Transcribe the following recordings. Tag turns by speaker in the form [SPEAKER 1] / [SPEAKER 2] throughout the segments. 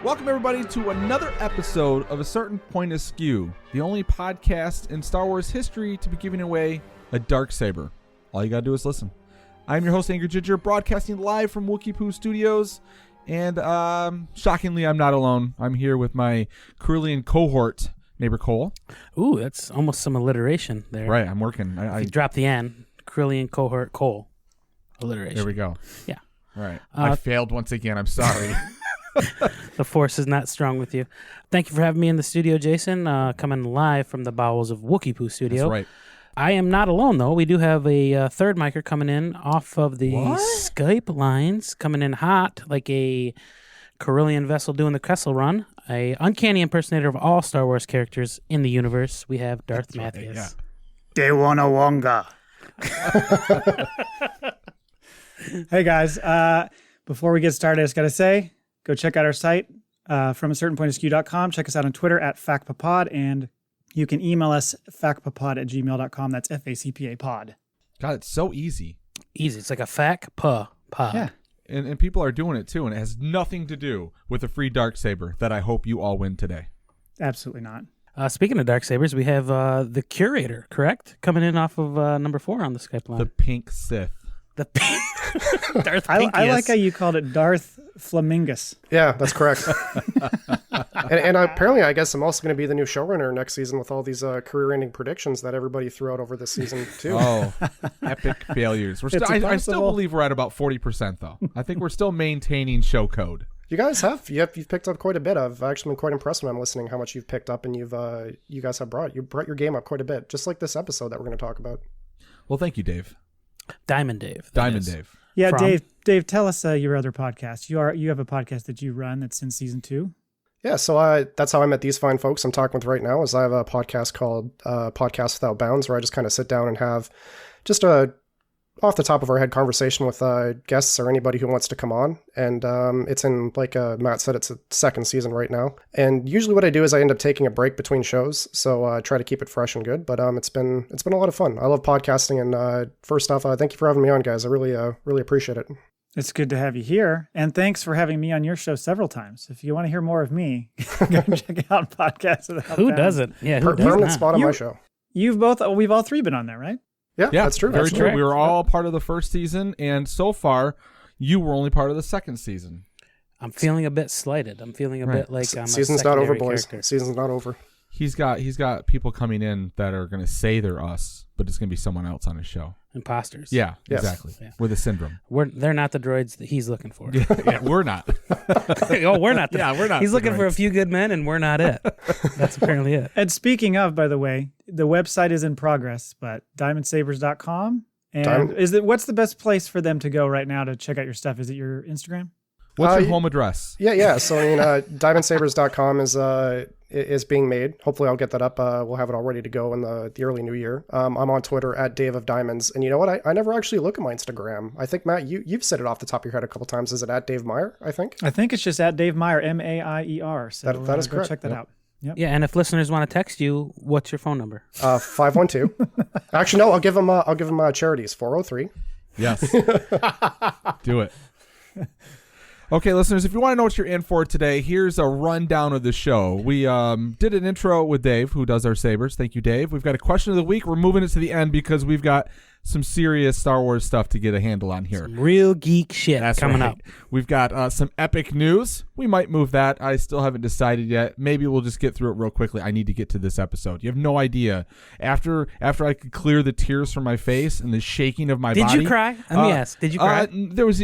[SPEAKER 1] Welcome, everybody, to another episode of A Certain Point Askew, the only podcast in Star Wars history to be giving away a Darksaber. All you gotta do is listen. I'm your host, Angry Ginger, broadcasting live from Wookiee Studios, and shockingly, I'm not alone. I'm here with my Cerulean cohort, neighbor Cole.
[SPEAKER 2] Ooh, that's almost some alliteration there.
[SPEAKER 1] Right, I'm working.
[SPEAKER 2] If you drop the N, Cerulean cohort Cole. Alliteration.
[SPEAKER 1] There we go.
[SPEAKER 2] Yeah.
[SPEAKER 1] All right. I failed once again. I'm sorry.
[SPEAKER 2] The force is not strong with you. Thank you for having me in the studio, Jason. Coming live from the bowels of Wookiee Studio.
[SPEAKER 1] That's right.
[SPEAKER 2] I am not alone, though. We do have a third micer coming in off of the Skype lines, coming in hot like a Cerulean vessel doing the Kessel Run. A uncanny impersonator of all Star Wars characters in the universe. We have Darth Mathias.
[SPEAKER 3] Right, yeah. De wanna wonga. Hey, guys. Before we get started, I just got to say, go check out our site from acertainpointaskew.com. Check us out on Twitter at FactPapod, and you can email us factpapod@gmail.com. That's FACPA pod.
[SPEAKER 1] God, it's so easy.
[SPEAKER 2] Easy. It's like a pod.
[SPEAKER 3] Yeah.
[SPEAKER 1] And people are doing it too, and it has nothing to do with a free Darksaber that I hope you all win today.
[SPEAKER 3] Absolutely not.
[SPEAKER 2] Speaking of Darksabers, we have the Curator, correct? Coming in off of number 4 on the Skype line.
[SPEAKER 1] The Pink Sith.
[SPEAKER 2] The Darth
[SPEAKER 3] I
[SPEAKER 2] Pinkius.
[SPEAKER 3] like how you called it Darth Flamingus.
[SPEAKER 4] Yeah, that's correct. and apparently, I guess I'm also going to be the new showrunner next season with all these career-ending predictions that everybody threw out over this season, too.
[SPEAKER 1] Oh, epic failures. I still believe we're at about 40%, though. I think we're still maintaining show code.
[SPEAKER 4] You guys have. You've picked up quite a bit. I've actually been quite impressed when I'm listening how much you've picked up, and you guys have brought your game up quite a bit, just like this episode that we're going to talk about.
[SPEAKER 1] Well, thank you, Dave.
[SPEAKER 2] Diamond Dave.
[SPEAKER 1] Dave.
[SPEAKER 3] Yeah, Dave, tell us your other podcast. You have a podcast that you run that's in season 2.
[SPEAKER 4] Yeah, so that's how I met these fine folks I'm talking with right now. Is I have a podcast called Podcast Without Bounds, where I just kind of sit down and have just a off the top of our head conversation with guests or anybody who wants to come on. And it's in, like Matt said, it's a second season right now. And usually what I do is I end up taking a break between shows, so I try to keep it fresh and good. But it's been a lot of fun. I love podcasting. And first off, thank you for having me on, guys. I really appreciate it.
[SPEAKER 3] It's good to have you here. And thanks for having me on your show several times. If you want to hear more of me, go check out Podcast Without Bounds.
[SPEAKER 2] Who doesn't? Yeah, who doesn't?
[SPEAKER 4] Permanent spot on my show.
[SPEAKER 3] We've all three been on there, right?
[SPEAKER 4] Yeah, that's true.
[SPEAKER 1] Very true. We were all part of the first season, and so far, you were only part of the second season.
[SPEAKER 2] I'm feeling a bit slighted. I'm feeling a bit like I'm
[SPEAKER 4] season's
[SPEAKER 2] a
[SPEAKER 4] not over,
[SPEAKER 2] secondary
[SPEAKER 4] boys.
[SPEAKER 2] character.
[SPEAKER 4] Season's not over.
[SPEAKER 1] He's got people coming in that are going to say they're us, but it's going to be someone else on his show.
[SPEAKER 2] Imposters.
[SPEAKER 1] Yeah,
[SPEAKER 4] Yes.
[SPEAKER 1] exactly.
[SPEAKER 2] Yeah.
[SPEAKER 1] With a syndrome.
[SPEAKER 2] They're not the droids that he's looking for.
[SPEAKER 1] Yeah, we're not.
[SPEAKER 2] Oh, we're not.
[SPEAKER 1] We're not.
[SPEAKER 2] He's looking for a
[SPEAKER 1] droids.
[SPEAKER 2] few good men, and we're not it. That's apparently it.
[SPEAKER 3] And speaking of, by the way, the website is in progress, but diamondsabers.com. And what's the best place for them to go right now to check out your stuff? Is it your Instagram?
[SPEAKER 1] What's your home address?
[SPEAKER 4] Yeah. So diamondsabers.com is being made. Hopefully I'll get that up. We'll have it all ready to go in the early new year. I'm on Twitter at Dave of Diamonds. And you know what? I never actually look at my Instagram. I think, Matt, you've said it off the top of your head a couple times. Is it at Dave Maier, I think?
[SPEAKER 3] I think it's just at Dave Maier, Maier. So
[SPEAKER 4] that is correct.
[SPEAKER 3] Check that out. Yep.
[SPEAKER 2] Yeah, and if listeners want to text you, what's your phone number?
[SPEAKER 4] 512. Actually, no, I'll give them charities. 403.
[SPEAKER 1] Yes. Do it. Okay, listeners, if you want to know what you're in for today, here's a rundown of the show. We did an intro with Dave, who does our sabers. Thank you, Dave. We've got a question of the week. We're moving it to the end because we've got some serious Star Wars stuff to get a handle on here.
[SPEAKER 2] Some real geek shit coming up.
[SPEAKER 1] We've got some epic news. We might move that. I still haven't decided yet. Maybe we'll just get through it real quickly. I need to get to this episode. You have no idea. After I could clear the tears from my face and the shaking of my body.
[SPEAKER 2] Did you cry? Let me ask. Did you cry?
[SPEAKER 1] There was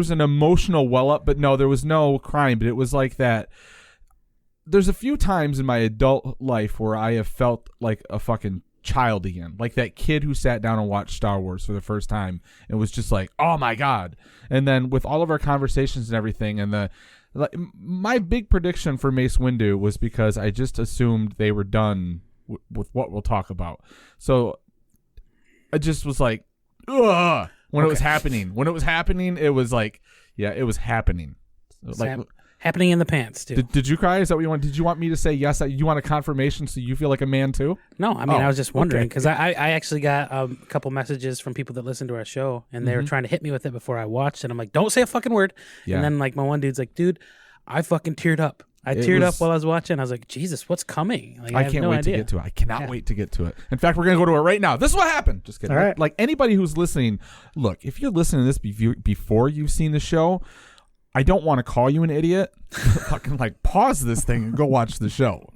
[SPEAKER 1] an emotional well up, but no, there was no crying. But it was like that. There's a few times in my adult life where I have felt like a fucking child again, like that kid who sat down and watched Star Wars for the first time and was just like, oh my god. And then with all of our conversations and everything, and my big prediction for Mace Windu was because I just assumed they were done with what we'll talk about. So I just was like, ugh, when it was happening. When it was happening, it was like, yeah, it was happening. Like,
[SPEAKER 2] happening in the pants too.
[SPEAKER 1] Did you cry? Is that what you want? Did you want me to say yes? You want a confirmation so you feel like a man too?
[SPEAKER 2] No, I mean I was just wondering because I actually got a couple messages from people that listen to our show and they were trying to hit me with it before I watched it. I'm like, don't say a fucking word.
[SPEAKER 1] Yeah.
[SPEAKER 2] And then like my one dude's like, dude, I fucking teared up. I teared up while I was watching. I was like, Jesus, what's coming? Like,
[SPEAKER 1] I can't wait to get to it. I cannot wait to get to it. In fact, we're going to go to it right now. This is what happened. Just kidding.
[SPEAKER 3] All right.
[SPEAKER 1] Like anybody who's listening, look, if you're listening to this before you've seen the show, I don't want to call you an idiot. Fucking like pause this thing and go watch the show.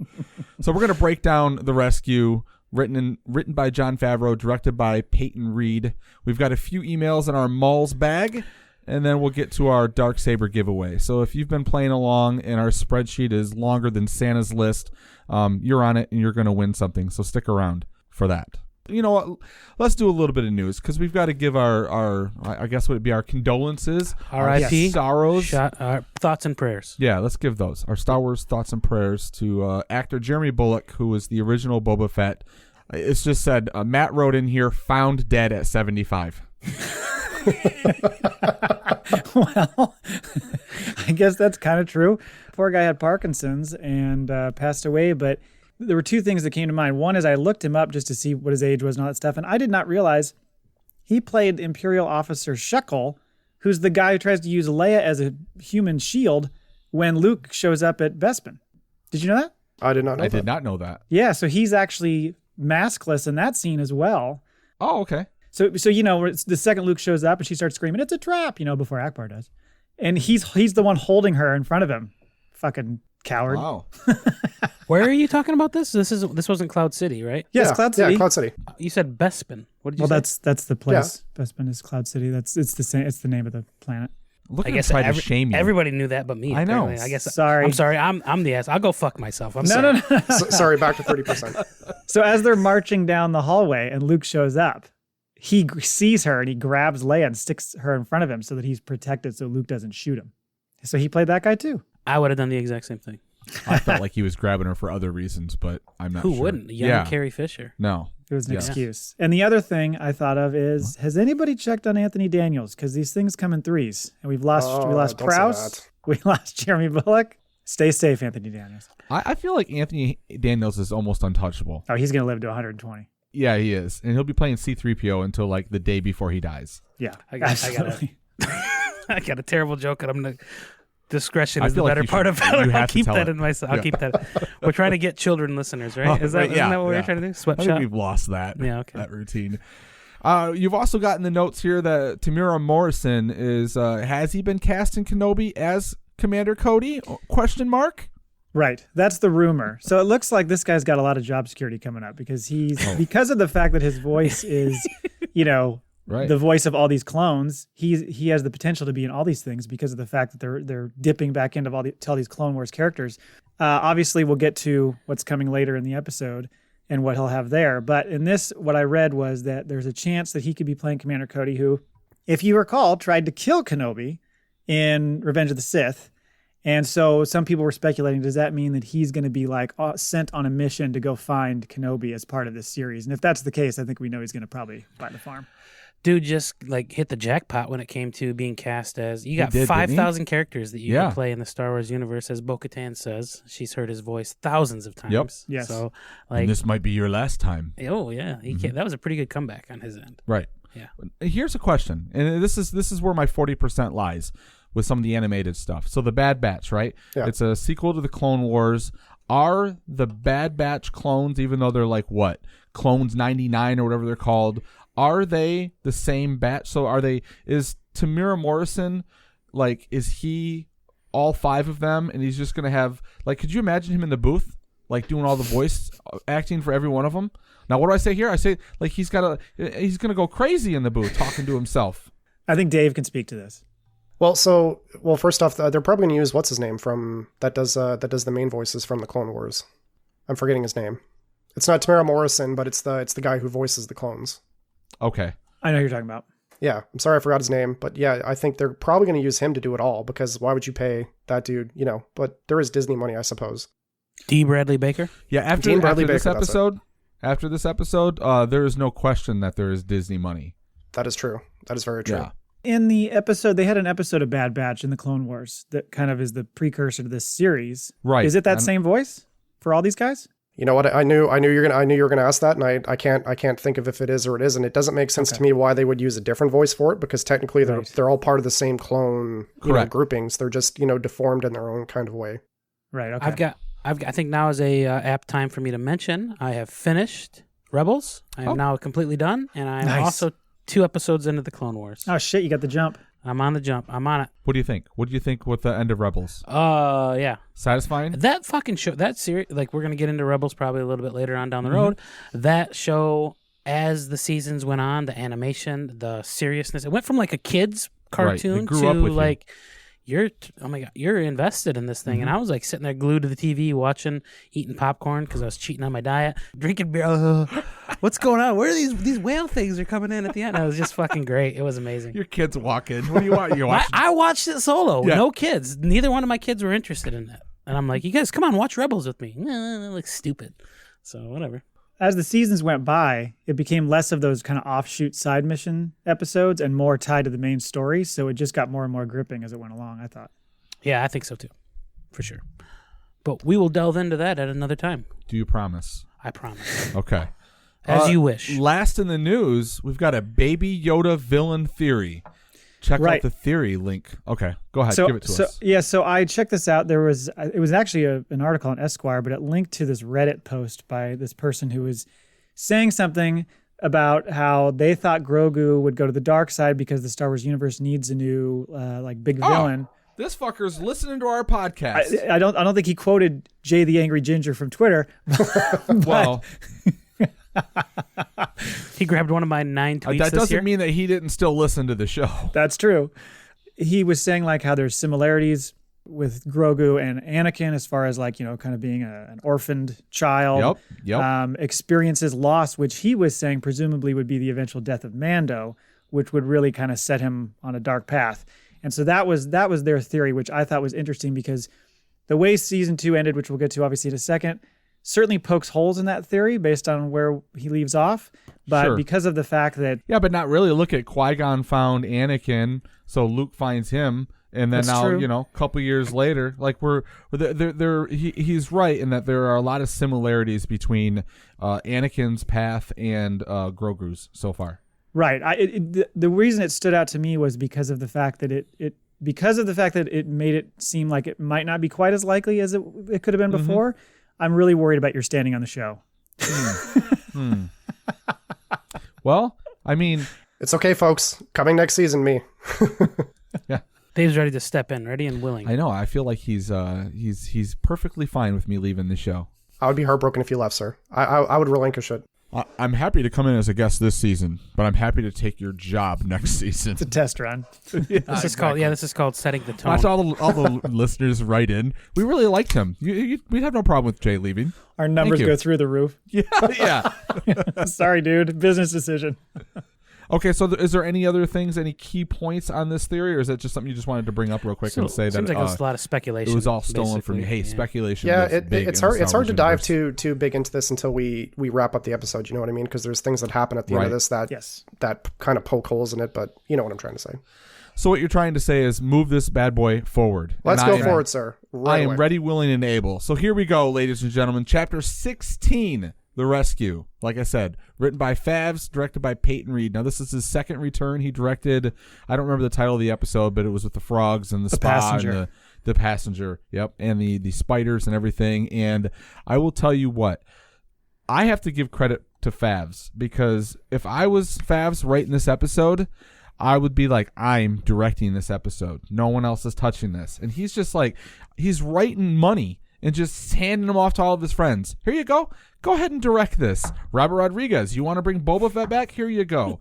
[SPEAKER 1] So we're going to break down The Rescue, written by Jon Favreau, directed by Peyton Reed. We've got a few emails in our Malls bag. And then we'll get to our Dark Saber giveaway. So if you've been playing along and our spreadsheet is longer than Santa's list, you're on it and you're going to win something. So stick around for that. You know what? Let's do a little bit of news because we've got to give our I guess what would be our condolences,
[SPEAKER 2] R.I.P.
[SPEAKER 1] sorrows,
[SPEAKER 2] thoughts and prayers.
[SPEAKER 1] Yeah, let's give those our Star Wars thoughts and prayers to actor Jeremy Bulloch, who was the original Boba Fett. It's just said Matt wrote in here, found dead at 75.
[SPEAKER 3] Well, I guess that's kind of true. Poor guy had Parkinson's and passed away, but there were two things that came to mind. One is I looked him up just to see what his age was and all that stuff, and I did not realize he played Imperial Officer Shekel, who's the guy who tries to use Leia as a human shield when Luke shows up at Bespin. Did you know that?
[SPEAKER 4] I did not know that.
[SPEAKER 1] I did not know that.
[SPEAKER 3] Yeah, so he's actually maskless in that scene as well.
[SPEAKER 1] Oh, okay.
[SPEAKER 3] So you know, it's the second Luke shows up and she starts screaming, "It's a trap!" You know, before Akbar does, and he's the one holding her in front of him. Fucking coward.
[SPEAKER 1] Wow.
[SPEAKER 2] Where are you talking about this? This wasn't Cloud City, right?
[SPEAKER 3] Yes, Cloud City.
[SPEAKER 4] Yeah, Cloud City.
[SPEAKER 2] You said Bespin. What did you
[SPEAKER 3] Well,
[SPEAKER 2] say?
[SPEAKER 3] that's the place. Bespin is Cloud City. It's the same. It's the name of the planet.
[SPEAKER 1] Look
[SPEAKER 2] I
[SPEAKER 1] at
[SPEAKER 2] guess
[SPEAKER 1] him try to shame you.
[SPEAKER 2] Everybody knew that but me.
[SPEAKER 1] I know.
[SPEAKER 2] Apparently. I guess.
[SPEAKER 3] Sorry.
[SPEAKER 2] I'm sorry. I'm the ass. I'll go fuck myself. I'm
[SPEAKER 3] No,
[SPEAKER 2] sorry.
[SPEAKER 3] no.
[SPEAKER 4] Sorry, back to 30%.
[SPEAKER 3] So as they're marching down the hallway and Luke shows up, he sees her and he grabs Leia and sticks her in front of him so that he's protected so Luke doesn't shoot him. So he played that guy too.
[SPEAKER 2] I would have done the exact same thing.
[SPEAKER 1] I felt like he was grabbing her for other reasons, but I'm not
[SPEAKER 2] Who
[SPEAKER 1] sure.
[SPEAKER 2] wouldn't? Young
[SPEAKER 1] Yeah.
[SPEAKER 2] Carrie Fisher.
[SPEAKER 1] No.
[SPEAKER 3] It was an
[SPEAKER 1] Yeah.
[SPEAKER 3] excuse. And the other thing I thought of is, has anybody checked on Anthony Daniels? Because these things come in threes. And we lost
[SPEAKER 4] don't say
[SPEAKER 3] Prowse.
[SPEAKER 4] that.
[SPEAKER 3] We lost Jeremy Bulloch. Stay safe, Anthony Daniels.
[SPEAKER 1] I feel like Anthony Daniels is almost untouchable.
[SPEAKER 3] Oh, he's going to live to 120.
[SPEAKER 1] Yeah, he is. And he'll be playing C-3PO until like the day before he dies.
[SPEAKER 3] Yeah,
[SPEAKER 2] I got
[SPEAKER 3] absolutely.
[SPEAKER 2] I got a terrible joke, and I'm gonna. Discretion
[SPEAKER 1] I
[SPEAKER 2] is the
[SPEAKER 1] feel like
[SPEAKER 2] better
[SPEAKER 1] you
[SPEAKER 2] part
[SPEAKER 1] should-
[SPEAKER 2] of it.
[SPEAKER 1] you have
[SPEAKER 2] I'll
[SPEAKER 1] to
[SPEAKER 2] keep
[SPEAKER 1] tell
[SPEAKER 2] that
[SPEAKER 1] it.
[SPEAKER 2] in myself. I'll
[SPEAKER 1] Yeah.
[SPEAKER 2] keep that. We're trying to get children listeners, right? Isn't that
[SPEAKER 1] yeah,
[SPEAKER 2] what we're
[SPEAKER 1] yeah.
[SPEAKER 2] trying to do?
[SPEAKER 1] I
[SPEAKER 2] Sweat
[SPEAKER 1] think
[SPEAKER 2] shop.
[SPEAKER 1] we've lost that.
[SPEAKER 2] Yeah, okay.
[SPEAKER 1] That routine. You've also gotten the notes here that Tamira Morrison is. Has he been cast in Kenobi as Commander Cody? Question mark.
[SPEAKER 3] Right. That's the rumor. So it looks like this guy's got a lot of job security coming up because because of the fact that his voice is, you know,
[SPEAKER 1] Right.
[SPEAKER 3] the voice of all these clones, he has the potential to be in all these things because of the fact that they're dipping back into all these Clone Wars characters. Obviously, we'll get to what's coming later in the episode and what he'll have there. But in this, what I read was that there's a chance that he could be playing Commander Cody, who, if you recall, tried to kill Kenobi in Revenge of the Sith. And so some people were speculating, does that mean that he's going to be like sent on a mission to go find Kenobi as part of this series? And if that's the case, I think we know he's going to probably buy the farm.
[SPEAKER 2] Dude just like hit the jackpot when it came to being cast as. You got
[SPEAKER 1] did, didn't he?
[SPEAKER 2] 5,000 characters that you
[SPEAKER 1] Yeah.
[SPEAKER 2] can play in the Star Wars universe, as Bo-Katan says. She's heard his voice thousands of times.
[SPEAKER 1] Yep.
[SPEAKER 3] Yes.
[SPEAKER 2] So
[SPEAKER 1] And
[SPEAKER 2] like,
[SPEAKER 1] this might be your last time.
[SPEAKER 2] oh yeah, he that was a pretty good comeback on his end.
[SPEAKER 1] Right.
[SPEAKER 2] Yeah.
[SPEAKER 1] Here's a question, and this is where my 40% lies with some of the animated stuff. So the Bad Batch, right?
[SPEAKER 4] Yeah.
[SPEAKER 1] It's a sequel to the Clone Wars. Are the Bad Batch clones, even though they're like what? Clones 99 or whatever they're called, are they the same batch? So is Tamira Morrison, like, is he all 5 of them and he's just going to have, like, could you imagine him in the booth, like, doing all the voice acting for every one of them? Now, what do I say here? I say, like, he's going to go crazy in the booth talking to himself.
[SPEAKER 3] I think Dave can speak to this.
[SPEAKER 4] Well, first off, they're probably going to use what's his name from that does the main voices from the Clone Wars. I'm forgetting his name. It's not Tamara Morrison, but it's the guy who voices the clones.
[SPEAKER 1] Okay.
[SPEAKER 3] I know who you're talking about.
[SPEAKER 4] Yeah, I'm sorry I forgot his name, but yeah, I think they're probably going to use him to do it all because why would you pay that dude? You know, but there is Disney money, I suppose.
[SPEAKER 2] D. Bradley Baker.
[SPEAKER 1] Yeah, after this episode, there is no question that there is Disney money.
[SPEAKER 4] That is true. That is very true.
[SPEAKER 1] Yeah.
[SPEAKER 3] In the episode, they had an episode of Bad Batch in the Clone Wars that kind of is the precursor to this series.
[SPEAKER 1] Right.
[SPEAKER 3] Is it that same voice for all these guys?
[SPEAKER 4] You know what? I knew you were gonna ask that, and I can't think of if it is or it isn't. It doesn't make sense to me why they would use a different voice for it, because technically they're all part of the same clone groupings. They're just deformed in their own kind of way.
[SPEAKER 3] Right. Okay.
[SPEAKER 2] I think now is a apt time for me to mention I have finished Rebels. I am now completely done, and I'm also 2 episodes into the Clone Wars.
[SPEAKER 3] Oh shit! You got the jump.
[SPEAKER 2] I'm on the jump. I'm on it.
[SPEAKER 1] What do you think? What do you think with the end of Rebels?
[SPEAKER 2] Yeah.
[SPEAKER 1] Satisfying?
[SPEAKER 2] That fucking show, that series, like we're going to get into Rebels probably a little bit later on down the road. That show, as the seasons went on, the animation, the seriousness, it went from like a kid's cartoon to like, oh my God, you're invested in this thing. And I was like sitting there glued to the TV watching, eating popcorn because I was cheating on my diet, drinking beer. What's going on? Where are these whale things are coming in at the end? It was just fucking great. It was amazing.
[SPEAKER 1] Your kids walk in. What do you want? You watch?
[SPEAKER 2] I watched it solo. Yeah. No kids. Neither one of my kids were interested in it. And I'm like, you guys, come on, watch Rebels with me. That looks stupid. So whatever.
[SPEAKER 3] As the seasons went by, it became less of those kind of offshoot side mission episodes and more tied to the main story. So it just got more and more gripping as it went along, I thought.
[SPEAKER 2] Yeah, I think so too. For sure. But we will delve into that at another time.
[SPEAKER 1] Do you promise?
[SPEAKER 2] I promise.
[SPEAKER 1] Okay.
[SPEAKER 2] As you wish.
[SPEAKER 1] Last in the news, we've got a Baby Yoda villain theory. Check out the theory link. Okay, go ahead. Give it to us.
[SPEAKER 3] Yeah, so I checked this out. It was actually an article on Esquire, but it linked to this Reddit post by this person who was saying something about how they thought Grogu would go to the dark side because the Star Wars universe needs a new big villain.
[SPEAKER 1] This fucker's listening to our podcast.
[SPEAKER 3] I don't think he quoted Jay the Angry Ginger from Twitter.
[SPEAKER 1] Well.
[SPEAKER 2] He grabbed one of my 9 tweets
[SPEAKER 1] that doesn't
[SPEAKER 2] year.
[SPEAKER 1] mean that he didn't still listen to the show.
[SPEAKER 3] That's true. He was saying like how there's similarities with Grogu and Anakin as far as kind of being an orphaned child.
[SPEAKER 1] Yep.
[SPEAKER 3] Experiences loss, which he was saying presumably would be the eventual death of Mando, which would really kind of set him on a dark path. And so that was their theory, which I thought was interesting because the way season 2 ended, which we'll get to obviously in a second, certainly pokes holes in that theory based on where he leaves off. But because of the fact that...
[SPEAKER 1] Yeah, but not really. Look at Qui-Gon found Anakin, so Luke finds him. And then a couple years later, he's right in that there are a lot of similarities between Anakin's path and Grogu's so far.
[SPEAKER 3] Right. The reason it stood out to me was because of the fact that it made it seem like it might not be quite as likely as it could have been before. I'm really worried about your standing on the show.
[SPEAKER 1] Well, I mean,
[SPEAKER 4] it's okay, folks. Coming next season, me.
[SPEAKER 1] Yeah.
[SPEAKER 2] Dave's ready to step in, ready and willing.
[SPEAKER 1] I know. I feel like he's perfectly fine with me leaving the show.
[SPEAKER 4] I would be heartbroken if you left, sir. I would relinquish it.
[SPEAKER 1] I'm happy to come in as a guest this season, but I'm happy to take your job next season.
[SPEAKER 3] It's a test run.
[SPEAKER 2] This is called setting the tone.
[SPEAKER 1] Watch all the listeners write in. We really liked him. We'd have no problem with Jay leaving.
[SPEAKER 3] Our numbers go through the roof.
[SPEAKER 1] Yeah.
[SPEAKER 3] Sorry, dude. Business decision.
[SPEAKER 1] Okay, so is there any other things, any key points on this theory, or is that just something you just wanted to bring up real quick and say that
[SPEAKER 2] seems like it was a lot of speculation?
[SPEAKER 1] It was all stolen from you. Hey, speculation.
[SPEAKER 4] Yeah, it's hard to dive too big into this until we wrap up the episode. You know what I mean? Because there's things that happen at the end of this that kind of poke holes in it. But you know what I'm trying to say. So
[SPEAKER 1] what you're trying to say is move this bad boy forward.
[SPEAKER 4] Let's go forward, sir.
[SPEAKER 1] I am ready, willing, and able. So here we go, ladies and gentlemen. Chapter 16. The Rescue, like I said, written by Favs, directed by Peyton Reed. Now, this is his second return. He directed, I don't remember the title of the episode, but it was with the frogs and the spa
[SPEAKER 3] passenger.
[SPEAKER 1] And the passenger. Yep, and the spiders and everything. And I will tell you what, I have to give credit to Favs, because if I was Favs writing this episode, I would be like, I'm directing this episode. No one else is touching this. And he's just like, he's writing money and just handing them off to all of his friends. Here you go. Go ahead and direct this. Robert Rodriguez, you want to bring Boba Fett back? Here you go.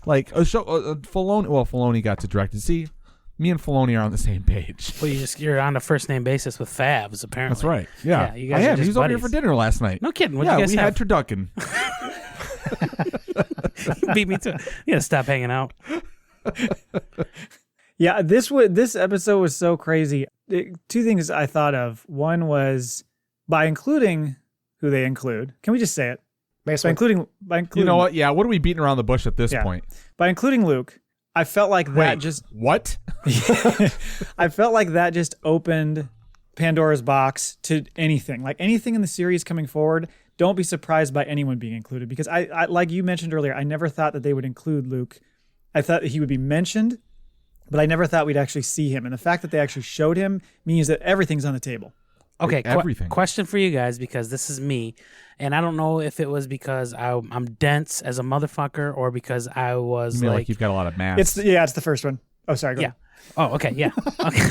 [SPEAKER 1] Like a show, Filoni. Well, Filoni got to direct it. See, me and Filoni are on the same page.
[SPEAKER 2] Well, you're on a first name basis with Favs, apparently.
[SPEAKER 1] That's right. Yeah,
[SPEAKER 2] you guys
[SPEAKER 1] I
[SPEAKER 2] are
[SPEAKER 1] am.
[SPEAKER 2] just
[SPEAKER 1] He was over here
[SPEAKER 2] buddies.
[SPEAKER 1] for dinner last night.
[SPEAKER 2] No kidding. What
[SPEAKER 1] yeah,
[SPEAKER 2] you guys
[SPEAKER 1] we
[SPEAKER 2] have?
[SPEAKER 1] had turducken.
[SPEAKER 2] You beat me to it. You gotta stop hanging out.
[SPEAKER 3] Yeah, this episode was so crazy. Two things I thought of. One was by including who they include. Can we just say it? By including
[SPEAKER 1] You know what? Yeah, what are we beating around the bush at this point?
[SPEAKER 3] By including Luke, I felt like that
[SPEAKER 1] what?
[SPEAKER 3] I felt like that just opened Pandora's box to anything. Like anything in the series coming forward, don't be surprised by anyone being included, because I like you mentioned earlier, I never thought that they would include Luke. I thought that he would be mentioned, but I never thought we'd actually see him. And the fact that they actually showed him means that everything's on the table.
[SPEAKER 2] Okay,
[SPEAKER 1] everything.
[SPEAKER 2] Question for you guys, because this is me, and I don't know if it was because I'm dense as a motherfucker or because I was
[SPEAKER 1] You mean like you've got a lot of mass.
[SPEAKER 3] It's the first one. Oh, sorry. Go ahead.
[SPEAKER 2] Oh, okay, yeah. Okay.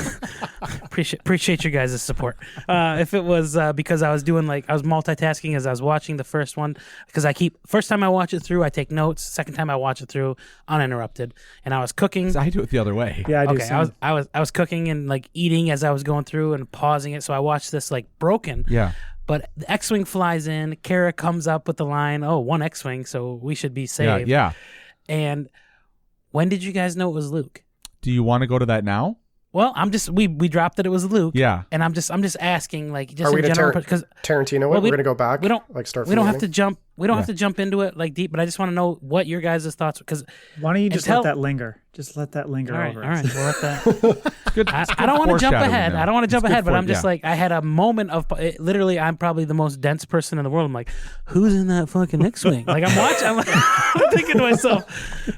[SPEAKER 2] Appreciate your guys' support. If it was because I was multitasking as I was watching the first one, because first time I watch it through, I take notes. Second time I watch it through, uninterrupted. And I was cooking.
[SPEAKER 1] I do it the other way.
[SPEAKER 3] Yeah, I do.
[SPEAKER 2] Okay, I was cooking and like eating as I was going through and pausing it. So I watched this like broken.
[SPEAKER 1] Yeah.
[SPEAKER 2] But the X-Wing flies in. Kara comes up with the line, "Oh, one X-Wing, so we should be saved."
[SPEAKER 1] Yeah.
[SPEAKER 2] And when did you guys know it was Luke?
[SPEAKER 1] Do you want to go to that now?
[SPEAKER 2] Well, we dropped that it was Luke.
[SPEAKER 1] Yeah.
[SPEAKER 2] And I'm just asking, like, just
[SPEAKER 4] Are we
[SPEAKER 2] in
[SPEAKER 4] gonna
[SPEAKER 2] general, because
[SPEAKER 4] Tarantino, we're going to go back.
[SPEAKER 2] we don't
[SPEAKER 4] start.
[SPEAKER 2] we don't have to jump. We don't have to jump into it like deep, but I just want to know what your guys' thoughts. Because
[SPEAKER 3] why don't you just let that linger? Just let that linger over.
[SPEAKER 2] All right. We'll let that.
[SPEAKER 1] Good.
[SPEAKER 2] I don't want to jump ahead.
[SPEAKER 1] now.
[SPEAKER 2] I don't want to jump
[SPEAKER 1] It's
[SPEAKER 2] ahead,
[SPEAKER 1] good
[SPEAKER 2] but
[SPEAKER 1] for
[SPEAKER 2] I'm just like, I had a moment of literally. I'm probably the most dense person in the world. I'm like, who's in that fucking X-Wing? Like I'm watching. I'm thinking to myself,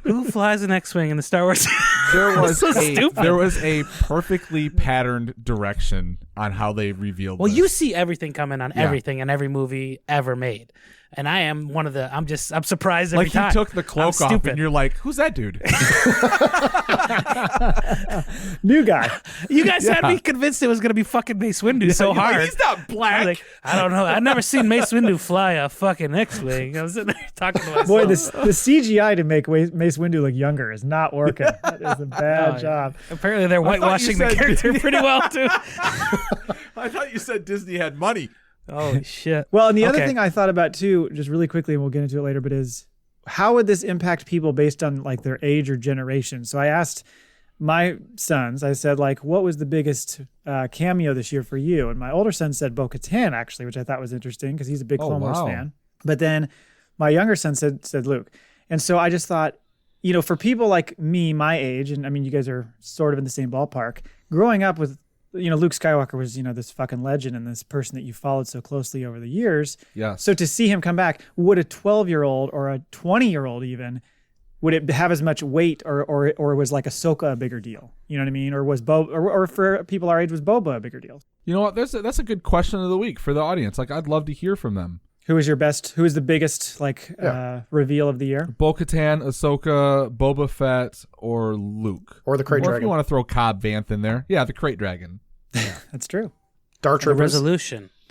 [SPEAKER 2] who flies an X-Wing in the Star Wars?
[SPEAKER 1] There was a perfectly patterned direction on how they revealed.
[SPEAKER 2] Well,
[SPEAKER 1] this.
[SPEAKER 2] you see everything coming on everything in every movie ever made. And I am one of the. I'm surprised every time.
[SPEAKER 1] Like you took the cloak off, and you're like, "Who's that dude?"
[SPEAKER 3] New guy.
[SPEAKER 2] You guys had me convinced it was gonna be fucking Mace Windu so hard.
[SPEAKER 1] Like, he's not black.
[SPEAKER 2] I was like, I don't know. I've never seen Mace Windu fly a fucking X-Wing. I was sitting there talking to myself.
[SPEAKER 3] Boy, the CGI to make Mace Windu look younger is not working. That is a bad job.
[SPEAKER 2] Apparently, they're whitewashing the character pretty well too.
[SPEAKER 1] I thought you said Disney had money.
[SPEAKER 2] Oh shit.
[SPEAKER 3] Well, and the other thing I thought about too, just really quickly, and we'll get into it later, but is how would this impact people based on like their age or generation? So I asked my sons, I said, like, what was the biggest cameo this year for you? And my older son said Bo-Katan, actually, which I thought was interesting because he's a big Clone Wars fan. But then my younger son said Luke. And so I just thought, you know, for people like me, my age, and I mean, you guys are sort of in the same ballpark, growing up with, you know, Luke Skywalker was, you know, this fucking legend and this person that you followed so closely over the years.
[SPEAKER 1] Yeah.
[SPEAKER 3] So to see him come back, would a 12-year-old or a 20-year-old even, would it have as much weight or was like Ahsoka a bigger deal? You know what I mean? Or was or for people our age, was Boba a bigger deal?
[SPEAKER 1] You know what? That's a good question of the week for the audience. Like, I'd love to hear from them.
[SPEAKER 3] Who is the biggest reveal of the year?
[SPEAKER 1] Bo-Katan, Ahsoka, Boba Fett, or Luke.
[SPEAKER 4] Or the Krayt Dragon.
[SPEAKER 1] Or if you want to throw Cobb Vanth in there. Yeah, the Krayt Dragon.
[SPEAKER 3] Yeah, that's true.
[SPEAKER 4] Dark Troopers.
[SPEAKER 2] The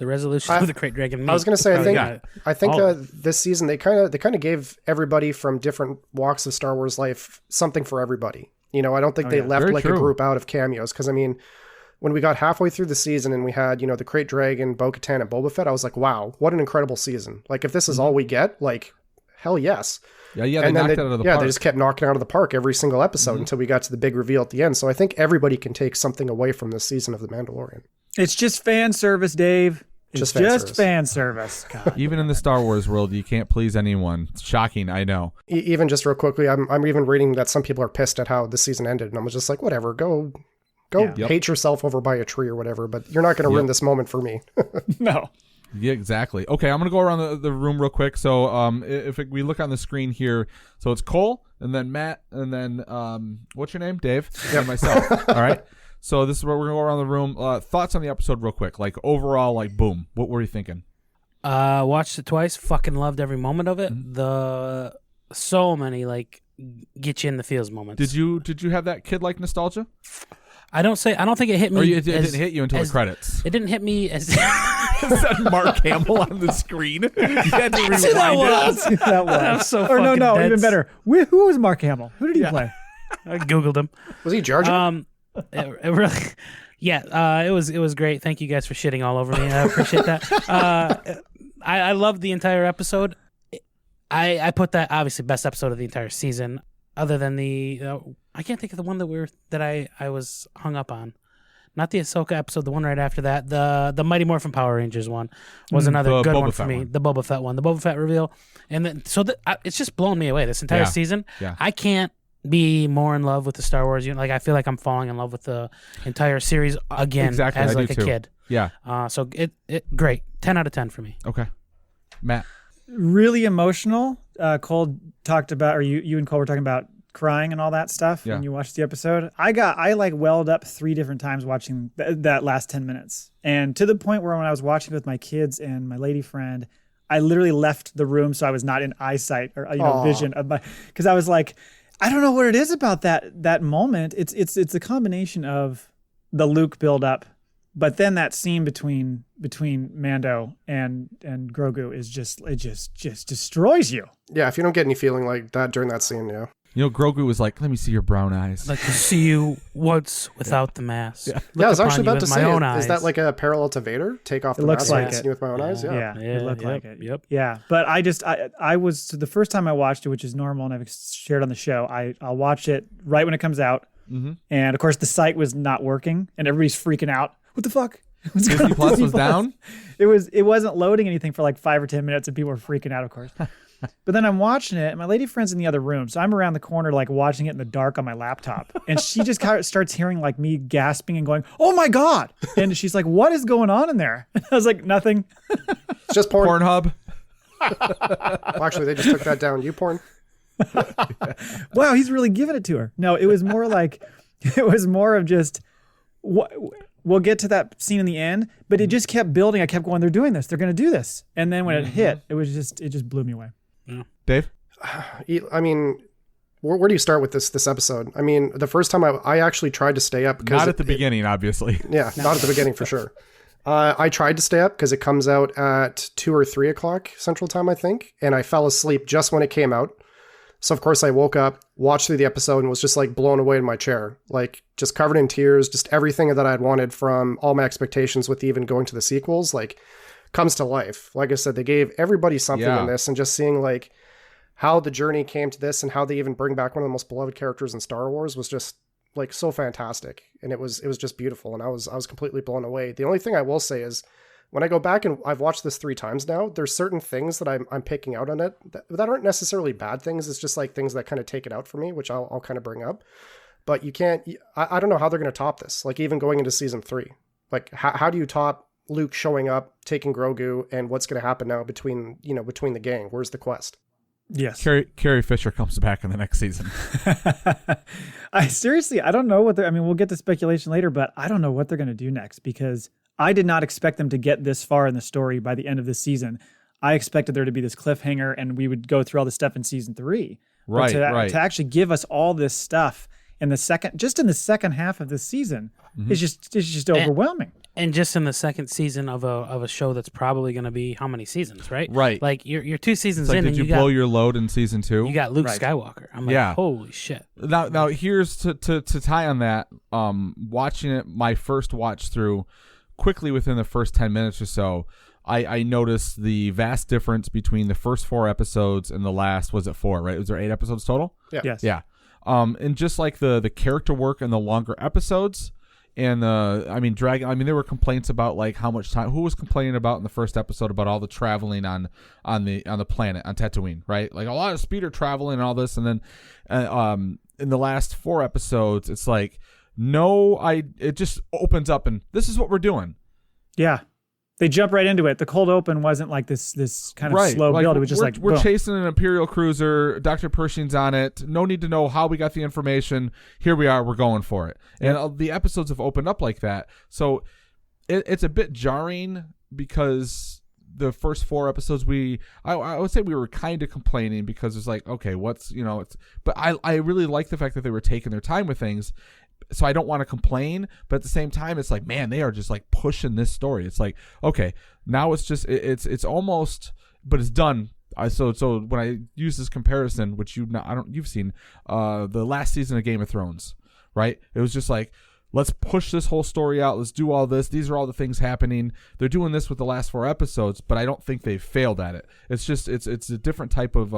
[SPEAKER 2] resolution of the Krayt Dragon.
[SPEAKER 4] I was going to say, I think this season they kind of gave everybody from different walks of Star Wars life something for everybody. You know, I don't think they left
[SPEAKER 1] Very
[SPEAKER 4] like
[SPEAKER 1] true.
[SPEAKER 4] a group out of cameos, because I mean, when we got halfway through the season and we had, you know, the Krayt Dragon, Bo-Katan, and Boba Fett, I was like, wow, what an incredible season. Like, if this is all we get, like, hell yes.
[SPEAKER 1] Yeah, they knocked it out of the park.
[SPEAKER 4] Yeah, they just kept knocking out of the park every single episode until we got to the big reveal at the end. So I think everybody can take something away from this season of The Mandalorian.
[SPEAKER 3] It's just fan service, Dave. It's just fan service. God.
[SPEAKER 1] Even in the Star Wars world, you can't please anyone. It's shocking, I know.
[SPEAKER 4] Even just real quickly, I'm even reading that some people are pissed at how the season ended, and I was just like, whatever, go hate yourself over by a tree or whatever, but you're not going to ruin this moment for me.
[SPEAKER 3] No.
[SPEAKER 1] Yeah, exactly. Okay, I'm going to go around the room real quick. So if we look on the screen here, so it's Cole, and then Matt, and then what's your name? Dave? And myself. All right. So this is where we're going to go around the room. Thoughts on the episode real quick. Like, overall, like, boom. What were you thinking?
[SPEAKER 2] Watched it twice. Fucking loved every moment of it. So many, like, get you in the feels moments.
[SPEAKER 1] Did you have that kid-like nostalgia?
[SPEAKER 2] I don't think it hit me.
[SPEAKER 1] Or it didn't hit you until the credits.
[SPEAKER 2] It didn't hit me as
[SPEAKER 1] It said Mark Hamill on the screen. You had to rewind it.
[SPEAKER 3] That was
[SPEAKER 2] so
[SPEAKER 3] or
[SPEAKER 2] fucking
[SPEAKER 3] no,
[SPEAKER 2] dense.
[SPEAKER 3] even better. Who was Mark Hamill? Who did he play?
[SPEAKER 2] I googled him.
[SPEAKER 4] Was he Jar Jar?
[SPEAKER 2] It really, it was great. Thank you guys for shitting all over me. I appreciate that. I loved the entire episode. I put that obviously best episode of the entire season, other than the I can't think of the one that I was hung up on. Not the Ahsoka episode, the one right after that. The Mighty Morphin Power Rangers one was another good one for me. The Boba Fett one, the Boba Fett reveal, and then it's just blown me away this entire season.
[SPEAKER 1] Yeah.
[SPEAKER 2] I can't be more in love with the Star Wars. Like, I feel like I'm falling in love with the entire series again as like a kid.
[SPEAKER 1] Yeah.
[SPEAKER 2] So it great. 10 out of 10 for me.
[SPEAKER 1] Okay. Matt.
[SPEAKER 3] Really emotional. Cole talked about, or you and Cole were talking about crying and all that stuff
[SPEAKER 1] Yeah.
[SPEAKER 3] when you watched the episode. I like welled up 3 different times watching that last 10 minutes. And to the point where when I was watching with my kids and my lady friend, I literally left the room so I was not in eyesight or vision of my, because I was like, I don't know what it is about that moment. It's a combination of the Luke build but then that scene between Mando and Grogu is just destroys you.
[SPEAKER 4] Yeah, if you don't get any feeling like that during that scene, yeah.
[SPEAKER 1] You know, Grogu was like, let me see your brown eyes.
[SPEAKER 2] I'd like to see you once without the mask.
[SPEAKER 4] Yeah,
[SPEAKER 2] Look
[SPEAKER 4] I was
[SPEAKER 2] upon
[SPEAKER 4] actually
[SPEAKER 2] you
[SPEAKER 4] about
[SPEAKER 2] with
[SPEAKER 4] to
[SPEAKER 2] my
[SPEAKER 4] say,
[SPEAKER 2] own
[SPEAKER 4] is that
[SPEAKER 2] eyes.
[SPEAKER 4] like a parallel to Vader? Take off the
[SPEAKER 3] looks
[SPEAKER 4] mask
[SPEAKER 3] like
[SPEAKER 4] and
[SPEAKER 3] it.
[SPEAKER 4] see with my own eyes? Yeah.
[SPEAKER 3] It looked like it.
[SPEAKER 2] Yep.
[SPEAKER 3] Yeah, but I was the first time I watched it, which is normal, and I've shared on the show. I'll watch it right when it comes out, and of course the site was not working, and everybody's freaking out. What the fuck?
[SPEAKER 1] Disney Plus was down?
[SPEAKER 3] It wasn't loading anything for like 5 or 10 minutes, and people were freaking out, of course. But then I'm watching it, and my lady friend's in the other room, so I'm around the corner like watching it in the dark on my laptop, and she just kind of starts hearing like me gasping and going, "Oh my god!" And she's like, "What is going on in there?" And I was like, "Nothing."
[SPEAKER 4] It's just porn.
[SPEAKER 1] Pornhub.
[SPEAKER 4] Well, actually, they just took that down. You porn?
[SPEAKER 3] Wow, he's really giving it to her. No, it was more like, it was more of just, we'll get to that scene in the end, but it just kept building. I kept going, they're doing this, they're going to do this. And then when it hit, it just blew me away.
[SPEAKER 1] Dave?
[SPEAKER 4] I mean, where do you start with this episode? I mean, the first time I actually tried to stay up. Because
[SPEAKER 1] Not at the beginning, obviously.
[SPEAKER 4] Yeah, not at the beginning for sure. I tried to stay up because it comes out at 2 or 3 o'clock Central Time, I think. And I fell asleep just when it came out. So, of course, I woke up, watched through the episode, and was just like blown away in my chair. Like, just covered in tears, just everything that I'd wanted from all my expectations with even going to the sequels, like, comes to life. Like I said, they gave everybody something in this, and just seeing, like, how the journey came to this and how they even bring back one of the most beloved characters in Star Wars was just, like, so fantastic. And it was just beautiful, and I was completely blown away. The only thing I will say is, when I go back and I've watched this 3 times now, there's certain things that I'm picking out on it that aren't necessarily bad things. It's just like things that kind of take it out for me, which I'll kind of bring up. But you can't, I don't know how they're going to top this. Like even going into season 3, like how do you top Luke showing up, taking Grogu, and what's going to happen now between the gang? Where's the quest?
[SPEAKER 3] Yes.
[SPEAKER 1] Carrie Fisher comes back in the next season.
[SPEAKER 3] I don't know we'll get to speculation later, but I don't know what they're going to do next, because I did not expect them to get this far in the story by the end of this season. I expected there to be this cliffhanger and we would go through all the stuff in season 3.
[SPEAKER 1] Right,
[SPEAKER 3] But to actually give us all this stuff in the second half of this season is just overwhelming.
[SPEAKER 2] And just in the second season of a show that's probably going to be how many seasons, right?
[SPEAKER 1] Right.
[SPEAKER 2] Like you're 2 seasons
[SPEAKER 1] It's like,
[SPEAKER 2] in,
[SPEAKER 1] did
[SPEAKER 2] and
[SPEAKER 1] you blow your load in season 2?
[SPEAKER 2] you got Luke Skywalker. I'm like, holy shit.
[SPEAKER 1] Now here's to tie on that. Watching it, my first watch through, quickly within the first 10 minutes or so, I noticed the vast difference between the first 4 episodes and the last, was it 4, right? Was there 8 episodes total?
[SPEAKER 4] Yeah.
[SPEAKER 3] Yes.
[SPEAKER 1] Yeah. And just like the character work and the longer episodes, and there were complaints about like how much time. Who was complaining about in the first episode about all the traveling on the planet on Tatooine, right? Like a lot of speeder traveling and all this, and then in the last 4 episodes, it's like it just opens up and this is what we're doing.
[SPEAKER 3] Yeah. They jump right into it. The cold open wasn't like this kind of slow build. It was just
[SPEAKER 1] we're
[SPEAKER 3] boom.
[SPEAKER 1] chasing an Imperial cruiser. Dr. Pershing's on it. No need to know how we got the information. Here we are. We're going for it. And the episodes have opened up like that. So it's a bit jarring because the first 4 episodes I would say we were kind of complaining because it's like, okay, but I really like the fact that they were taking their time with things. So I don't want to complain, but at the same time, it's like, man, they are just like pushing this story. It's like, okay, now it's just it's almost, but it's done. So when I use this comparison, which you've seen, the last season of Game of Thrones, right? It was just like, let's push this whole story out. Let's do all this. These are all the things happening. They're doing this with the last 4 episodes, but I don't think they failed at it. It's just it's a different type of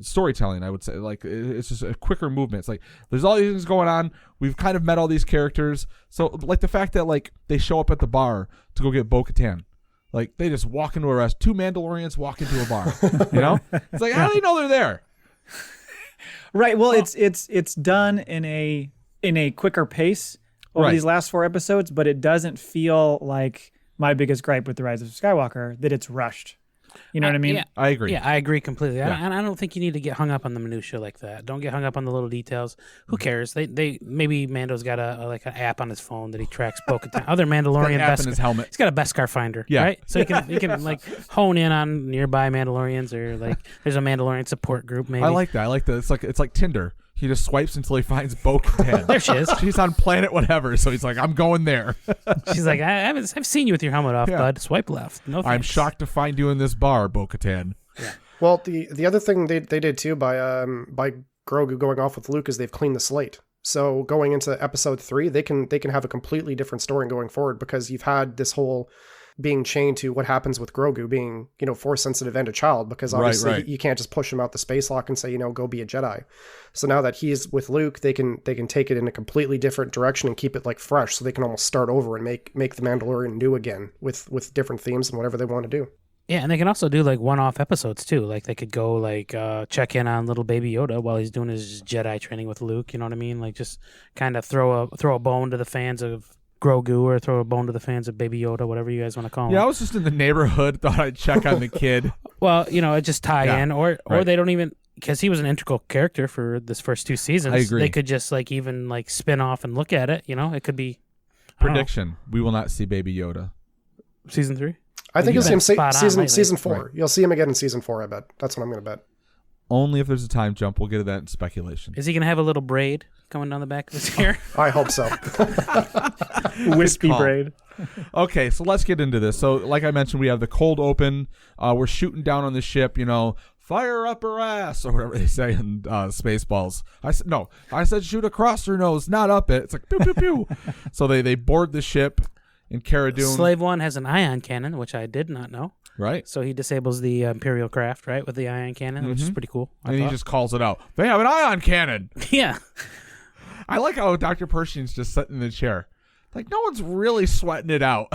[SPEAKER 1] storytelling, I would say. Like it's just a quicker movement. It's like there's all these things going on. We've kind of met all these characters. So like the fact that like they show up at the bar to go get Bo-Katan. Like they just walk into a restaurant. 2 Mandalorians walk into a bar. You know? It's like, how do they know they're there?
[SPEAKER 3] Right. Well, it's done in a quicker pace. over
[SPEAKER 1] Right.
[SPEAKER 3] these last 4 episodes, but it doesn't feel like my biggest gripe with The Rise of Skywalker, that it's rushed. You know what I mean?
[SPEAKER 2] Yeah,
[SPEAKER 1] I agree.
[SPEAKER 2] Yeah, I agree completely.
[SPEAKER 1] Yeah.
[SPEAKER 2] I don't think you need to get hung up on the minutia like that. Don't get hung up on the little details. Who cares? They maybe Mando's got an app on his phone that he tracks Bo-Katan. Other Mandalorian
[SPEAKER 1] app in
[SPEAKER 2] Beskar-
[SPEAKER 1] his helmet.
[SPEAKER 2] He's got a Beskar finder,
[SPEAKER 1] Yeah.
[SPEAKER 2] right? So he can like hone in on nearby Mandalorians, or like there's a Mandalorian support group. Maybe
[SPEAKER 1] I like that. I like that. It's like Tinder. He just swipes until he finds Bo-Katan.
[SPEAKER 2] There she is.
[SPEAKER 1] She's on planet whatever, so he's like, I'm going there.
[SPEAKER 2] She's like, I've seen you with your helmet off,
[SPEAKER 1] Yeah.
[SPEAKER 2] bud. Swipe left. No,
[SPEAKER 1] I'm
[SPEAKER 2] thanks.
[SPEAKER 1] shocked to find you in this bar, Bo-Katan.
[SPEAKER 4] Well, the other thing they did too by Grogu going off with Luke is they've cleaned the slate. So going into episode 3, they can have a completely different story going forward, because you've had this whole being chained to what happens with Grogu being, force sensitive and a child, because obviously
[SPEAKER 1] Right.
[SPEAKER 4] you can't just push him out the space lock and say, go be a Jedi. So now that he's with Luke, they can take it in a completely different direction and keep it like fresh, so they can almost start over and make the Mandalorian new again with different themes and whatever they want to do.
[SPEAKER 2] Yeah, and they can also do like one-off episodes too. Like they could go like check in on little baby Yoda while he's doing his Jedi training with Luke. You know what I mean? Like just kind of throw a bone to the fans of Grogu, or throw a bone to the fans of Baby Yoda, whatever you guys want to call him.
[SPEAKER 1] Yeah, I was just in the neighborhood. Thought I'd check on the kid.
[SPEAKER 2] Well, it just tie in, or
[SPEAKER 1] right.
[SPEAKER 2] they don't even, because he was an integral character for this first 2 seasons.
[SPEAKER 1] I agree.
[SPEAKER 2] They could just like even like spin off and look at it. It could be I don't know,
[SPEAKER 1] Prediction: we will not see Baby Yoda.
[SPEAKER 2] season 3.
[SPEAKER 4] I think you'll
[SPEAKER 2] You've
[SPEAKER 4] see him
[SPEAKER 2] been spot on lately.
[SPEAKER 4] season 4.
[SPEAKER 1] Right.
[SPEAKER 4] You'll see him again in season 4, I bet. That's what I'm going to bet.
[SPEAKER 1] Only if there's a time jump. We'll get to that in speculation.
[SPEAKER 2] Is he gonna have a little braid coming down the back of his hair?
[SPEAKER 4] I hope so.
[SPEAKER 3] Wispy
[SPEAKER 1] call.
[SPEAKER 3] braid.
[SPEAKER 1] Okay, so let's get into this. So, like I mentioned, we have the cold open. We're shooting down on the ship. Fire up her ass, or whatever they say in Spaceballs. I said shoot across her nose, not up it. It's like pew pew pew. So they board the ship in Cara Dune.
[SPEAKER 2] Slave 1 has an ion cannon, which I did not know.
[SPEAKER 1] Right.
[SPEAKER 2] So he disables the Imperial craft, right, with the ion cannon, which is pretty cool. I
[SPEAKER 1] And he
[SPEAKER 2] thought.
[SPEAKER 1] just calls it out. They have an ion cannon.
[SPEAKER 2] yeah.
[SPEAKER 1] I like how Dr. Pershing's just sitting in the chair. Like, no one's really sweating it out.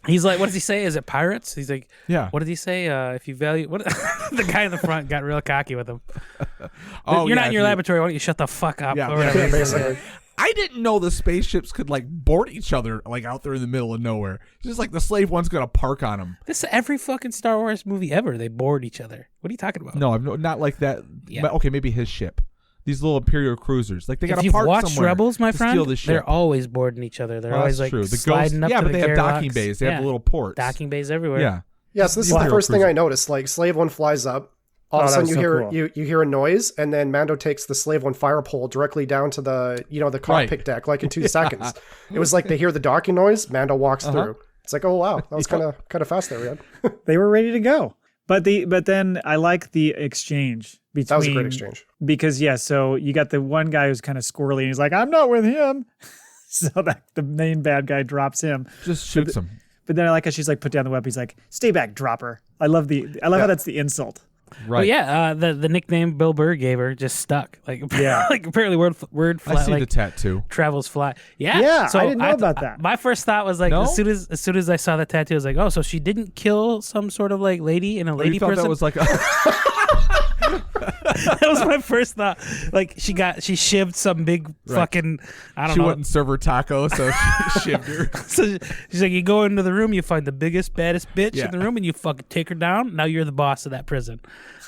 [SPEAKER 2] He's like, what does he say? Is it pirates? He's like,
[SPEAKER 1] Yeah.
[SPEAKER 2] what did he say? If you value, what? The guy in the front got real cocky with him.
[SPEAKER 1] Oh,
[SPEAKER 2] You're
[SPEAKER 1] yeah,
[SPEAKER 2] not in your laboratory. Why don't you shut the fuck up?
[SPEAKER 1] Yeah,
[SPEAKER 2] Or whatever he says.
[SPEAKER 4] basically.
[SPEAKER 1] I didn't know the spaceships could, board each other, out there in the middle of nowhere. It's just like the slave one's going to park on them.
[SPEAKER 2] This every fucking Star Wars movie ever. They board each other. What are you talking about?
[SPEAKER 1] No, not like that.
[SPEAKER 2] Yeah.
[SPEAKER 1] But, okay, maybe his ship. These little Imperial cruisers. They got
[SPEAKER 2] If
[SPEAKER 1] to
[SPEAKER 2] you've
[SPEAKER 1] park
[SPEAKER 2] watched
[SPEAKER 1] somewhere
[SPEAKER 2] Rebels, my
[SPEAKER 1] to
[SPEAKER 2] friend,
[SPEAKER 1] steal the ship.
[SPEAKER 2] they're always boarding each other. They're
[SPEAKER 1] Oh,
[SPEAKER 2] always
[SPEAKER 1] that's
[SPEAKER 2] like
[SPEAKER 1] true. The
[SPEAKER 2] sliding up
[SPEAKER 1] yeah,
[SPEAKER 2] to
[SPEAKER 1] but
[SPEAKER 2] the
[SPEAKER 1] they have docking
[SPEAKER 2] airlocks.
[SPEAKER 1] bays. They have
[SPEAKER 2] Yeah.
[SPEAKER 1] the little ports.
[SPEAKER 2] Docking bays everywhere.
[SPEAKER 1] Yeah.
[SPEAKER 4] Yeah, so this is the
[SPEAKER 1] Imperial
[SPEAKER 4] first thing
[SPEAKER 1] cruiser.
[SPEAKER 4] I noticed. Like, Slave 1 flies up. All of a
[SPEAKER 3] that
[SPEAKER 4] sudden,
[SPEAKER 3] was
[SPEAKER 4] you
[SPEAKER 3] so
[SPEAKER 4] hear
[SPEAKER 3] cool.
[SPEAKER 4] you hear a noise, and then Mando takes the Slave 1 fire pole directly down to the the cockpit deck, like in 2 seconds. It was like they hear the docking noise, Mando walks through. It's like, oh wow, that was kind of fast there, Riyadh.
[SPEAKER 3] They were ready to go. But then I like the exchange between.
[SPEAKER 4] That was a great exchange.
[SPEAKER 3] Because so you got the one guy who's kind of squirrely, and he's like, "I'm not with him," so that the main bad guy drops him.
[SPEAKER 1] Just shoots them.
[SPEAKER 3] But then I like how she's like, "Put down the weapon." He's like, "Stay back, dropper." I love how that's the insult.
[SPEAKER 1] Right.
[SPEAKER 2] But yeah, the nickname Bill Burr gave her just stuck. Like, like apparently word
[SPEAKER 1] I
[SPEAKER 2] flat,
[SPEAKER 1] see
[SPEAKER 2] like
[SPEAKER 1] the tattoo.
[SPEAKER 2] travels fly. Yeah,
[SPEAKER 3] Yeah,
[SPEAKER 2] So
[SPEAKER 3] I didn't know about that.
[SPEAKER 2] My first thought was like,
[SPEAKER 1] No?
[SPEAKER 2] as soon as I saw the tattoo, I was like, oh, so she didn't kill some sort of like lady in a
[SPEAKER 1] Oh,
[SPEAKER 2] lady
[SPEAKER 1] you thought
[SPEAKER 2] prison.
[SPEAKER 1] that was like
[SPEAKER 2] That was my first thought. Like she shivved some big fucking I don't
[SPEAKER 1] she
[SPEAKER 2] know.
[SPEAKER 1] wouldn't serve her taco, so she shivved her.
[SPEAKER 2] So she's like, you go into the room, you find the biggest, baddest bitch
[SPEAKER 1] Yeah.
[SPEAKER 2] in the room, and you fucking take her down. Now you're the boss of that prison.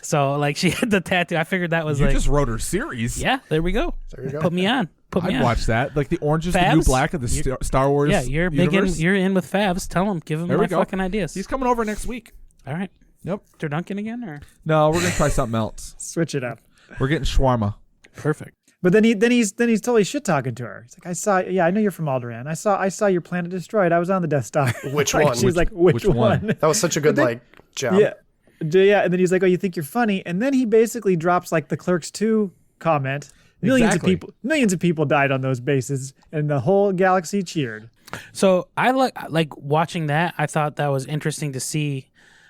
[SPEAKER 2] So like she had the tattoo. I figured that was
[SPEAKER 1] You
[SPEAKER 2] like,
[SPEAKER 1] just wrote her series.
[SPEAKER 2] yeah, there we go.
[SPEAKER 4] There you go.
[SPEAKER 2] Put me on. Put me
[SPEAKER 1] I'd
[SPEAKER 2] on.
[SPEAKER 1] watch that. Like the orange is the new
[SPEAKER 2] Fabs?
[SPEAKER 1] black of the Star Wars.
[SPEAKER 2] Yeah, you're big in.
[SPEAKER 1] universe.
[SPEAKER 2] You're in with Favs. Tell him. Give him
[SPEAKER 1] There
[SPEAKER 2] my
[SPEAKER 1] we go.
[SPEAKER 2] fucking ideas.
[SPEAKER 1] He's coming over next week.
[SPEAKER 2] All right.
[SPEAKER 1] Yep.
[SPEAKER 2] Turducken again, or
[SPEAKER 1] No, we're gonna try something else.
[SPEAKER 3] Switch it up.
[SPEAKER 1] We're getting shawarma.
[SPEAKER 2] perfect.
[SPEAKER 3] But then he's totally shit talking to her. He's like, I know you're from Alderaan. I saw your planet destroyed. I was on the Death Star.
[SPEAKER 4] Which
[SPEAKER 3] Like,
[SPEAKER 4] one?
[SPEAKER 3] She's like, which one?
[SPEAKER 4] That was such a good jab.
[SPEAKER 3] Yeah. Yeah. And then he's like, oh, you think you're funny? And then he basically drops like the Clerks 2 comment.
[SPEAKER 1] Exactly.
[SPEAKER 3] Millions of people died on those bases, and the whole galaxy cheered.
[SPEAKER 2] So I like watching that. I thought that was interesting to see,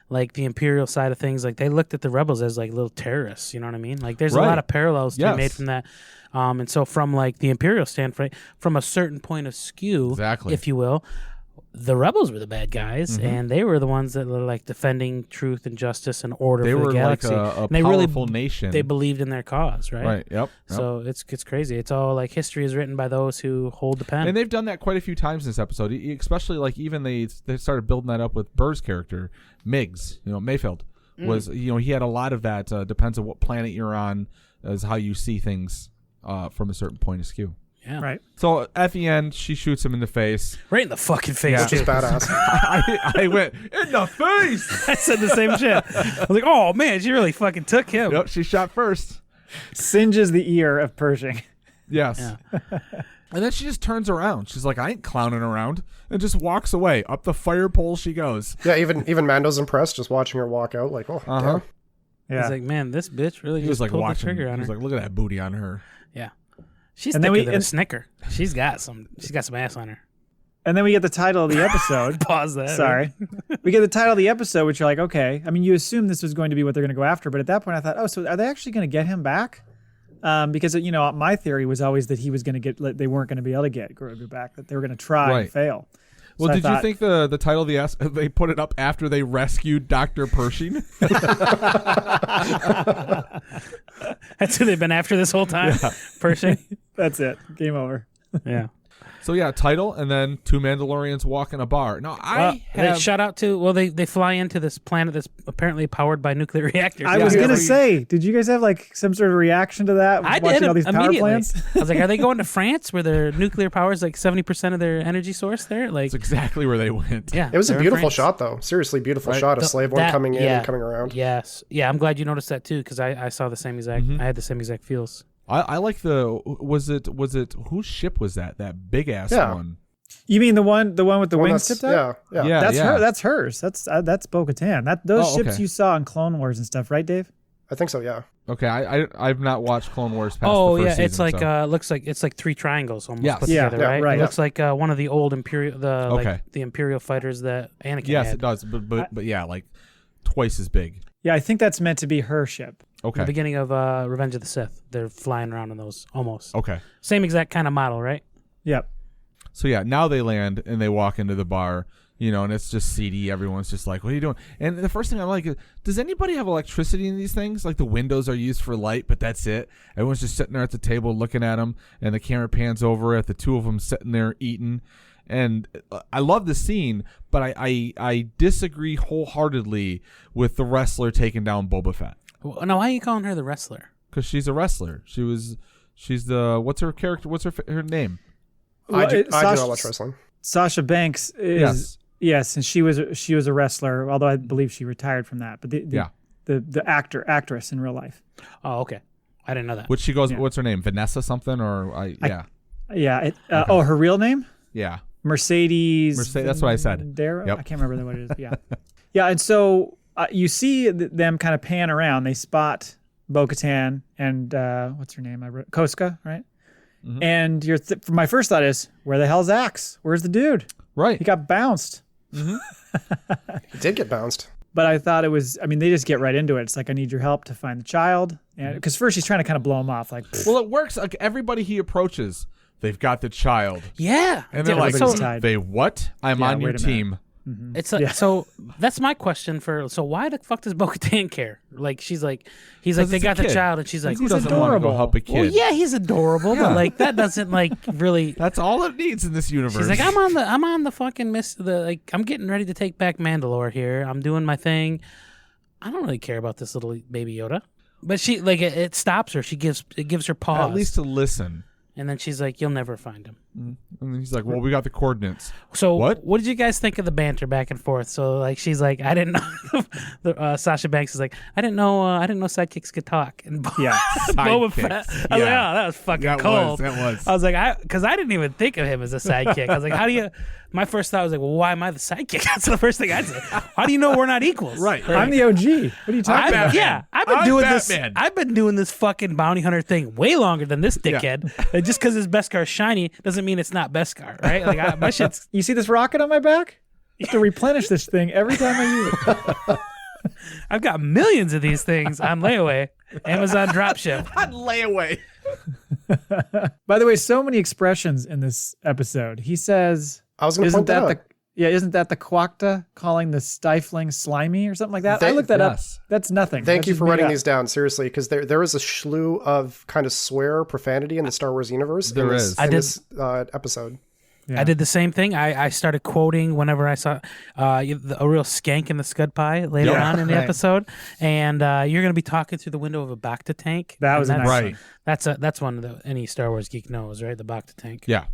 [SPEAKER 2] like the Imperial side of things. Like they looked at the rebels as like little terrorists. You know what I mean? Like there's a
[SPEAKER 1] Right.
[SPEAKER 2] lot of parallels to
[SPEAKER 1] Yes.
[SPEAKER 2] be made from that. And so from like the Imperial standpoint, from a certain point of skew,
[SPEAKER 1] Exactly.
[SPEAKER 2] if you will, the rebels were the bad guys, and they were the ones that were like defending truth and justice and order
[SPEAKER 1] They
[SPEAKER 2] for
[SPEAKER 1] were
[SPEAKER 2] the galaxy.
[SPEAKER 1] like a
[SPEAKER 2] And they
[SPEAKER 1] powerful
[SPEAKER 2] really,
[SPEAKER 1] nation.
[SPEAKER 2] They believed in their cause, right?
[SPEAKER 1] Right. Yep.
[SPEAKER 2] So it's crazy. It's all like history is written by those who hold the pen.
[SPEAKER 1] And they've done that quite a few times in this episode, especially like even they started building that up with Burr's character, Miggs. Mayfield was he had a lot of that. Depends on what planet you're on, as how you see things from a certain point of view.
[SPEAKER 2] Yeah.
[SPEAKER 3] Right.
[SPEAKER 1] So at the end, she shoots him in the face.
[SPEAKER 2] Right in the fucking face.
[SPEAKER 1] Yeah.
[SPEAKER 4] Which is badass.
[SPEAKER 1] I went in the face.
[SPEAKER 2] I said the same shit. I was like, oh man, she really fucking took him.
[SPEAKER 1] Yep, she shot first.
[SPEAKER 3] Singes the ear of Pershing.
[SPEAKER 1] Yes.
[SPEAKER 2] Yeah.
[SPEAKER 1] And then she just turns around. She's like, I ain't clowning around, and just walks away. Up the fire pole she goes.
[SPEAKER 4] Yeah, even Mando's impressed just watching her walk out. Like, oh, damn.
[SPEAKER 3] Yeah.
[SPEAKER 2] He's like, man, this bitch really
[SPEAKER 1] He
[SPEAKER 2] just
[SPEAKER 1] was like
[SPEAKER 2] pulled
[SPEAKER 1] watching.
[SPEAKER 2] the trigger on
[SPEAKER 1] He was
[SPEAKER 2] her.
[SPEAKER 1] like, look at that booty on her.
[SPEAKER 2] Yeah. She's
[SPEAKER 3] And then
[SPEAKER 2] thicker
[SPEAKER 3] we-
[SPEAKER 2] than a
[SPEAKER 3] and-
[SPEAKER 2] snicker. She's got some ass on her.
[SPEAKER 3] And then we get the title of the episode.
[SPEAKER 2] Pause that.
[SPEAKER 3] Sorry. We get the title of the episode, which you're like, okay. I mean, you assume this was going to be what they're going to go after, but at that point I thought, oh, so are they actually going to get him back? Because, my theory was always that he was going to they weren't going to be able to get Grogu back, that they were going to try
[SPEAKER 1] Right.
[SPEAKER 3] and fail.
[SPEAKER 1] Well,
[SPEAKER 3] So I
[SPEAKER 1] did you
[SPEAKER 3] thought-
[SPEAKER 1] think the title of the they put it up after they rescued Dr. Pershing?
[SPEAKER 2] That's who they've been after this whole time. Pershing.
[SPEAKER 3] That's it. Game over.
[SPEAKER 2] Yeah.
[SPEAKER 1] So yeah, title, and then two Mandalorians walk in a bar. Now
[SPEAKER 2] They shout out to they fly into this planet that's apparently powered by nuclear reactors.
[SPEAKER 3] I was
[SPEAKER 1] Yeah.
[SPEAKER 3] going to say, did you guys have like some sort of reaction to that?
[SPEAKER 2] I
[SPEAKER 3] watching
[SPEAKER 2] did
[SPEAKER 3] all these power
[SPEAKER 2] immediately.
[SPEAKER 3] plants?
[SPEAKER 2] I was like, are they going to France where their nuclear power is like 70% of their energy source there? Like,
[SPEAKER 1] That's exactly where they went.
[SPEAKER 2] yeah,
[SPEAKER 4] It was a
[SPEAKER 2] they're in
[SPEAKER 4] beautiful
[SPEAKER 2] France.
[SPEAKER 4] shot, though. Seriously, beautiful
[SPEAKER 1] Right.
[SPEAKER 4] shot of
[SPEAKER 2] The-
[SPEAKER 4] Slave One
[SPEAKER 2] that-
[SPEAKER 4] coming in
[SPEAKER 2] yeah.
[SPEAKER 4] and coming around.
[SPEAKER 2] Yes. Yeah, I'm glad you noticed that too, because I saw the same exact. I had the same exact feels.
[SPEAKER 1] I like the was it whose ship was that? That big ass
[SPEAKER 4] Yeah.
[SPEAKER 1] one.
[SPEAKER 3] You mean the one with the
[SPEAKER 4] Well,
[SPEAKER 3] wings
[SPEAKER 4] that's-
[SPEAKER 3] tipped up?
[SPEAKER 4] Yeah.
[SPEAKER 1] Yeah.
[SPEAKER 3] That's her. That's hers. That's Bo-Katan. Those
[SPEAKER 1] Oh,
[SPEAKER 3] ships
[SPEAKER 1] okay.
[SPEAKER 3] you saw in Clone Wars and stuff, right, Dave?
[SPEAKER 4] I think so, yeah.
[SPEAKER 1] Okay, I've not watched Clone Wars past
[SPEAKER 2] Oh
[SPEAKER 1] the
[SPEAKER 2] yeah,
[SPEAKER 1] first
[SPEAKER 2] it's
[SPEAKER 1] season,
[SPEAKER 2] like
[SPEAKER 1] so.
[SPEAKER 2] looks like it's like three triangles almost
[SPEAKER 1] Yes.
[SPEAKER 2] put
[SPEAKER 3] Yeah,
[SPEAKER 2] together,
[SPEAKER 3] yeah,
[SPEAKER 2] right?
[SPEAKER 3] right.
[SPEAKER 2] It looks like one of the old
[SPEAKER 1] Okay.
[SPEAKER 2] the Imperial fighters that Anakin
[SPEAKER 1] yes,
[SPEAKER 2] had.
[SPEAKER 1] it does, but yeah, like twice as big.
[SPEAKER 3] Yeah, I think that's meant to be her ship.
[SPEAKER 2] The
[SPEAKER 1] Okay,
[SPEAKER 2] beginning of Revenge of the Sith, they're flying around in those almost
[SPEAKER 1] okay.
[SPEAKER 2] same exact kind of model, right?
[SPEAKER 3] Yep.
[SPEAKER 1] So yeah, now they land and they walk into the bar, and it's just seedy. Everyone's just like, "What are you doing?" And the first thing I'm like, does anybody have electricity in these things? Like the windows are used for light, but that's it. Everyone's just sitting there at the table looking at them, and the camera pans over at the two of them sitting there eating. And I love the scene, but I disagree wholeheartly with the wrestler taking down Boba Fett,
[SPEAKER 2] Well, now, why are you calling her the wrestler?
[SPEAKER 1] because she's a wrestler. She's the what's her character? What's her name?
[SPEAKER 4] I do
[SPEAKER 3] Sasha-
[SPEAKER 4] not watch wrestling.
[SPEAKER 3] Sasha Banks is yes, and she was a wrestler, although I believe she retired from that. But the actress in real life.
[SPEAKER 2] Oh, okay. I didn't know that.
[SPEAKER 1] Which she goes,
[SPEAKER 3] Yeah.
[SPEAKER 1] what's her name? Vanessa something yeah.
[SPEAKER 3] Yeah. Oh, her real name?
[SPEAKER 1] Yeah.
[SPEAKER 3] Mercedes.
[SPEAKER 1] That's what I said.
[SPEAKER 3] Darrow?
[SPEAKER 1] Yep.
[SPEAKER 3] I can't remember what it is. Yeah. Yeah, and so you see them kind of pan around. They spot Bo-Katan and what's her name? Koska, right?
[SPEAKER 1] Mm-hmm.
[SPEAKER 3] And my first thought is, where the hell's Axe? Where's the dude?
[SPEAKER 1] Right.
[SPEAKER 3] He got bounced.
[SPEAKER 4] He did get bounced.
[SPEAKER 3] But I thought it was, they just get right into it. It's like, I need your help to find the child. And because first she's trying to kind of blow him off. Like,
[SPEAKER 1] Well, it works. Like everybody he approaches, they've got the child.
[SPEAKER 2] Yeah.
[SPEAKER 1] And they're
[SPEAKER 2] Yeah,
[SPEAKER 1] like,
[SPEAKER 3] everybody's tied.
[SPEAKER 1] they what? I'm
[SPEAKER 3] Yeah,
[SPEAKER 1] on your
[SPEAKER 3] wait a minute.
[SPEAKER 1] team.
[SPEAKER 2] It's like, so that's my question so why the fuck does Bo-Katan care? Like, he's like, they
[SPEAKER 1] it's a
[SPEAKER 2] got the
[SPEAKER 1] kid.
[SPEAKER 2] child, and she's like,
[SPEAKER 1] Who doesn't want to go
[SPEAKER 3] adorable.
[SPEAKER 1] help a kid?
[SPEAKER 2] well, yeah, he's adorable,
[SPEAKER 1] Yeah.
[SPEAKER 2] but like that doesn't like really.
[SPEAKER 1] That's all it needs in this universe.
[SPEAKER 2] She's like, I'm on the fucking I'm getting ready to take back Mandalore here. I'm doing my thing. I don't really care about this little baby Yoda. But she it stops her. It gives her pause.
[SPEAKER 1] At least to listen.
[SPEAKER 2] And then she's like, you'll never find him.
[SPEAKER 1] And then he's like, well, we got the coordinates.
[SPEAKER 2] So
[SPEAKER 1] What?
[SPEAKER 2] did you guys think of the banter back and forth? So like she's like, I didn't know. Sasha Banks is like, I didn't know sidekicks could talk. And
[SPEAKER 3] yeah.
[SPEAKER 2] Boba Fett.
[SPEAKER 1] Sidekicks.
[SPEAKER 2] I was like,
[SPEAKER 1] Yeah.
[SPEAKER 2] oh, that was fucking
[SPEAKER 1] That
[SPEAKER 2] cold.
[SPEAKER 1] was.
[SPEAKER 2] I was like, because I didn't even think of him as a sidekick. I was like, how do you? My first thought was like, well, why am I the sidekick? That's the first thing I'd say. How do you know we're not equals?
[SPEAKER 1] Right.
[SPEAKER 3] I'm the OG. What are you talking about?
[SPEAKER 2] Yeah, I've been
[SPEAKER 1] I'm
[SPEAKER 2] doing
[SPEAKER 1] Batman.
[SPEAKER 2] this. I've been doing this fucking bounty hunter thing way longer than this dickhead. And just because his Beskar is shiny doesn't mean it's not Beskar, right? Like my shit's.
[SPEAKER 3] You see this rocket on my back? I have to replenish this thing every time I use it.
[SPEAKER 2] I've got millions of these things on layaway, Amazon dropship.
[SPEAKER 1] On layaway.
[SPEAKER 3] By the way, so many expressions in this episode. He says,
[SPEAKER 4] I was going to
[SPEAKER 3] "Isn't
[SPEAKER 4] point that
[SPEAKER 3] that
[SPEAKER 4] out.
[SPEAKER 3] Yeah, isn't that the Quokta calling the stifling slimy or something like that? I looked that up. That's nothing.
[SPEAKER 4] Thank
[SPEAKER 3] That's
[SPEAKER 4] you
[SPEAKER 3] just
[SPEAKER 4] for
[SPEAKER 3] made
[SPEAKER 4] writing
[SPEAKER 3] up.
[SPEAKER 4] these down, seriously, because there is a slew of kind of swear profanity in the Star Wars universe.
[SPEAKER 1] There is.
[SPEAKER 4] In this episode.
[SPEAKER 3] Yeah.
[SPEAKER 2] I did the same thing. I started quoting whenever I saw a real skank in the scud pie later on in the episode, and you're going to be talking through the window of a Bacta tank.
[SPEAKER 3] That was a nice
[SPEAKER 1] Right.
[SPEAKER 3] one.
[SPEAKER 2] That's one that any Star Wars geek knows, right? The Bacta tank.
[SPEAKER 1] Yeah.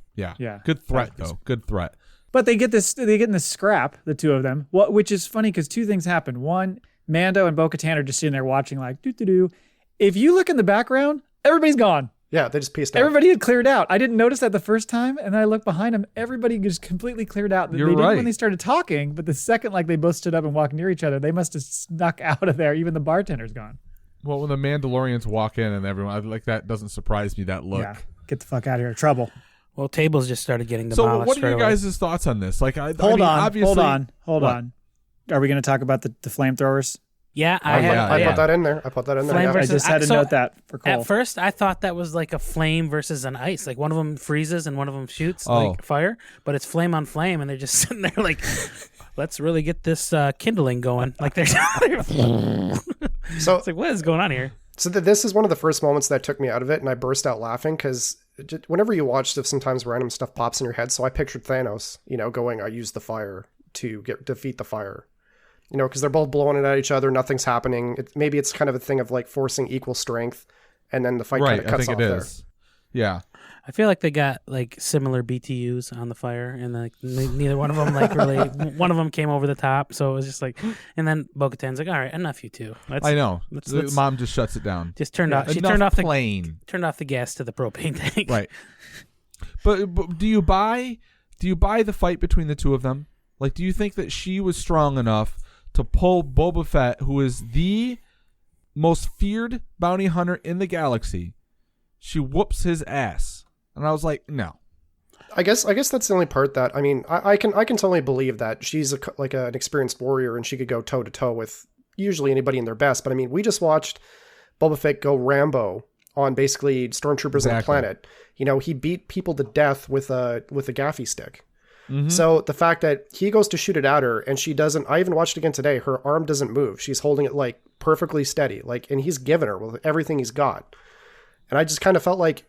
[SPEAKER 1] Good threat,
[SPEAKER 3] That was-
[SPEAKER 1] though. Good threat.
[SPEAKER 3] But they get in this scrap, the two of them. Which is funny because two things happen. One, Mando and Bo-Katan are just sitting there watching like doo-doo-doo. If you look in the background, everybody's gone.
[SPEAKER 4] Yeah, they just pieced out.
[SPEAKER 3] Everybody had cleared out. I didn't notice that the first time, and then I looked behind them. Everybody just completely cleared out.
[SPEAKER 1] You're
[SPEAKER 3] they didn't
[SPEAKER 1] right.
[SPEAKER 3] when they started talking, but the second like they both stood up and walked near each other, they must have snuck out of there. Even the bartender's gone.
[SPEAKER 1] Well, when the Mandalorians walk in and everyone like that doesn't surprise me. That look.
[SPEAKER 3] Yeah, get the fuck out of here. Trouble.
[SPEAKER 2] Well, tables just started getting
[SPEAKER 1] So,
[SPEAKER 2] demolished.
[SPEAKER 1] what are
[SPEAKER 2] straight
[SPEAKER 1] your
[SPEAKER 2] away.
[SPEAKER 1] guys' thoughts on this? Like,
[SPEAKER 3] Hold
[SPEAKER 1] I mean,
[SPEAKER 3] on.
[SPEAKER 1] obviously,
[SPEAKER 3] Hold
[SPEAKER 1] What?
[SPEAKER 3] on. Are we going to talk about the flamethrowers?
[SPEAKER 2] Yeah,
[SPEAKER 1] I
[SPEAKER 4] I put that in there.
[SPEAKER 2] Flame
[SPEAKER 3] I
[SPEAKER 2] versus-
[SPEAKER 3] just had to
[SPEAKER 2] so
[SPEAKER 3] note that for Cole.
[SPEAKER 2] At first, I thought that was like a flame versus an ice. Like one of them freezes and one of them shoots
[SPEAKER 1] Oh.
[SPEAKER 2] like fire, but it's flame on flame, and they're just sitting there like, let's really get this kindling going. Like they're
[SPEAKER 4] So
[SPEAKER 2] it's like, what is going on here?
[SPEAKER 4] So this is one of the first moments that took me out of it, and I burst out laughing because whenever you watch stuff, sometimes random stuff pops in your head. So I pictured Thanos, going, "I used the fire to defeat the fire," because they're both blowing it at each other, nothing's happening. Maybe it's kind of a thing of like forcing equal strength, and then the fight kind
[SPEAKER 1] right?
[SPEAKER 4] of
[SPEAKER 1] I
[SPEAKER 4] cuts
[SPEAKER 1] think
[SPEAKER 4] off
[SPEAKER 1] it
[SPEAKER 4] there.
[SPEAKER 1] is. Yeah.
[SPEAKER 2] I feel like they got like similar BTUs on the fire, and like neither one of them like really. One of them came over the top, so it was just like. And then Bo-Katan's like, "All right, enough, you two."
[SPEAKER 1] I know.
[SPEAKER 2] let's-
[SPEAKER 1] Mom just shuts it down.
[SPEAKER 2] Just turned off. She
[SPEAKER 1] Enough
[SPEAKER 2] turned off
[SPEAKER 1] plane.
[SPEAKER 2] the gas to the propane tank.
[SPEAKER 1] Right. But do you buy the fight between the two of them? Like, do you think that she was strong enough to pull Boba Fett, who is the most feared bounty hunter in the galaxy? She whoops his ass, and I was like, no.
[SPEAKER 4] I guess that's the only part that I can totally believe that she's an experienced warrior and she could go toe to toe with usually anybody in their best. But I mean, we just watched Boba Fett go Rambo on basically stormtroopers on the planet. He beat people to death with a gaffy stick. Mm-hmm. So the fact that he goes to shoot it at her and she doesn't, I even watched it again today, her arm doesn't move. She's holding it like perfectly steady, and he's given her with everything he's got. And I just kind of felt like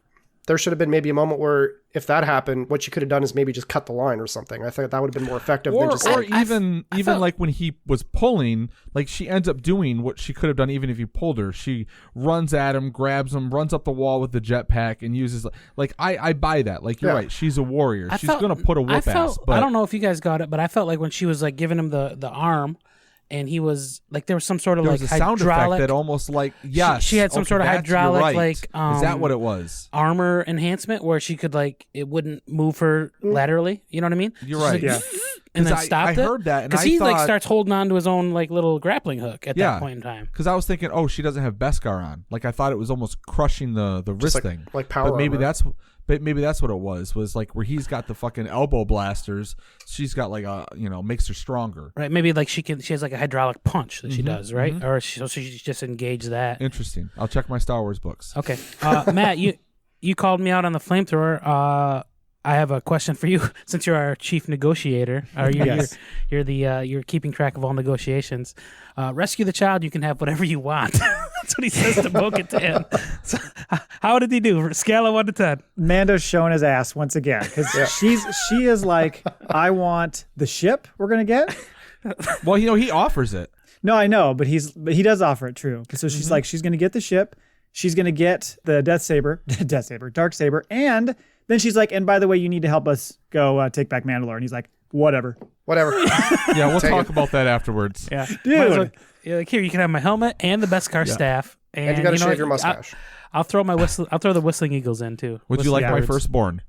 [SPEAKER 4] there should have been maybe a moment where if that happened, what she could have done is maybe just cut the line or something. I think that would have been more effective than just
[SPEAKER 1] even like when he was pulling, like she ends up doing what she could have done even if he pulled her. She runs at him, grabs him, runs up the wall with the jetpack, and uses like I buy that. Like you're right, she's a warrior. She's gonna put a whoop ass. But
[SPEAKER 2] I don't know if you guys got it, but I felt like when she was like giving him the arm. And he was like, there was some sort of
[SPEAKER 1] there
[SPEAKER 2] like
[SPEAKER 1] was a sound effect
[SPEAKER 2] hydraulic.
[SPEAKER 1] that almost like
[SPEAKER 2] She had some sort of hydraulic like.
[SPEAKER 1] Is that what it was?
[SPEAKER 2] Armor enhancement where she could like it wouldn't move her laterally. You know what I mean?
[SPEAKER 1] You're right.
[SPEAKER 3] Yeah.
[SPEAKER 2] And then stopped it.
[SPEAKER 1] I heard that, and
[SPEAKER 2] because he like starts holding on to his own like little grappling hook at that point in time.
[SPEAKER 1] Because I was thinking, oh, she doesn't have Beskar on. Like I thought it was almost crushing the wrist thing.
[SPEAKER 4] Like power.
[SPEAKER 1] But maybe
[SPEAKER 4] armor.
[SPEAKER 1] maybe that's what it was like where he's got the fucking elbow blasters. She's got like makes her stronger.
[SPEAKER 2] Right. Maybe like she has like a hydraulic punch that she does, right? Or she just engaged that.
[SPEAKER 1] Interesting. I'll check my Star Wars books.
[SPEAKER 2] Okay. Matt, you called me out on the flamethrower. I have a question for you since you're our chief negotiator.
[SPEAKER 3] Yes.
[SPEAKER 2] You're keeping track of all negotiations. Rescue the child. You can have whatever you want. That's what he says to Bo-Katan. So, how did he do? Scale of 1 to 10.
[SPEAKER 3] Mando's showing his ass once again because she is like, I want the ship we're gonna get.
[SPEAKER 1] Well, he offers it.
[SPEAKER 3] No, I know, but he does offer it. True. So she's like, she's gonna get the ship. She's gonna get the Dark Saber, and then she's like, and by the way, you need to help us go take back Mandalore. And he's like, whatever.
[SPEAKER 1] Yeah, we'll talk about that afterwards.
[SPEAKER 2] Yeah,
[SPEAKER 3] dude.
[SPEAKER 2] Like here, you can have my helmet and the Beskar staff, and
[SPEAKER 4] you got to shave
[SPEAKER 2] what?
[SPEAKER 4] your mustache.
[SPEAKER 2] I'll throw my whistle. I'll throw the whistling eagles in too.
[SPEAKER 1] Would you like my
[SPEAKER 3] Eagles.
[SPEAKER 1] firstborn?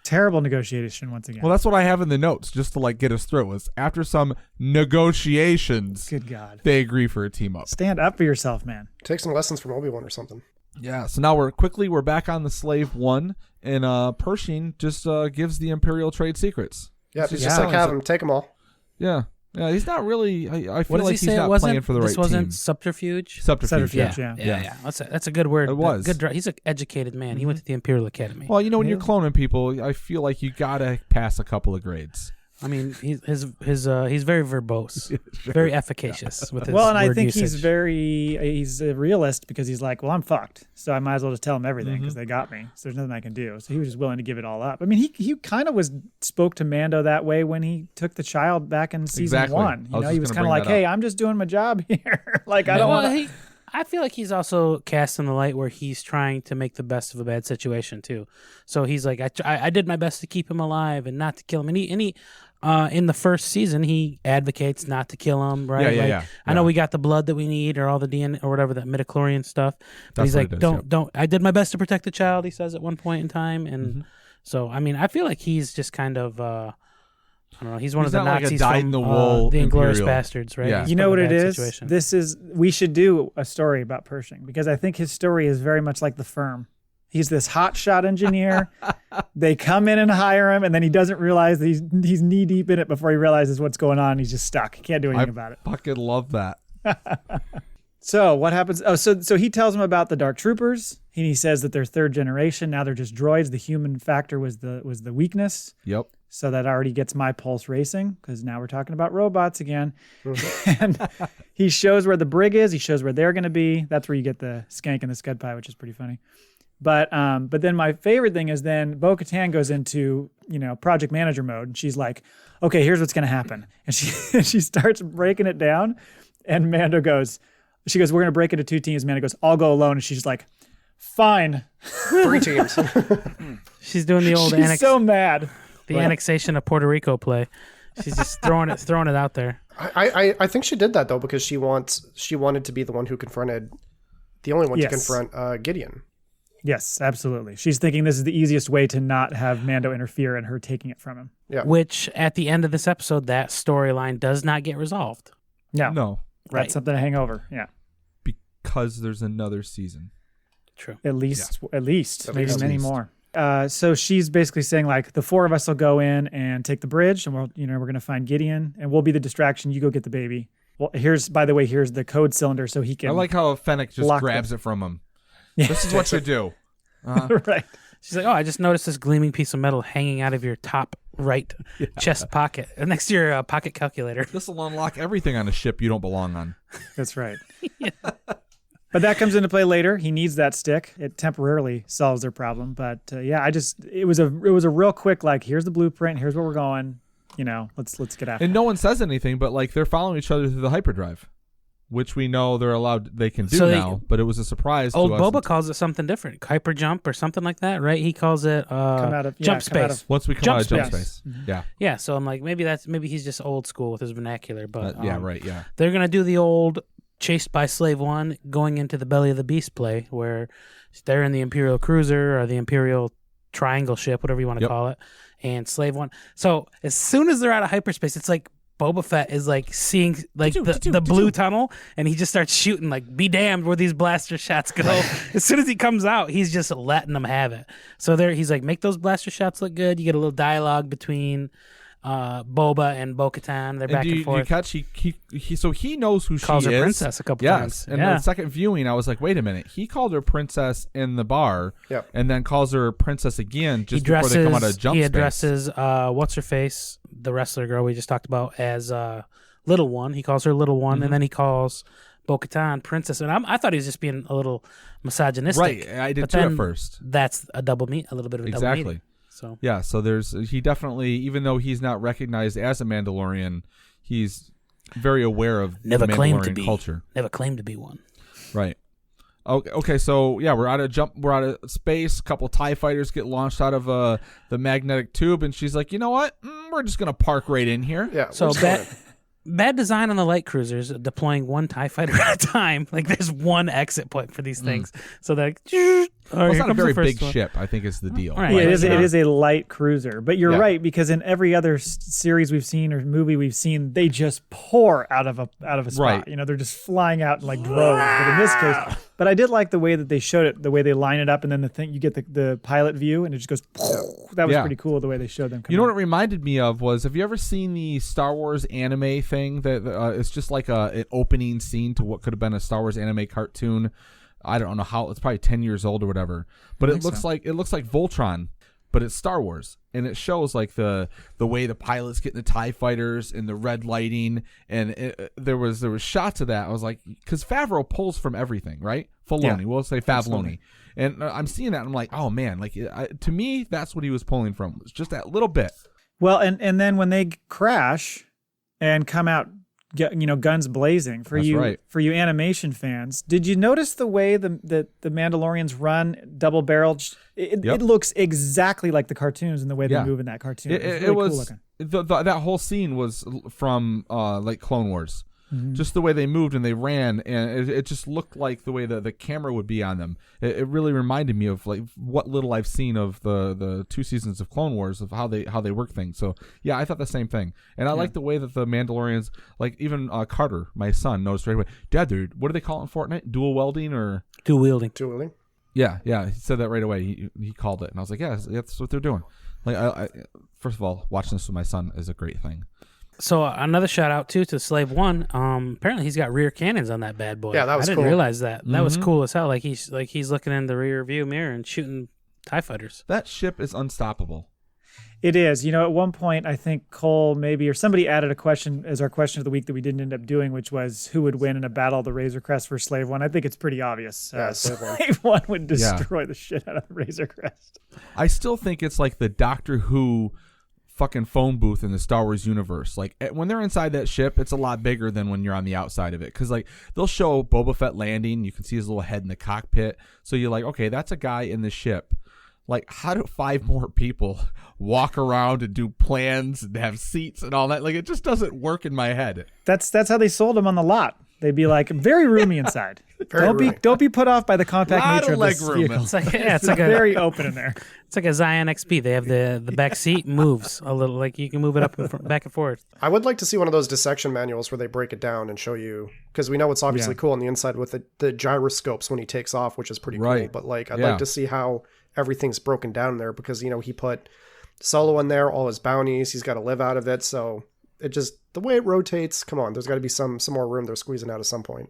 [SPEAKER 3] Terrible negotiation once again.
[SPEAKER 1] Well, that's what I have in the notes, just to like get us through. Was after some negotiations,
[SPEAKER 3] Good God,
[SPEAKER 1] they agree for a team up.
[SPEAKER 3] stand up for yourself, man.
[SPEAKER 4] Take some lessons from Obi-Wan or something.
[SPEAKER 1] Yeah. So now we're back on the Slave One, and Pershing just gives the Imperial trade secrets.
[SPEAKER 4] Yeah, he's just like, have them, take them all.
[SPEAKER 1] Yeah. Yeah, he's not really. I feel
[SPEAKER 2] What does
[SPEAKER 1] like
[SPEAKER 2] he
[SPEAKER 1] he's
[SPEAKER 2] say?
[SPEAKER 1] not playing for the right
[SPEAKER 2] This wasn't
[SPEAKER 1] team.
[SPEAKER 2] subterfuge.
[SPEAKER 1] Subterfuge.
[SPEAKER 3] Yeah.
[SPEAKER 2] That's a good word.
[SPEAKER 1] It was.
[SPEAKER 2] He's an educated man. He went to the Imperial Academy.
[SPEAKER 1] Well, when you're cloning people, I feel like you gotta pass a couple of grades.
[SPEAKER 2] I mean, he's very verbose, very efficacious with his
[SPEAKER 3] Well, and I
[SPEAKER 2] word
[SPEAKER 3] think
[SPEAKER 2] usage.
[SPEAKER 3] he's a realist because he's like, well, I'm fucked, so I might as well just tell him everything
[SPEAKER 2] Mm-hmm.
[SPEAKER 3] because they got me. So there's nothing I can do. So he was just willing to give it all up. I mean, he kind of spoke to Mando that way when he took the child back in season
[SPEAKER 1] Exactly.
[SPEAKER 3] 1.
[SPEAKER 1] I was
[SPEAKER 3] He
[SPEAKER 1] just
[SPEAKER 3] was
[SPEAKER 1] gonna
[SPEAKER 3] kind of
[SPEAKER 1] bring
[SPEAKER 3] like,
[SPEAKER 1] that
[SPEAKER 3] hey,
[SPEAKER 1] up.
[SPEAKER 3] I'm just doing my job here. Like I don't
[SPEAKER 2] Well,
[SPEAKER 3] want to.
[SPEAKER 2] I feel like he's also cast in the light where he's trying to make the best of a bad situation too. So he's like, I did my best to keep him alive and not to kill him. And he in the first season, he advocates not to kill him, right?
[SPEAKER 1] Yeah.
[SPEAKER 2] I know we got the blood that we need or all the DNA or whatever, that midichlorian stuff. But
[SPEAKER 1] That's
[SPEAKER 2] he's
[SPEAKER 1] what
[SPEAKER 2] like,
[SPEAKER 1] it is,
[SPEAKER 2] don't. I did my best to protect the child, he says at one point in time. And so, I mean, I feel like he's just kind of, I don't know, he's one
[SPEAKER 1] He's
[SPEAKER 2] of the
[SPEAKER 1] not like a
[SPEAKER 2] Nazis
[SPEAKER 1] dyed-in-the-wool
[SPEAKER 2] the Inglourious
[SPEAKER 1] Imperial.
[SPEAKER 2] Bastards, right?
[SPEAKER 1] Yeah.
[SPEAKER 2] He's
[SPEAKER 3] You
[SPEAKER 2] put
[SPEAKER 3] know
[SPEAKER 2] in
[SPEAKER 3] what
[SPEAKER 2] a
[SPEAKER 3] it
[SPEAKER 2] bad
[SPEAKER 3] is?
[SPEAKER 2] situation.
[SPEAKER 3] We should do a story about Pershing because I think his story is very much like The Firm. He's this hotshot engineer. They come in and hire him, and then he doesn't realize that he's knee deep in it before he realizes what's going on. He's just stuck. He can't do anything about it.
[SPEAKER 1] Fucking love that.
[SPEAKER 3] So what happens? Oh, so he tells him about the Dark Troopers. He says that they're third generation. Now they're just droids. The human factor was the weakness.
[SPEAKER 1] Yep.
[SPEAKER 3] So that already gets my pulse racing because now we're talking about robots again. And he shows where the brig is. He shows where they're going to be. That's where you get the skank and the scud pie, which is pretty funny. But then my favorite thing is then Bo-Katan goes into, project manager mode. And she's like, okay, here's what's going to happen. And she starts breaking it down. And Mando goes, we're going to break into 2 teams. Mando goes, I'll go alone. And she's like, fine.
[SPEAKER 4] 3 teams.
[SPEAKER 2] She's doing the old
[SPEAKER 3] She's so mad.
[SPEAKER 2] the annexation of Puerto Rico play. She's just throwing it out there.
[SPEAKER 4] I think she did that though because she wanted to be the one who confronted, the only one to confront Gideon.
[SPEAKER 3] Yes, absolutely. She's thinking this is the easiest way to not have Mando interfere in her taking it from him.
[SPEAKER 4] Yeah.
[SPEAKER 2] Which at the end of this episode, that storyline does not get resolved.
[SPEAKER 1] No.
[SPEAKER 3] That's something to hang over. Yeah.
[SPEAKER 1] Because there's another season.
[SPEAKER 2] True.
[SPEAKER 3] At least, maybe
[SPEAKER 4] least.
[SPEAKER 3] many more. So she's basically saying like the 4 of us will go in and take the bridge, and we're going to find Gideon, and we'll be the distraction. You go get the baby. Well, here's the code cylinder so he can.
[SPEAKER 1] I like how Fennec just
[SPEAKER 3] lock
[SPEAKER 1] grabs it from him. This is what you do.
[SPEAKER 3] right.
[SPEAKER 2] She's like, oh, I just noticed this gleaming piece of metal hanging out of your top right chest pocket next to your pocket calculator.
[SPEAKER 1] This will unlock everything on a ship you don't belong on.
[SPEAKER 3] That's right. But that comes into play later. He needs that stick. It temporarily solves their problem. But it was a real quick like, here's the blueprint. Here's where we're going. Let's get after.
[SPEAKER 1] And no one says anything, but like they're following each other through the hyperdrive, which we know they can do now. But it was a surprise.
[SPEAKER 2] Old
[SPEAKER 1] to us.
[SPEAKER 2] Boba calls it something different, hyper jump or something like that, right? He calls it jump space.
[SPEAKER 1] Once we come
[SPEAKER 2] Jump
[SPEAKER 1] out of jump
[SPEAKER 2] space.
[SPEAKER 1] space, yeah.
[SPEAKER 2] Yeah, so I'm like, maybe he's just old school with his vernacular, but
[SPEAKER 1] Yeah, right, yeah.
[SPEAKER 2] They're gonna do the old chased by Slave One, going into the belly of the beast play, where they're in the Imperial cruiser or the Imperial triangle ship, whatever you want to call it, and Slave One. So as soon as they're out of hyperspace, it's like Boba Fett is like seeing like the blue tunnel, and he just starts shooting. Like, be damned where these blaster shots go. As soon as he comes out, he's just letting them have it. So he's like, make those blaster shots look good. You get a little dialogue between Boba and Bo-Katan. They're back and forth.
[SPEAKER 1] You catch he knows who
[SPEAKER 2] Calls
[SPEAKER 1] she
[SPEAKER 2] her
[SPEAKER 1] is.
[SPEAKER 2] princess a couple times.
[SPEAKER 1] And the second viewing, I was like, wait a minute. He called her princess in the bar, and then calls her princess again just before they come out of jump space.
[SPEAKER 2] He addresses what's her face, the wrestler girl we just talked about, as Little One. He calls her Little One, and then he calls Bo-Katan princess. And I thought he was just being a little misogynistic.
[SPEAKER 1] Right, I did too at first.
[SPEAKER 2] That's a double meat, a little bit of a double meaning. So
[SPEAKER 1] he definitely, even though he's not recognized as a Mandalorian, he's very aware of the Mandalorian culture.
[SPEAKER 2] Never claimed to be one.
[SPEAKER 1] Right. Okay, so we're out of space. A couple TIE fighters get launched out of the magnetic tube, and she's like, you know what? We're just gonna park right in here.
[SPEAKER 4] Yeah.
[SPEAKER 2] So bad design on the light cruisers, deploying one TIE fighter at a time. Like, there's one exit point for these things. So they're like,
[SPEAKER 1] it's not a very big ship, I think is the deal.
[SPEAKER 2] Right.
[SPEAKER 3] Yeah, it is a light cruiser. But you're right, because in every other series we've seen or movie we've seen, they just pour out of a spot.
[SPEAKER 1] Right.
[SPEAKER 3] They're just flying out in like droves. But in this case, I did like the way that they showed it, the way they line it up, and then you get the pilot view, and it just goes. That was pretty cool the way they showed them.
[SPEAKER 1] You know what it reminded me of was, have you ever seen the Star Wars anime thing that it's just like an opening scene to what could have been a Star Wars anime cartoon? I don't know how, it's probably 10 years old or whatever, but it looks like Voltron, but it's Star Wars, and it shows like the way the pilots get in the TIE fighters and the red lighting, and there was shots of that. I was like, because Favreau pulls from everything, right? Filoni, we'll say Favloni, and I'm seeing that, and I'm like, oh man, like to me, that's what he was pulling from, was just that little bit.
[SPEAKER 3] Well, and then when they crash and come out, guns blazing for you animation fans. Did you notice the way the Mandalorians run double-barreled? It looks exactly like the cartoons and the way they move in that cartoon. It was really cool looking.
[SPEAKER 1] That whole scene was from like Clone Wars. Just the way they moved and they ran, and it just looked like the way the camera would be on them. It really reminded me of like what little I've seen of the 2 seasons of Clone Wars, of how they work things. So yeah, I thought the same thing, and I like the way that the Mandalorians, like even Carter, my son, noticed right away. Dad, dude, what do they call it in Fortnite? Dual welding or
[SPEAKER 2] dual wielding?
[SPEAKER 4] Dual wielding.
[SPEAKER 1] Yeah, he said that right away. He called it, and I was like, yeah, that's what they're doing. Like, I first of all, watching this with my son is a great thing.
[SPEAKER 2] So another shout out too to Slave One. Apparently he's got rear cannons on that bad boy.
[SPEAKER 4] Yeah, that was
[SPEAKER 2] I
[SPEAKER 4] cool.
[SPEAKER 2] didn't realize that. That was cool as hell. Like he's looking in the rear view mirror and shooting TIE fighters.
[SPEAKER 1] That ship is unstoppable.
[SPEAKER 3] It is. At one point, I think Cole or somebody added a question as our question of the week that we didn't end up doing, which was who would win in a battle of the Razor Crest versus Slave One. I think it's pretty obvious. Slave One would destroy the shit out of the Razor Crest.
[SPEAKER 1] I still think it's like the Doctor Who fucking phone booth in the Star Wars universe. Like when they're inside that ship, it's a lot bigger than when you're on the outside of it, because like they'll show Boba Fett landing, you can see his little head in the cockpit, so you're like, okay, that's a guy in the ship. Like, how do 5 more people walk around and do plans and have seats and all that? Like, it just doesn't work in my head.
[SPEAKER 3] That's how they sold them on the lot. They'd be like, very roomy inside. Don't be put off by the compact nature of this vehicle.
[SPEAKER 2] It's like
[SPEAKER 3] very open in there.
[SPEAKER 2] It's like a Zion XP. They have the back seat moves a little, like you can move it up and back and forth.
[SPEAKER 4] I would like to see one of those dissection manuals where they break it down and show you, because we know it's obviously cool on the inside with the gyroscopes when he takes off, which is pretty cool. But like, I'd like to see how everything's broken down there, because he put Solo in there, all his bounties, he's got to live out of it, so it just, the way it rotates, come on, there's got to be some more room they're squeezing out at some point.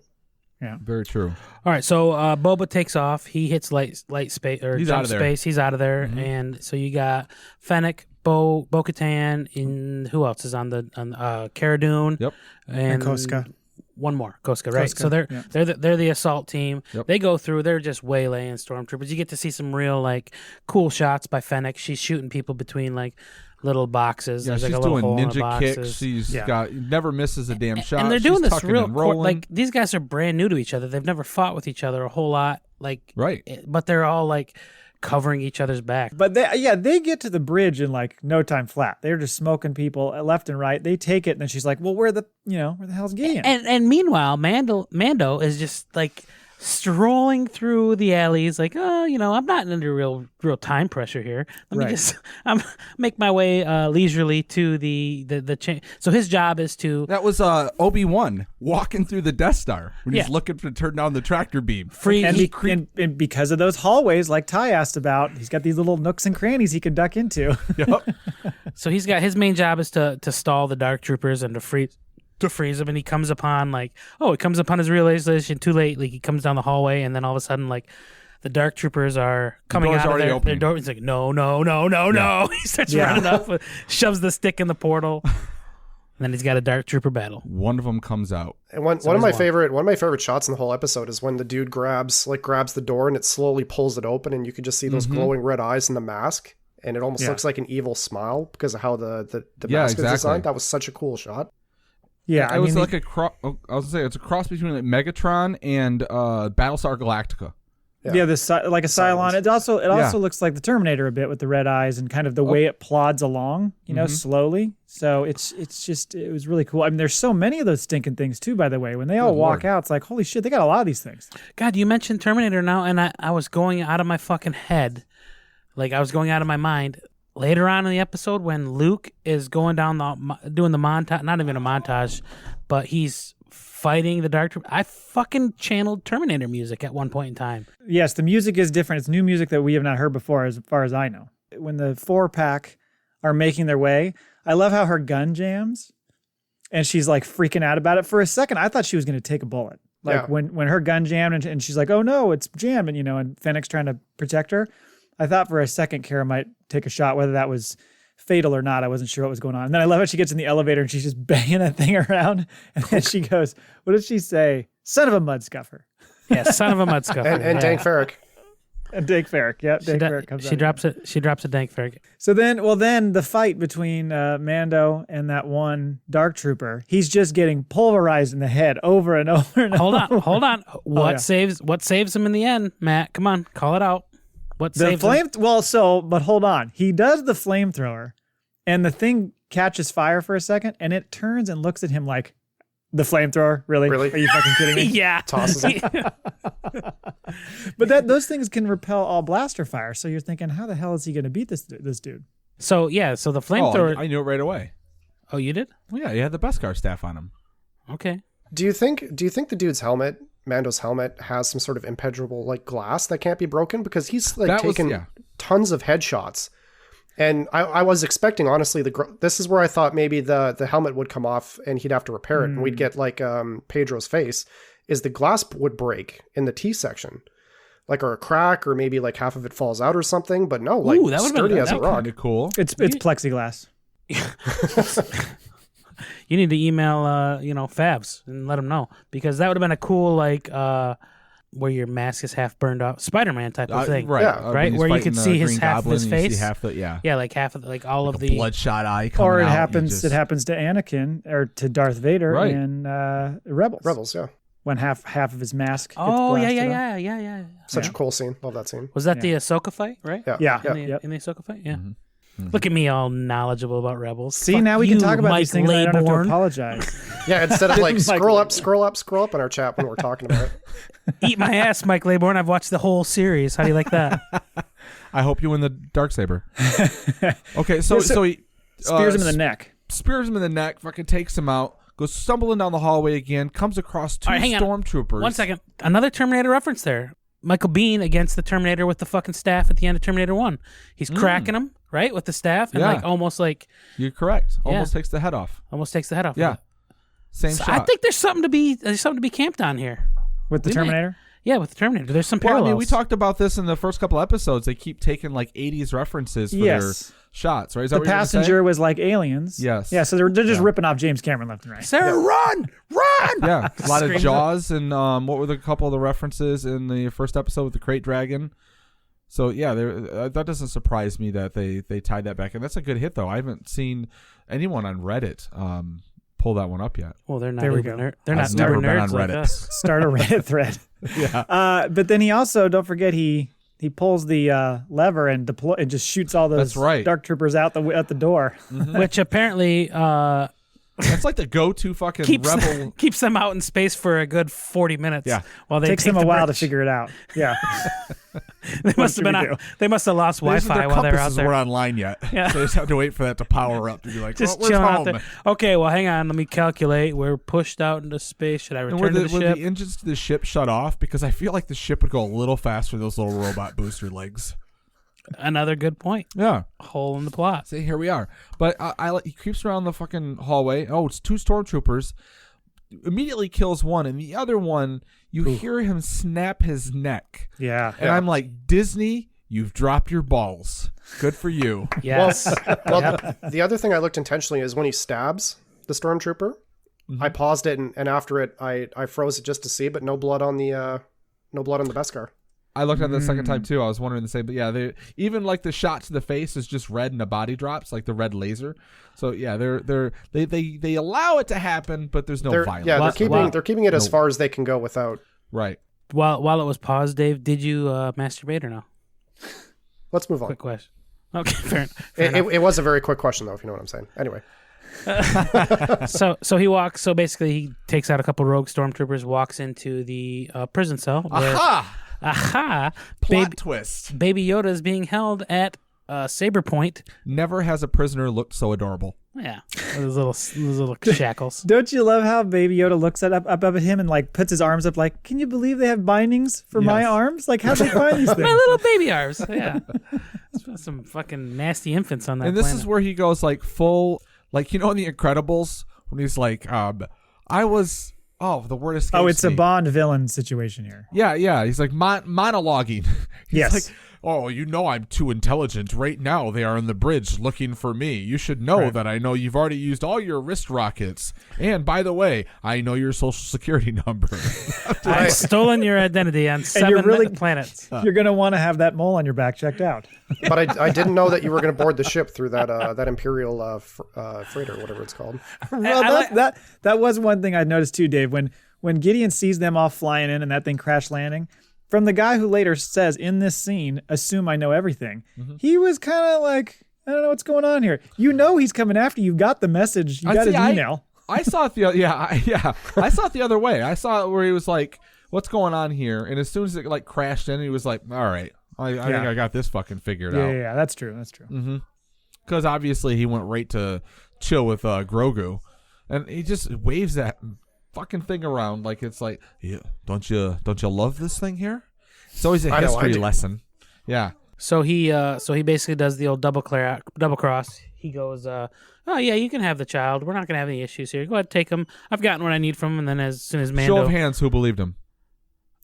[SPEAKER 3] Yeah,
[SPEAKER 1] very true.
[SPEAKER 2] All right, so Boba takes off. He hits light space or jump space. He's out of there, and so you got Fennec, Bo-Katan, and who else is on Cara Dune?
[SPEAKER 1] Yep,
[SPEAKER 3] and Koska.
[SPEAKER 2] One more, Koska, right? So they're the assault team.
[SPEAKER 1] Yep.
[SPEAKER 2] They go through. They're just waylaying stormtroopers. You get to see some real like cool shots by Fennec. She's shooting people between like little boxes.
[SPEAKER 1] Yeah,
[SPEAKER 2] There's
[SPEAKER 1] she's
[SPEAKER 2] like a little
[SPEAKER 1] doing
[SPEAKER 2] hole
[SPEAKER 1] ninja
[SPEAKER 2] in the
[SPEAKER 1] kicks. She's got never misses a damn shot.
[SPEAKER 2] And they're doing
[SPEAKER 1] she's
[SPEAKER 2] this real
[SPEAKER 1] rolling.
[SPEAKER 2] these guys are brand new to each other. They've never fought with each other a whole lot. Like but they're all like covering each other's back.
[SPEAKER 3] But they get to the bridge in like no time flat. They're just smoking people left and right. They take it, and then she's like, "Well, where the hell's Gideon?"
[SPEAKER 2] And meanwhile, Mando is just like strolling through the alleys, like, I'm not under real time pressure here. Let me just make my way leisurely to the chain. So his job is to.
[SPEAKER 1] That was Obi-Wan walking through the Death Star when he's looking to turn down the tractor beam.
[SPEAKER 3] And because of those hallways, like Ty asked about, he's got these little nooks and crannies he can duck into.
[SPEAKER 1] Yep.
[SPEAKER 2] So he's got his main job is to stall the Dark Troopers and to freeze him, and he comes upon his realization too late. Like he comes down the hallway, and then all of a sudden, like the Dark Troopers are coming out of their door. He's like, no. He starts running up, shoves the stick in the portal, and then he's got a Dark Trooper battle.
[SPEAKER 1] One of them comes out.
[SPEAKER 4] And one of my favorite shots in the whole episode is when the dude grabs the door and it slowly pulls it open, and you can just see those glowing red eyes in the mask, and it almost looks like an evil smile because of how the mask is designed. That was such a cool shot.
[SPEAKER 3] Yeah,
[SPEAKER 1] it was like a cross. I was gonna say it's a cross between like Megatron and Battlestar Galactica.
[SPEAKER 3] Yeah, this like a Cylon. It also looks like the Terminator a bit with the red eyes and kind of the way it plods along, slowly. So it was really cool. I mean, there's so many of those stinking things too. By the way, when they all walk out, it's like, holy shit, they got a lot of these things.
[SPEAKER 2] God, you mentioned Terminator now, and I was going out of my fucking head, like I was going out of my mind. Later on in the episode, when Luke is going down doing the montage, not even a montage, but he's fighting the Dark Trooper, I fucking channeled Terminator music at one point in time.
[SPEAKER 3] Yes, the music is different. It's new music that we have not heard before, as far as I know. When the 4-pack are making their way, I love how her gun jams, and she's like freaking out about it. For a second, I thought she was going to take a bullet. Like when her gun jammed, and she's like, "Oh no, it's jammed," and and Fennec's trying to protect her. I thought for a second Kara might take a shot, whether that was fatal or not. I wasn't sure what was going on. And then I love how she gets in the elevator and she's just banging that thing around. And then she goes, what did she say? Son of a mud scuffer.
[SPEAKER 2] Yeah, son of a mud scuffer.
[SPEAKER 4] And Dank Farrick.
[SPEAKER 3] And Dank Farrick. Yeah, Dank Farrick comes
[SPEAKER 2] she drops it. She drops a Dank Farrick.
[SPEAKER 3] So then the fight between Mando and that one Dark Trooper, he's just getting pulverized in the head over and over and
[SPEAKER 2] Hold
[SPEAKER 3] over.
[SPEAKER 2] on. What
[SPEAKER 3] yeah.
[SPEAKER 2] saves him in the end, Matt? Come on, call it out. What saves him?
[SPEAKER 3] But hold on. He does the flamethrower and the thing catches fire for a second and it turns and looks at him like, the flamethrower? Really? Are you fucking kidding me?
[SPEAKER 2] Yeah.
[SPEAKER 4] Tosses it.
[SPEAKER 3] But those things can repel all blaster fire. So you're thinking, how the hell is he going to beat this dude?
[SPEAKER 2] So the flamethrower.
[SPEAKER 1] I knew it right away.
[SPEAKER 2] Oh, you did?
[SPEAKER 1] Well, yeah, he had the Beskar staff on him.
[SPEAKER 2] Okay.
[SPEAKER 4] Do you think the dude's helmet, Mando's helmet, has some sort of impenetrable like glass that can't be broken? Because he's like taken tons of headshots. And I was expecting, honestly, this is where I thought maybe the helmet would come off and he'd have to repair it, and we'd get like Pedro's face. Is the glass would break in the T section, like, or a crack, or maybe like half of it falls out or something. But no, like,
[SPEAKER 2] that
[SPEAKER 4] sturdy as a rock.
[SPEAKER 1] Kind of cool.
[SPEAKER 3] It's plexiglass.
[SPEAKER 2] You need to email Fabs and let them know, because that would have been a cool where your mask is half burned off, Spider-Man type of thing,
[SPEAKER 1] right?
[SPEAKER 4] Yeah.
[SPEAKER 2] Right, where you could see his half of his face, like half of all of the
[SPEAKER 1] bloodshot eye coming
[SPEAKER 3] or it
[SPEAKER 1] out,
[SPEAKER 3] happens to Anakin or to Darth Vader in Rebels,
[SPEAKER 4] yeah,
[SPEAKER 3] when half of his mask gets
[SPEAKER 2] Oh
[SPEAKER 3] blasted
[SPEAKER 2] yeah.
[SPEAKER 4] Such a cool scene. Love that scene.
[SPEAKER 2] Was that the Ahsoka fight, right?
[SPEAKER 4] Yeah.
[SPEAKER 2] In the Ahsoka fight, yeah. Look at me, all knowledgeable about Rebels.
[SPEAKER 3] See,
[SPEAKER 2] Fuck
[SPEAKER 3] now we
[SPEAKER 2] you,
[SPEAKER 3] can talk about
[SPEAKER 2] Mike
[SPEAKER 3] these things. And I don't have to
[SPEAKER 2] Laybourne.
[SPEAKER 3] apologize.
[SPEAKER 4] Yeah, instead of like scroll up in our chat when we're talking about it.
[SPEAKER 2] Eat my ass, Mike Laybourne. I've watched the whole series. How do you like that?
[SPEAKER 1] I hope you win the Darksaber. Okay, so he
[SPEAKER 3] spears him in the neck.
[SPEAKER 1] Spears him in the neck. Fucking takes him out. Goes stumbling down the hallway again. Comes across two stormtroopers.
[SPEAKER 2] 1 second. Another Terminator reference there. Michael Biehn against the Terminator with the fucking staff at the end of Terminator 1. He's cracking him, right, with the staff, and almost like...
[SPEAKER 1] You're correct. Almost takes the head off. Yeah. Same shot.
[SPEAKER 2] I think there's something to be camped on here.
[SPEAKER 3] With the Terminator?
[SPEAKER 2] Yeah, with the Terminator. There's some
[SPEAKER 1] Well,
[SPEAKER 2] parallels.
[SPEAKER 1] I mean, we talked about this in the first couple episodes. They keep taking like 80s references for their shots, right? Is that
[SPEAKER 3] The
[SPEAKER 1] what you're gonna
[SPEAKER 3] passenger
[SPEAKER 1] say?
[SPEAKER 3] was like aliens.
[SPEAKER 1] Yes.
[SPEAKER 3] Yeah, so they're just ripping off James Cameron left and right.
[SPEAKER 2] Sarah, run!
[SPEAKER 1] Yeah, a lot of Jaws, and what were the couple of the references in the first episode with the Crate Dragon? So yeah, that doesn't surprise me that they tied that back, and that's a good hit though. I haven't seen anyone on Reddit pull that one up yet.
[SPEAKER 2] Well, they're not.
[SPEAKER 3] There we
[SPEAKER 2] uber
[SPEAKER 3] go.
[SPEAKER 2] They're not
[SPEAKER 1] I've never
[SPEAKER 2] uber
[SPEAKER 1] been
[SPEAKER 2] nerds
[SPEAKER 1] on
[SPEAKER 2] like
[SPEAKER 1] Reddit.
[SPEAKER 2] us.
[SPEAKER 3] Start a Reddit thread.
[SPEAKER 1] Yeah.
[SPEAKER 3] But then he also, don't forget, he pulls the lever and just shoots all those Dark Troopers out the door.
[SPEAKER 2] Which apparently
[SPEAKER 1] That's like the go-to fucking rebel.
[SPEAKER 2] keeps them out in space for a good 40 minutes.
[SPEAKER 1] Yeah.
[SPEAKER 2] While they
[SPEAKER 3] Takes
[SPEAKER 2] take
[SPEAKER 3] them a while to
[SPEAKER 2] bridge.
[SPEAKER 3] figure it out. Yeah.
[SPEAKER 2] They must have lost Wi-Fi while they were out there.
[SPEAKER 1] Weren't online yet.
[SPEAKER 2] Yeah.
[SPEAKER 1] So they just have to wait for that to power up to be like,
[SPEAKER 2] Just
[SPEAKER 1] where's
[SPEAKER 2] chilling
[SPEAKER 1] home?
[SPEAKER 2] out there. Okay, well, hang on. Let me calculate. We're pushed out into space. Should I
[SPEAKER 1] And
[SPEAKER 2] return to the
[SPEAKER 1] were
[SPEAKER 2] ship?
[SPEAKER 1] the engines to the ship shut off? Because I feel like the ship would go a little faster with those little robot booster legs.
[SPEAKER 2] Another good point.
[SPEAKER 1] Yeah.
[SPEAKER 2] Hole in the plot.
[SPEAKER 1] See, here we are. But he creeps around the fucking hallway. Oh, it's two stormtroopers. Immediately kills one, and the other one, you hear him snap his neck.
[SPEAKER 3] Yeah.
[SPEAKER 1] And I'm like, Disney, you've dropped your balls. Good for you.
[SPEAKER 2] Yes.
[SPEAKER 4] Well, the other thing I looked intentionally is when he stabs the stormtrooper. I paused it, and after it, I froze it just to see, but no blood on the Beskar.
[SPEAKER 1] I looked at it the second time too. I was wondering the same, but yeah, they even like the shot to the face is just red and the body drops like the red laser. So yeah, they allow it to happen, but there's no violence.
[SPEAKER 4] Yeah, they're keeping it as far as they can go without.
[SPEAKER 1] Right.
[SPEAKER 2] While it was paused, Dave, did you masturbate or no?
[SPEAKER 4] Let's move on.
[SPEAKER 2] Quick question. Okay, fair enough.
[SPEAKER 4] It was a very quick question though, if you know what I'm saying. Anyway.
[SPEAKER 2] So he walks. So basically, he takes out a couple rogue stormtroopers, walks into the prison cell. Where,
[SPEAKER 1] Plot twist.
[SPEAKER 2] Baby Yoda is being held at Saber Point.
[SPEAKER 1] Never has a prisoner looked so adorable.
[SPEAKER 2] Yeah, with those little shackles.
[SPEAKER 3] Don't you love how Baby Yoda looks up at him and like puts his arms up like, can you believe they have bindings for my arms? Like, how'd they find these things?
[SPEAKER 2] My little baby arms. Yeah, some fucking nasty infants on that.
[SPEAKER 1] And this
[SPEAKER 2] planet.
[SPEAKER 1] is where he goes like full, like, you know, in The Incredibles when he's like, I was. Oh, the word escapes me.
[SPEAKER 3] It's a Bond villain situation here.
[SPEAKER 1] Yeah. He's like monologuing. He's
[SPEAKER 3] Yes.
[SPEAKER 1] like oh, you know I'm too intelligent. Right now they are on the bridge looking for me. You should know that I know you've already used all your wrist rockets. And by the way, I know your social security number.
[SPEAKER 2] I've stolen your identity on 7 planets.
[SPEAKER 3] You're going to want to have that mole on your back checked out.
[SPEAKER 4] But I didn't know that you were going to board the ship through that Imperial freighter, whatever it's called.
[SPEAKER 3] Well, that was one thing I noticed too, Dave. When Gideon sees them all flying in and that thing crash landing, from the guy who later says in this scene, assume I know everything, he was kind of like, I don't know what's going on here. You know he's coming after you. You got the message. You got his email.
[SPEAKER 1] I saw it I saw it the other way. I saw it where he was like, what's going on here? And as soon as it like crashed in, he was like, all right, I think I got this fucking figured out.
[SPEAKER 3] Yeah, that's true. That's true.
[SPEAKER 1] Because obviously he went right to chill with Grogu. And he just waves that fucking thing around like it's like, yeah, don't you love this thing here? It's always a history lesson. Yeah.
[SPEAKER 2] So he basically does the old double cross. He goes, oh yeah, you can have the child. We're not gonna have any issues here. Go ahead, take him. I've gotten what I need from him. And then as soon as Mando,
[SPEAKER 1] show of hands, who believed him?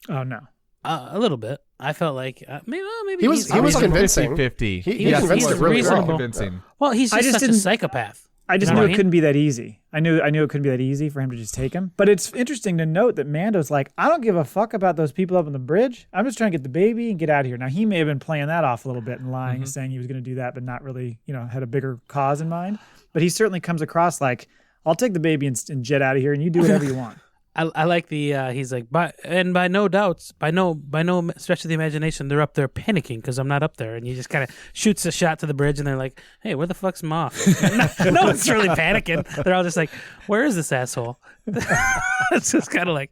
[SPEAKER 3] Oh no,
[SPEAKER 2] a little bit. I felt like maybe
[SPEAKER 4] he was convincing.
[SPEAKER 1] 50-50.
[SPEAKER 4] He convinced it really well.
[SPEAKER 1] Convincing.
[SPEAKER 2] Well, he's just such a psychopath.
[SPEAKER 3] I just knew it couldn't be that easy. I knew it couldn't be that easy for him to just take him. But it's interesting to note that Mando's like, I don't give a fuck about those people up on the bridge. I'm just trying to get the baby and get out of here. Now, he may have been playing that off a little bit and lying and saying he was going to do that, but not really, had a bigger cause in mind. But he certainly comes across like, I'll take the baby and jet out of here and you do whatever you want.
[SPEAKER 2] I like the he's like, by no doubts, by no stretch of the imagination, they're up there panicking because I'm not up there, and he just kind of shoots a shot to the bridge, and they're like, hey, where the fuck's Moff? no one's really panicking. They're all just like, where is this asshole? It's just kind of like,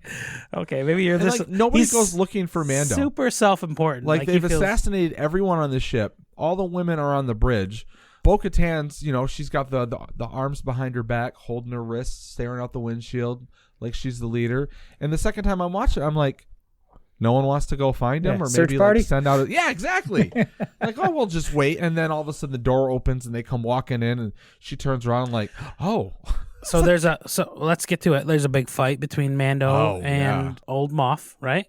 [SPEAKER 2] okay, maybe you're this.
[SPEAKER 1] Like, nobody goes looking for Mando.
[SPEAKER 2] Super self-important.
[SPEAKER 1] Like they've assassinated everyone on the ship. All the women are on the bridge. Bo-Katan's, she's got the arms behind her back, holding her wrists, staring out the windshield. Like she's the leader. And the second time I'm watching, I'm like, no one wants to go find him, or maybe like send out. Yeah, exactly. Like, oh, we'll just wait. And then all of a sudden the door opens and they come walking in, and she turns around like, oh.
[SPEAKER 2] So let's get to it. There's a big fight between Mando and old Moff, right?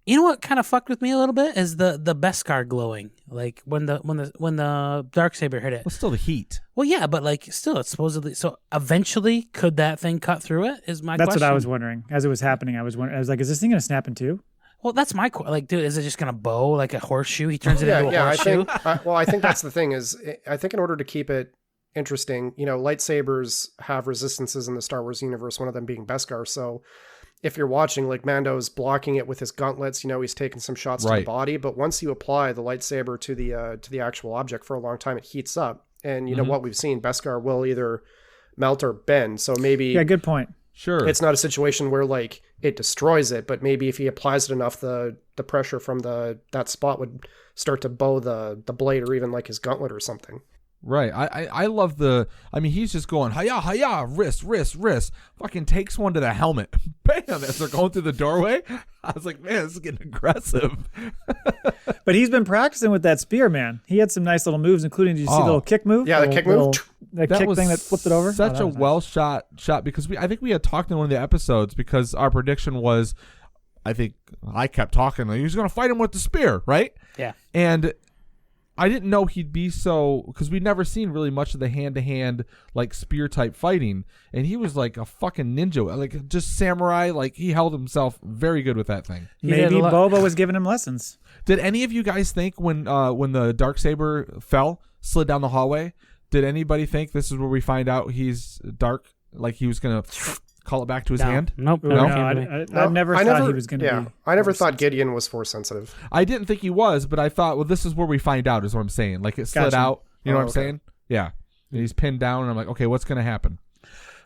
[SPEAKER 2] You know what kind of fucked with me a little bit is the Beskar glowing, like when the Darksaber hit it.
[SPEAKER 1] Well, still the heat.
[SPEAKER 2] Well, yeah, but like still, it's supposedly so. Eventually, could that thing cut through it? Is my
[SPEAKER 3] That's
[SPEAKER 2] question.
[SPEAKER 3] what I was wondering as it was happening. I was like, is this thing gonna snap in two?
[SPEAKER 2] Well, that's my like, dude. Is it just gonna bow like a horseshoe? He turns it into a horseshoe.
[SPEAKER 4] I think that's the thing. Is I think in order to keep it interesting, lightsabers have resistances in the Star Wars universe. One of them being Beskar. So if you're watching, like Mando's blocking it with his gauntlets, he's taking some shots to the body. But once you apply the lightsaber to the actual object for a long time, it heats up. And what we've seen, Beskar will either melt or bend. So maybe
[SPEAKER 3] good point.
[SPEAKER 1] Sure,
[SPEAKER 4] it's not a situation where like it destroys it, but maybe if he applies it enough, the pressure from that spot would start to bow the blade, or even like his gauntlet or something.
[SPEAKER 1] Right. I love he's just going, hi-ya, wrist. Fucking takes one to the helmet. Bam, as they're going through the doorway. I was like, man, this is getting aggressive.
[SPEAKER 3] But he's been practicing with that spear, man. He had some nice little moves, including, did you see the little kick move?
[SPEAKER 4] Yeah, the kick move.
[SPEAKER 3] That kick thing that flipped it over.
[SPEAKER 1] Such a well shot because I think we had talked in one of the episodes because our prediction was, I think I kept talking, he was going to fight him with the spear, right?
[SPEAKER 2] Yeah.
[SPEAKER 1] And I didn't know he'd be so, because we'd never seen really much of the hand-to-hand, like, spear-type fighting, and he was like a fucking ninja, like, just samurai, like, he held himself very good with that thing.
[SPEAKER 3] Maybe Boba was giving him lessons.
[SPEAKER 1] Did any of you guys think when the Darksaber slid down the hallway, did anybody think this is where we find out he's dark, like he was going to call it back to his hand?
[SPEAKER 2] Nope.
[SPEAKER 3] No, I never thought he was going to be.
[SPEAKER 4] I never thought Gideon was force sensitive.
[SPEAKER 1] I didn't think he was, but I thought, well, this is where we find out, is what I'm saying. Like, it slid out. You know what I'm saying? Yeah. And he's pinned down, and I'm like, okay, what's going to happen?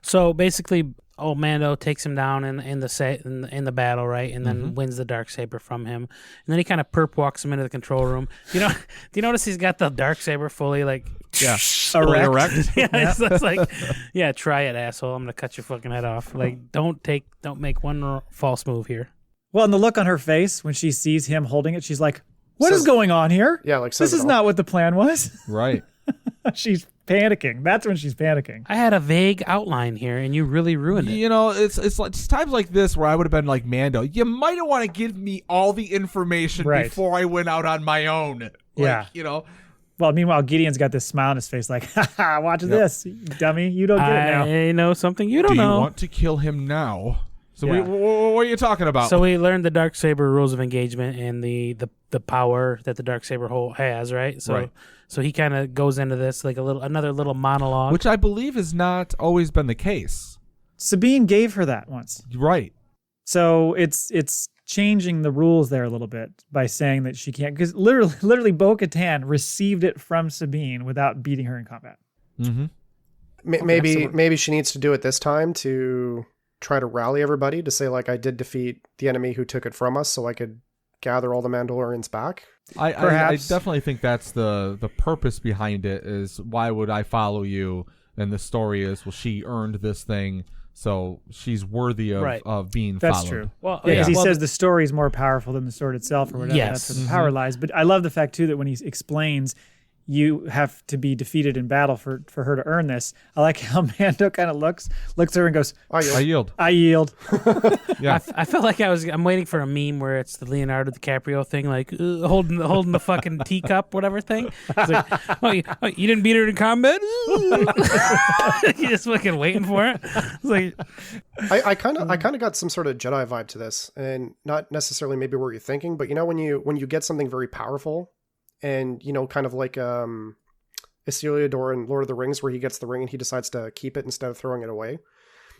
[SPEAKER 2] So basically, old Mando takes him down in the battle, right, and then wins the Darksaber from him, and then he kind of perp walks him into the control room. Do you notice he's got the Darksaber fully like
[SPEAKER 1] erect?
[SPEAKER 2] Yeah, it's like, yeah, try it, asshole. I'm gonna cut your fucking head off. Like, don't make one false move here.
[SPEAKER 3] Well, and the look on her face when she sees him holding it, she's like, "What is going on here?
[SPEAKER 4] Yeah, like
[SPEAKER 3] this is not what the plan was."
[SPEAKER 1] Right.
[SPEAKER 3] She's panicking. That's when she's panicking.
[SPEAKER 2] I had a vague outline here, and you really ruined it.
[SPEAKER 1] You know, it's times like this where I would have been like Mando. You might want to give me all the information before I went out on my own. You know.
[SPEAKER 3] Well, meanwhile, Gideon's got this smile on his face like, ha, watch this, you dummy. You don't get it now.
[SPEAKER 2] I know something you don't know.
[SPEAKER 1] Do you want to kill him now? So what are you talking about?
[SPEAKER 2] So we learned the Darksaber rules of engagement and the power that the Darksaber has, right? So so he kind of goes into this like another little monologue.
[SPEAKER 1] Which I believe has not always been the case.
[SPEAKER 3] Sabine gave her that once.
[SPEAKER 1] Right.
[SPEAKER 3] So it's changing the rules there a little bit by saying that she can't, because literally Bo-Katan received it from Sabine without beating her in combat.
[SPEAKER 1] Mm-hmm.
[SPEAKER 4] Maybe she needs to do it this time to try to rally everybody to say, like, I did defeat the enemy who took it from us, so I could gather all the Mandalorians back.
[SPEAKER 1] I definitely think that's the purpose behind it, is why would I follow you? And the story is, well, she earned this thing, so she's worthy of being followed.
[SPEAKER 3] That's true. Well, because he says the story is more powerful than the sword itself, or whatever.
[SPEAKER 2] Yes.
[SPEAKER 3] That's where the power lies. But I love the fact, too, that when he explains you have to be defeated in battle for her to earn this. I like how Mando kind of looks at her and goes,
[SPEAKER 1] I yield.
[SPEAKER 3] I yield.
[SPEAKER 2] Yeah. I felt like I'm waiting for a meme where it's the Leonardo DiCaprio thing, like holding the fucking teacup, whatever thing. It's like, you didn't beat her in combat? You're just fucking waiting for it. It's like,
[SPEAKER 4] I kind of got some sort of Jedi vibe to this, and not necessarily maybe what you're thinking, but you know, when you get something very powerful, and you know, kind of like Isildur in Lord of the Rings, where he gets the ring and he decides to keep it instead of throwing it away.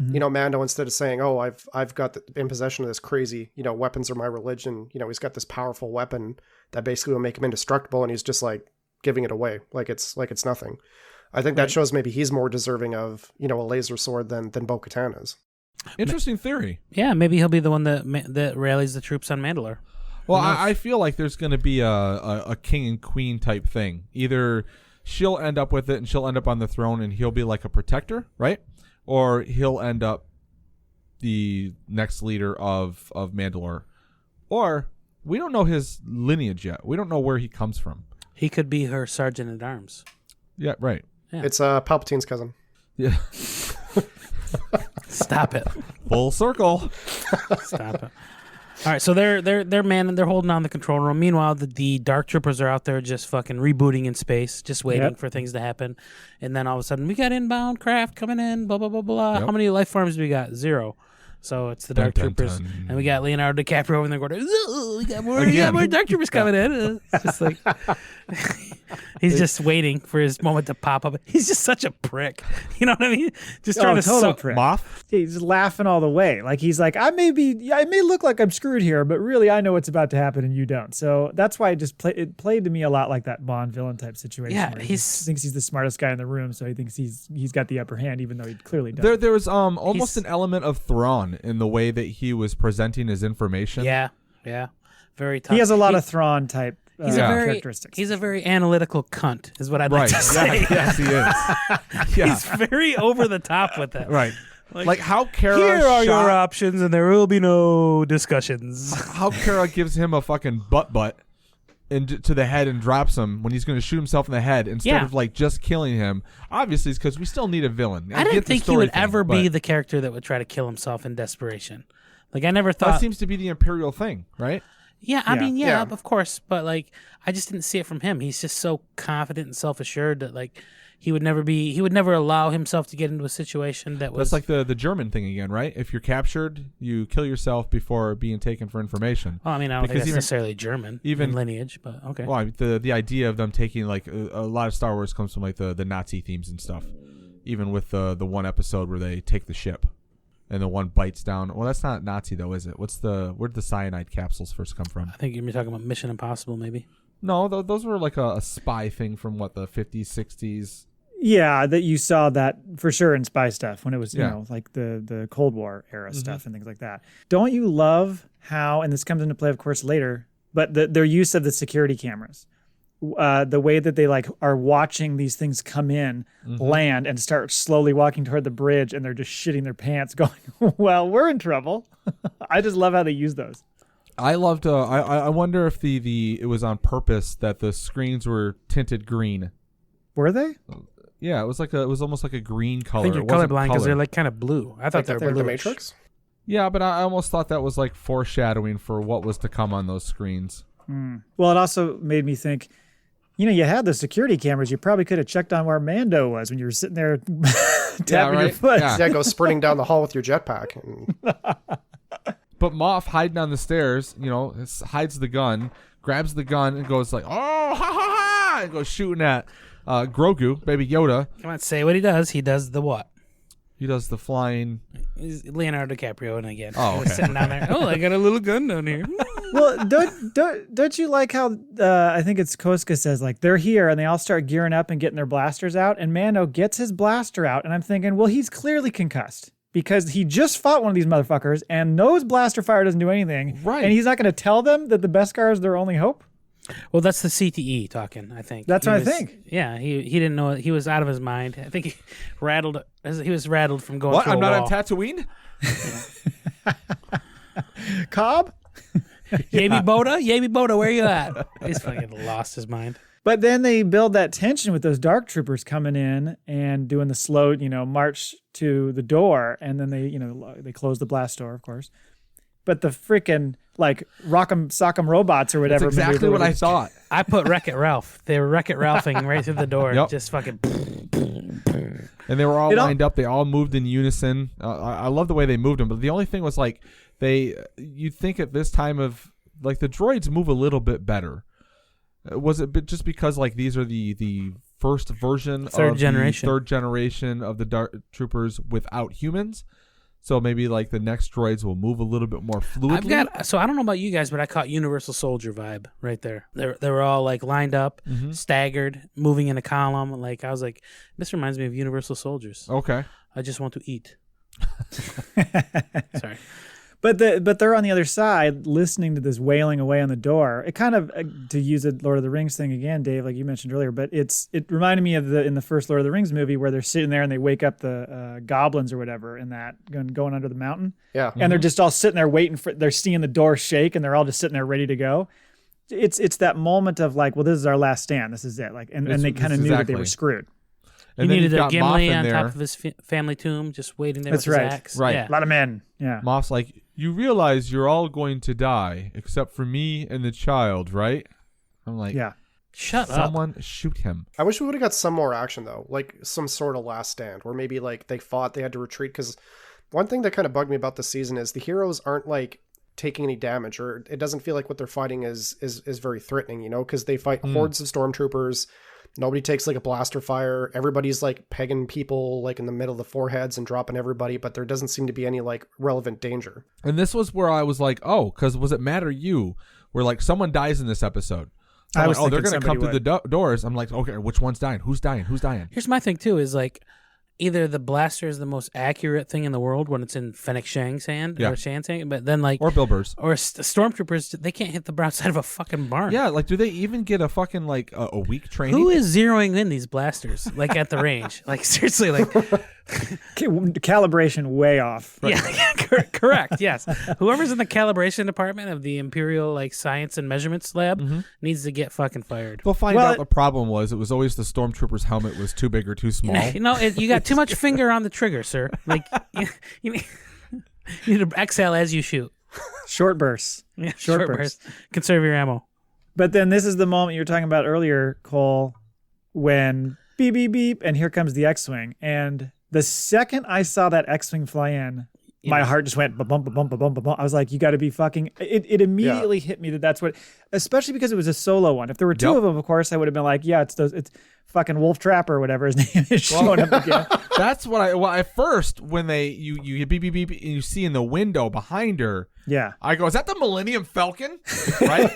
[SPEAKER 4] Mm-hmm. You know, Mando, instead of saying, "Oh, I've got in possession of this crazy, you know, weapons are my religion," you know, he's got this powerful weapon that basically will make him indestructible, and he's just like giving it away like it's nothing. I think that shows maybe he's more deserving of, you know, a laser sword than Bo-Katan is.
[SPEAKER 1] Interesting theory.
[SPEAKER 2] Yeah, maybe he'll be the one that rallies the troops on Mandalore.
[SPEAKER 1] Well, I feel like there's going to be a king and queen type thing. Either she'll end up with it and she'll end up on the throne and he'll be like a protector, right? Or he'll end up the next leader of Mandalore. Or we don't know his lineage yet. We don't know where he comes from.
[SPEAKER 2] He could be her sergeant at arms.
[SPEAKER 1] Yeah, right.
[SPEAKER 2] Yeah.
[SPEAKER 4] It's Palpatine's cousin.
[SPEAKER 1] Yeah.
[SPEAKER 2] Stop it.
[SPEAKER 1] Full circle.
[SPEAKER 2] Stop it. All right, so they're manning, they're holding on the control room. Meanwhile, the Dark Troopers are out there just fucking rebooting in space, just waiting for things to happen. And then all of a sudden, we got inbound craft coming in, blah, blah, blah, blah. Yep. How many life forms do we got? 0. So it's the Dark Troopers. And we got Leonardo DiCaprio over there going, we got more Dark Troopers coming in. It's just like, he's just waiting for his moment to pop up. He's just such a prick. You know what I mean? Just trying to
[SPEAKER 3] prick.
[SPEAKER 1] Moff?
[SPEAKER 3] Yeah, he's just laughing all the way. Like, he's like, I may look like I'm screwed here, but really I know what's about to happen and you don't. So that's why it played to me a lot like that Bond villain type situation.
[SPEAKER 2] Yeah,
[SPEAKER 3] he thinks he's the smartest guy in the room, so he thinks he's got the upper hand, even though he clearly doesn't.
[SPEAKER 1] There was almost an element of Thrawn in the way that he was presenting his information.
[SPEAKER 2] Yeah. Very tough.
[SPEAKER 3] He has a lot of Thrawn type characteristics.
[SPEAKER 2] He's a very analytical cunt, is what I'd like to say.
[SPEAKER 1] Yes, he is. Yeah.
[SPEAKER 2] He's very over the top with that.
[SPEAKER 1] Right. Like how Kara
[SPEAKER 2] here are your options, and there will be no discussions.
[SPEAKER 1] How Kara gives him a fucking butt to the head and drops him when he's going to shoot himself in the head instead of like just killing him. Obviously, it's because we still need a villain.
[SPEAKER 2] I didn't think he would ever be the character that would try to kill himself in desperation. Like, I never thought...
[SPEAKER 1] That seems to be the Imperial thing, right?
[SPEAKER 2] Yeah, I mean, of course. But, like, I just didn't see it from him. He's just so confident and self-assured that, like, he would never allow himself to get into a situation that was...
[SPEAKER 1] That's like the German thing again, right? If you're captured, you kill yourself before being taken for information.
[SPEAKER 2] Well, I mean, I don't think that's necessarily German in lineage, but okay.
[SPEAKER 1] Well, the idea of them taking, like, a lot of Star Wars comes from, like, the Nazi themes and stuff. Even with the one episode where they take the ship. And the one bites down. Well, that's not Nazi though, is it? Where'd the cyanide capsules first come from?
[SPEAKER 2] I think you're talking about Mission Impossible, maybe.
[SPEAKER 1] No, those were like a spy thing from the 50s, 60s.
[SPEAKER 3] Yeah, that you saw that for sure in spy stuff when it was, you know, like the Cold War era stuff and things like that. Don't you love how, and this comes into play, of course, later, but their use of the security cameras. The way that they like are watching these things come in, land, and start slowly walking toward the bridge, and they're just shitting their pants, going, "Well, we're in trouble." I just love how they use those.
[SPEAKER 1] I loved. I wonder if it was on purpose that the screens were tinted green.
[SPEAKER 3] Were they?
[SPEAKER 1] Yeah, it was almost like a green color.
[SPEAKER 2] I think you're
[SPEAKER 1] It wasn't
[SPEAKER 2] colorblind because
[SPEAKER 1] color.
[SPEAKER 2] they're like kind of blue. I thought they were
[SPEAKER 4] like the
[SPEAKER 2] bluish.
[SPEAKER 4] Matrix.
[SPEAKER 1] Yeah, but I almost thought that was like foreshadowing for what was to come on those screens.
[SPEAKER 3] Well, it also made me think, you had the security cameras. You probably could have checked on where Mando was when you were sitting there tapping your foot.
[SPEAKER 1] Yeah.
[SPEAKER 4] Go sprinting down the hall with your jetpack. And
[SPEAKER 1] But Moff hiding on the stairs, hides the gun, grabs the gun, and goes like, "Oh, ha ha ha!" and goes shooting at Grogu, Baby Yoda.
[SPEAKER 2] Come on, say what he does. He does the what?
[SPEAKER 1] He does the flying.
[SPEAKER 2] He's Leonardo DiCaprio, and again,
[SPEAKER 1] Oh,
[SPEAKER 2] he was
[SPEAKER 1] okay.
[SPEAKER 2] sitting down there. Oh, I got a little gun down here.
[SPEAKER 3] Well, don't you like how I think it's Koska says, like, they're here and they all start gearing up and getting their blasters out, and Mando gets his blaster out, and I'm thinking, well, he's clearly concussed because he just fought one of these motherfuckers and knows blaster fire doesn't do anything.
[SPEAKER 1] Right.
[SPEAKER 3] And he's not going to tell them that the Beskar is their only hope?
[SPEAKER 2] Well, that's the CTE talking, I think.
[SPEAKER 3] That's
[SPEAKER 2] He
[SPEAKER 3] what I
[SPEAKER 2] was-
[SPEAKER 3] think.
[SPEAKER 2] Yeah, he didn't know. He was out of his mind. I think he was rattled from going
[SPEAKER 1] What?
[SPEAKER 2] through
[SPEAKER 1] I'm
[SPEAKER 2] a
[SPEAKER 1] not
[SPEAKER 2] wall.
[SPEAKER 1] on Tatooine?
[SPEAKER 3] Cobb?
[SPEAKER 2] Yaby Boda, where you at? He's fucking lost his mind.
[SPEAKER 3] But then they build that tension with those dark troopers coming in and doing the slow, march to the door. And then they close the blast door, of course. But the freaking, like, Rock'em Sock'em robots or
[SPEAKER 1] That's
[SPEAKER 3] whatever.
[SPEAKER 1] exactly what I thought.
[SPEAKER 2] I put Wreck-It Ralph. They were Wreck-It Ralphing right through the door.
[SPEAKER 1] Yep.
[SPEAKER 2] Just fucking.
[SPEAKER 1] And they were all lined up. They all moved in unison. I love the way they moved them. But the only thing was, like, you'd think at this time of, like, the droids move a little bit better. Was it just because, like, these are the first version
[SPEAKER 2] Third
[SPEAKER 1] of
[SPEAKER 2] generation.
[SPEAKER 1] the third generation of the Dark Troopers without humans? So maybe, like, the next droids will move a little bit more fluidly.
[SPEAKER 2] So I don't know about you guys, but I caught Universal Soldier vibe right there. They were all like lined up, staggered, moving in a column. Like I was like, this reminds me of Universal Soldiers.
[SPEAKER 1] Okay.
[SPEAKER 2] I just want to eat. Sorry.
[SPEAKER 3] But they're on the other side listening to this wailing away on the door. It kind of, to use a Lord of the Rings thing again, Dave, like you mentioned earlier, but it reminded me of in the first Lord of the Rings movie where they're sitting there and they wake up the goblins or whatever in that going under the mountain.
[SPEAKER 4] yeah.
[SPEAKER 3] And they're just all sitting there waiting they're seeing the door shake and they're all just sitting there ready to go. It's that moment of like, well, this is our last stand. This is it. Like, and they kind of knew that they were screwed.
[SPEAKER 1] And
[SPEAKER 2] He
[SPEAKER 1] then
[SPEAKER 2] needed
[SPEAKER 1] you've
[SPEAKER 2] a
[SPEAKER 1] got
[SPEAKER 2] Gimli
[SPEAKER 1] Moff in
[SPEAKER 2] on
[SPEAKER 1] there.
[SPEAKER 2] top of his family tomb, just waiting there
[SPEAKER 3] That's
[SPEAKER 2] with his
[SPEAKER 3] right.
[SPEAKER 2] axe.
[SPEAKER 1] Right.
[SPEAKER 2] Yeah.
[SPEAKER 3] A lot of men. Yeah.
[SPEAKER 1] Moff's like, you realize you're all going to die except for me and the child, right? I'm like,
[SPEAKER 3] Yeah.
[SPEAKER 2] Shut up.
[SPEAKER 1] someone shoot him.
[SPEAKER 4] I wish we would have got some more action though, like some sort of last stand, where maybe like they fought, they had to retreat. Because one thing that kind of bugged me about this season is the heroes aren't like taking any damage, or it doesn't feel like what they're fighting is very threatening, because they fight hordes of stormtroopers. Nobody takes like a blaster fire. Everybody's like pegging people like in the middle of the foreheads and dropping everybody, but there doesn't seem to be any like relevant danger.
[SPEAKER 1] And this was where I was like, oh, because was it Matt or you where like someone dies in this episode? So
[SPEAKER 3] I
[SPEAKER 1] I'm
[SPEAKER 3] was
[SPEAKER 1] like, oh, they're
[SPEAKER 3] thinking
[SPEAKER 1] going to come
[SPEAKER 3] somebody
[SPEAKER 1] through the doors. I'm like, okay, which one's dying? Who's dying? Who's dying?
[SPEAKER 2] Here's my thing too: is like either the blaster is the most accurate thing in the world when it's in Fennec Shang's hand
[SPEAKER 1] Yeah.
[SPEAKER 2] or Shan's hand, but then like
[SPEAKER 1] Or Bill Burr's.
[SPEAKER 2] stormtroopers, they can't hit the outside of a fucking barn.
[SPEAKER 1] Yeah, like, do they even get a fucking, like, a week training?
[SPEAKER 2] Who is zeroing in these blasters like at the range? Like seriously, like
[SPEAKER 3] Calibration way off.
[SPEAKER 2] yeah, correct. Yes, whoever's in the calibration department of the Imperial like Science and Measurements Lab needs to get fucking fired.
[SPEAKER 1] We'll find
[SPEAKER 3] Well,
[SPEAKER 1] out the problem was it was always the stormtrooper's helmet was too big or too small.
[SPEAKER 2] You got too much finger on the trigger, sir. Like you need to exhale as you shoot.
[SPEAKER 3] Short bursts.
[SPEAKER 2] Yeah,
[SPEAKER 3] Short
[SPEAKER 2] short
[SPEAKER 3] bursts.
[SPEAKER 2] burst. Conserve your ammo.
[SPEAKER 3] But then this is the moment you were talking about earlier, Cole, when beep, beep, beep, and here comes the X-Wing. And the second I saw that X-Wing fly in, my heart just went ba-bum, ba-bum, ba-bum, ba-bum. I was like, you got to be fucking... It immediately hit me that's what... Especially because it was a solo one. If there were two of them, of course, I would have been like, yeah, it's fucking Wolf Trapper or whatever his name is showing up again.
[SPEAKER 1] That's what at first, when you beep, beep, beep, and you see in the window behind her,
[SPEAKER 3] Yeah.
[SPEAKER 1] I go, is that the Millennium Falcon? Right?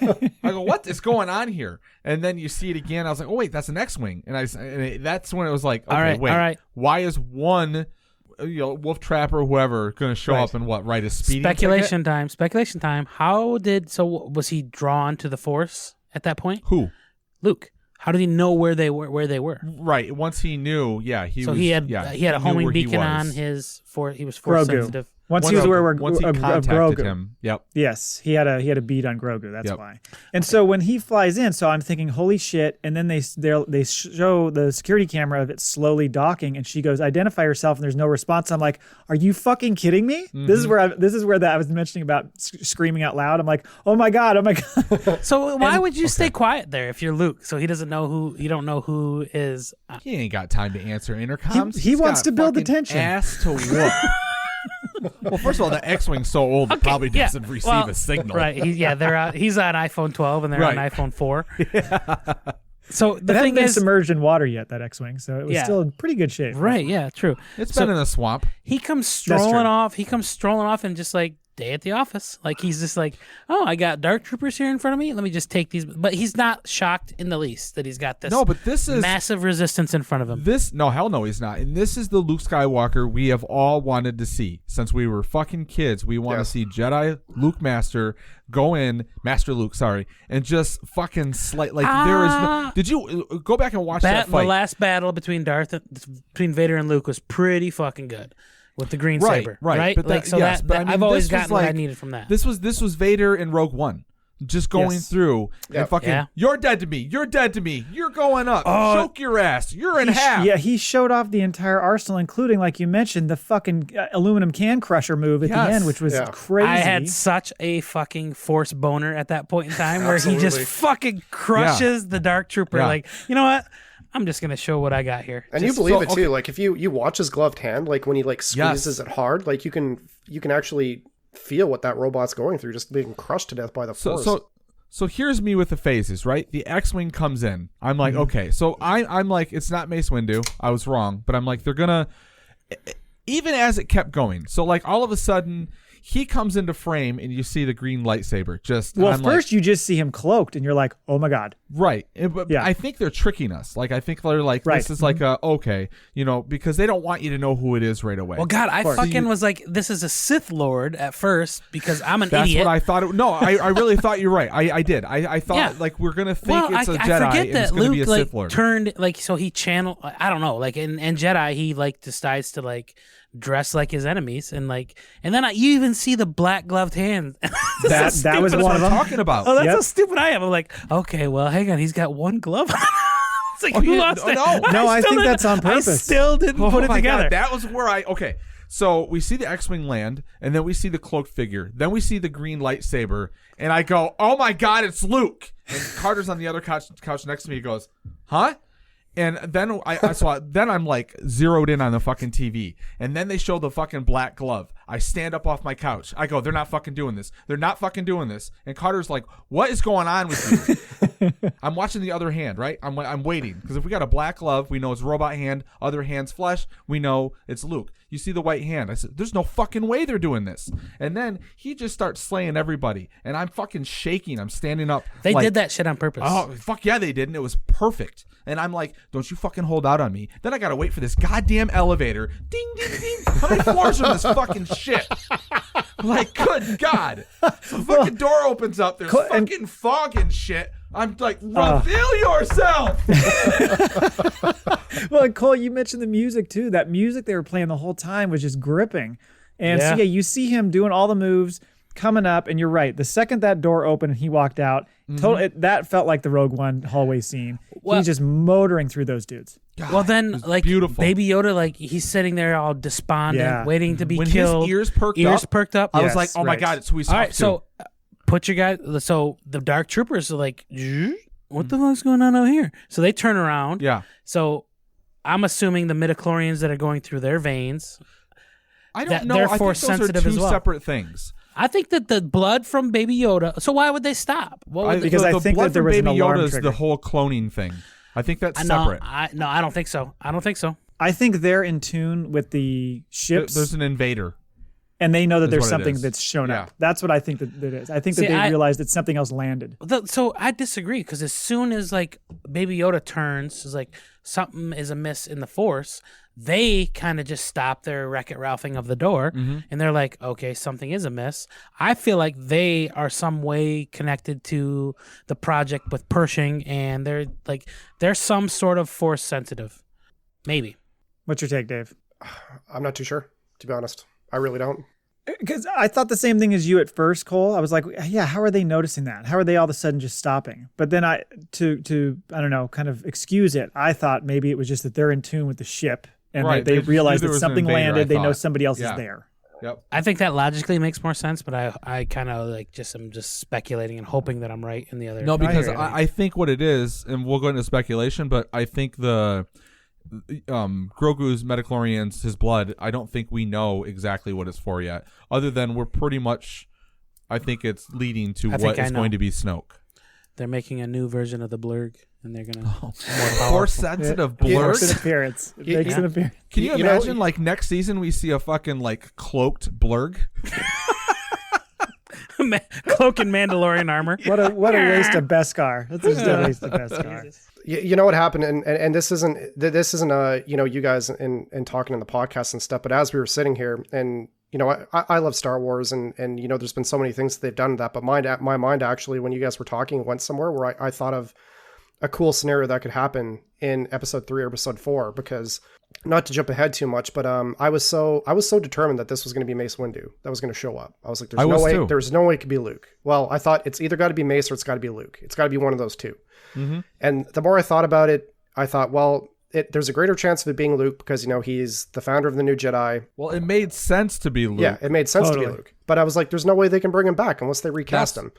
[SPEAKER 1] I go, what is going on here? And then you see it again. I was like, oh, wait, that's an X-Wing. And that's when it was like, okay,
[SPEAKER 2] all right.
[SPEAKER 1] Why is one, Wolf Trapper, whoever, going to show up and write a speeding
[SPEAKER 2] Speculation
[SPEAKER 1] ticket?
[SPEAKER 2] Speculation time. Was he drawn to the Force at that point?
[SPEAKER 1] Who?
[SPEAKER 2] Luke. How did he know where they were?
[SPEAKER 1] Right. Once he knew, he
[SPEAKER 2] So
[SPEAKER 1] was,
[SPEAKER 2] he had a
[SPEAKER 1] knew
[SPEAKER 2] homing
[SPEAKER 1] where he
[SPEAKER 2] beacon
[SPEAKER 1] was.
[SPEAKER 2] on his Force. He was Force
[SPEAKER 3] Grogu.
[SPEAKER 2] sensitive.
[SPEAKER 3] Once he was aware
[SPEAKER 1] once he
[SPEAKER 3] of
[SPEAKER 1] contacted
[SPEAKER 3] Grogu.
[SPEAKER 1] him. Yep.
[SPEAKER 3] Yes, he had a bead on Grogu. That's
[SPEAKER 1] Yep.
[SPEAKER 3] why. And so when he flies in, so I'm thinking, holy shit! And then they show the security camera of it slowly docking, and she goes, "Identify yourself," and there's no response. I'm like, "Are you fucking kidding me?"
[SPEAKER 1] Mm-hmm.
[SPEAKER 3] This is where I was mentioning about screaming out loud. I'm like, "Oh my god! Oh my god!"
[SPEAKER 2] So why would you stay quiet there if you're Luke? So he doesn't know who you don't know who is.
[SPEAKER 1] He ain't got time to answer intercoms.
[SPEAKER 3] He
[SPEAKER 1] He's
[SPEAKER 3] wants
[SPEAKER 1] got
[SPEAKER 3] to build the
[SPEAKER 1] fucking
[SPEAKER 3] tension.
[SPEAKER 1] Ass to whoop. Well, first of all, the X-Wing's so old it probably
[SPEAKER 2] yeah.
[SPEAKER 1] doesn't receive a signal.
[SPEAKER 2] Right? They're out. He's on iPhone 12 and they're on
[SPEAKER 1] Right.
[SPEAKER 2] iPhone 4. So the
[SPEAKER 3] It hadn't
[SPEAKER 2] thing
[SPEAKER 3] been
[SPEAKER 2] is,
[SPEAKER 3] submerged in water yet, that X-wing, so it was
[SPEAKER 2] Yeah.
[SPEAKER 3] still in pretty good shape.
[SPEAKER 2] right? Yeah, true.
[SPEAKER 1] It's
[SPEAKER 2] So-
[SPEAKER 1] been in a swamp.
[SPEAKER 2] He comes
[SPEAKER 3] true.
[SPEAKER 2] strolling off. He comes strolling off and just like day at the office. Like he's just like, oh, I got dark troopers here in front of me. Let me just take these. But he's not shocked in the least that he's got this.
[SPEAKER 1] No, but this is
[SPEAKER 2] massive resistance in front of him.
[SPEAKER 1] no, hell no, he's not. And this is the Luke Skywalker we have all wanted to see since we were fucking kids. We want to see Jedi Luke Master go in, Master Luke, sorry, and just fucking there is no. Did you go back and watch that fight?
[SPEAKER 2] The last battle between Vader and Luke was pretty fucking good with the green
[SPEAKER 1] Right,
[SPEAKER 2] saber,
[SPEAKER 1] right. But
[SPEAKER 2] like
[SPEAKER 1] that-
[SPEAKER 2] so
[SPEAKER 1] yes,
[SPEAKER 2] that,
[SPEAKER 1] but
[SPEAKER 2] that
[SPEAKER 1] I mean,
[SPEAKER 2] I've always
[SPEAKER 1] this was
[SPEAKER 2] gotten what I
[SPEAKER 1] like-
[SPEAKER 2] needed from that.
[SPEAKER 1] This was Vader in Rogue One. Just going
[SPEAKER 3] Yes.
[SPEAKER 1] through and fucking,
[SPEAKER 2] Yeah.
[SPEAKER 1] you're dead to me. You're dead to me. You're going up. Choke your ass. You're in
[SPEAKER 3] He
[SPEAKER 1] half.
[SPEAKER 3] he showed off the entire arsenal, including, like you mentioned, the fucking aluminum can crusher move at the
[SPEAKER 1] Yes.
[SPEAKER 3] end, which was crazy.
[SPEAKER 2] I had such a fucking force boner at that point in time where he just
[SPEAKER 4] Absolutely.
[SPEAKER 2] fucking crushes the Dark Trooper.
[SPEAKER 1] Yeah.
[SPEAKER 2] Like, you know what? I'm just gonna show what I got here.
[SPEAKER 4] And you believe it too. Like if you watch his gloved hand, like when he like squeezes it hard, like you can actually feel what that robot's going through, just being crushed to death by the force.
[SPEAKER 1] So here's me with the phases, right? The X-Wing comes in. I'm like, okay. So I'm like, it's not Mace Windu. I was wrong. But I'm like, they're going to, even as it kept going. So like all of a sudden, he comes into frame and you see the green lightsaber.
[SPEAKER 3] Well,
[SPEAKER 1] I'm
[SPEAKER 3] first you just see him cloaked, and you're like, "Oh my god!"
[SPEAKER 1] Right. But
[SPEAKER 3] Yeah.
[SPEAKER 1] I think they're tricking us. Like, I think they're like,
[SPEAKER 3] Right.
[SPEAKER 1] this is like okay, because they don't want you to know who it is right away.
[SPEAKER 2] Well, God, I fucking was like, this is a Sith Lord at first because I'm an
[SPEAKER 1] That's
[SPEAKER 2] idiot.
[SPEAKER 1] what I thought. No, I really thought you're right. I did. I thought
[SPEAKER 2] Yeah.
[SPEAKER 1] like we're going to think
[SPEAKER 2] well,
[SPEAKER 1] it's a
[SPEAKER 2] I
[SPEAKER 1] Jedi
[SPEAKER 2] forget
[SPEAKER 1] and
[SPEAKER 2] that
[SPEAKER 1] it's going to
[SPEAKER 2] Luke
[SPEAKER 1] be a
[SPEAKER 2] like
[SPEAKER 1] Sith Lord.
[SPEAKER 2] turned like so he channeled. I don't know, like in Jedi he like decides to like dress like his enemies and then you even see the black gloved hand.
[SPEAKER 3] That was
[SPEAKER 1] That's
[SPEAKER 3] one
[SPEAKER 1] what
[SPEAKER 3] of
[SPEAKER 1] I'm
[SPEAKER 3] them.
[SPEAKER 1] talking about.
[SPEAKER 2] Oh, that's
[SPEAKER 3] Yep.
[SPEAKER 2] how stupid I am. I'm like, okay, well, hang on, he's got one glove on. It's like, you
[SPEAKER 1] yeah,
[SPEAKER 2] lost it.
[SPEAKER 3] No, I
[SPEAKER 2] still
[SPEAKER 3] think
[SPEAKER 2] didn't-
[SPEAKER 3] that's on
[SPEAKER 2] I
[SPEAKER 3] purpose.
[SPEAKER 2] still didn't put it
[SPEAKER 1] my
[SPEAKER 2] together.
[SPEAKER 1] God, that was where okay. So we see the X-Wing land, and then we see the cloaked figure. Then we see the green lightsaber, and I go, "Oh my God, it's Luke!" And Carter's on the other couch next to me. He goes, "Huh?" And then I saw. Then I'm like zeroed in on the fucking TV, and then they show the fucking black glove. I stand up off my couch. I go, "They're not fucking doing this. They're not fucking doing this." And Carter's like, "What is going on with you?" I'm watching the other hand, right? I'm waiting because if we got a black glove, we know it's robot hand. Other hand's flesh. We know it's Luke. You see the white hand. I said, "There's no fucking way they're doing this." And then he just starts slaying everybody, and I'm fucking shaking. I'm standing up.
[SPEAKER 2] They
[SPEAKER 1] like,
[SPEAKER 2] did that shit on purpose.
[SPEAKER 1] Oh, fuck yeah, they did. And it was perfect. And I'm like, don't you fucking hold out on me. Then I got to wait for this goddamn elevator. Ding, ding, ding. How many floors are this fucking shit? Like, good God. The fucking door opens up. There's fucking fog and shit. I'm like, reveal yourself.
[SPEAKER 3] Well, and Cole, you mentioned the music too. That music they were playing the whole time was just gripping. And so
[SPEAKER 2] Yeah.
[SPEAKER 3] you see him doing all the moves, coming up, and you're right. The second that door opened and he walked out, that felt like the Rogue One hallway scene.
[SPEAKER 2] Well-
[SPEAKER 3] He's just motoring through those dudes.
[SPEAKER 2] Well, then, like,
[SPEAKER 1] beautiful.
[SPEAKER 2] Baby Yoda, like, he's sitting there all despondent,
[SPEAKER 3] Yeah.
[SPEAKER 2] waiting to be
[SPEAKER 1] When
[SPEAKER 2] killed.
[SPEAKER 1] his ears perked up, I was
[SPEAKER 3] Yes,
[SPEAKER 1] like, oh my
[SPEAKER 3] right.
[SPEAKER 1] God, it's who he's
[SPEAKER 2] all
[SPEAKER 1] talking
[SPEAKER 2] right, so put your guy. So the Dark Troopers are like, what the fuck's going on out here? So they turn around.
[SPEAKER 1] Yeah.
[SPEAKER 2] So I'm assuming the midichlorians that are going through their veins.
[SPEAKER 1] I don't
[SPEAKER 2] that
[SPEAKER 1] know.
[SPEAKER 2] they're
[SPEAKER 1] I think
[SPEAKER 2] force
[SPEAKER 1] those are
[SPEAKER 2] sensitive
[SPEAKER 1] two
[SPEAKER 2] as well.
[SPEAKER 1] separate things.
[SPEAKER 2] I think that the blood from Baby Yoda. So why would they stop? What would
[SPEAKER 3] Because I
[SPEAKER 1] the
[SPEAKER 3] think
[SPEAKER 1] blood
[SPEAKER 3] that there
[SPEAKER 1] from
[SPEAKER 3] was an
[SPEAKER 1] Baby
[SPEAKER 3] alarm
[SPEAKER 1] Yoda is
[SPEAKER 3] trigger.
[SPEAKER 1] the whole cloning thing. I think that's
[SPEAKER 2] no,
[SPEAKER 1] separate.
[SPEAKER 2] I don't think so. I don't think so.
[SPEAKER 3] I think they're in tune with the ships,
[SPEAKER 1] There's an invader.
[SPEAKER 3] and they know that
[SPEAKER 1] is
[SPEAKER 3] there's
[SPEAKER 1] what it
[SPEAKER 3] something
[SPEAKER 1] is.
[SPEAKER 3] that's shown
[SPEAKER 1] Yeah.
[SPEAKER 3] up. That's what I think that it is. I think
[SPEAKER 2] See,
[SPEAKER 3] that they
[SPEAKER 2] I-
[SPEAKER 3] realized that something else landed.
[SPEAKER 2] So I disagree because as soon as like Baby Yoda turns, is like something is amiss in the Force. They kind of just stop their Wreck-It Ralphing of the door, and they're like, "Okay, something is amiss." I feel like they are some way connected to the project with Pershing, and they're some sort of Force sensitive, maybe.
[SPEAKER 3] What's your take, Dave?
[SPEAKER 4] I'm not too sure, to be honest. I really don't.
[SPEAKER 3] Because I thought the same thing as you at first, Cole. I was like, yeah, how are they noticing that? How are they all of a sudden just stopping? But then I don't know, kind of excuse it. I thought maybe it was just that they're in tune with the ship and that they realize that something landed. They know somebody else is there.
[SPEAKER 1] Yep.
[SPEAKER 2] I think that logically makes more sense, but I kind of like I'm just speculating and hoping that I'm right in the other.
[SPEAKER 1] No, because I think what it is, and we'll go into speculation, but I think the Grogu's midichlorians, his blood, I don't think we know exactly what it's for yet, other than we're pretty much, I think it's leading to what is going to be Snoke.
[SPEAKER 2] They're making a new version of the blurg, and they're going to
[SPEAKER 1] more sensitive blurg.
[SPEAKER 3] Makes an appearance. It makes an appearance.
[SPEAKER 1] Can you imagine, like, next season we see a fucking, like, cloaked blurg?
[SPEAKER 2] Cloak and Mandalorian armor.
[SPEAKER 3] What a waste of Beskar. That's just a waste of Beskar.
[SPEAKER 4] You know what happened, and this isn't you guys in talking in the podcast and stuff, but as we were sitting here, and I love Star Wars, and there's been so many things that they've done that, but my mind actually, when you guys were talking, went somewhere where I thought of a cool scenario that could happen in episode 3 or episode 4, because not to jump ahead too much, but I was so determined that this was going to be Mace Windu that was going to show up. I was like, there's no way it could be Luke. Well, I thought it's either got to be Mace or it's got to be Luke. It's got to be one of those two. Mm-hmm. And the more I thought about it, I thought, well, there's a greater chance of it being Luke because, he's the founder of the new Jedi.
[SPEAKER 1] Well, it made sense to be Luke.
[SPEAKER 4] Yeah, it made sense to be Luke. But I was like, there's no way they can bring him back unless they recast him.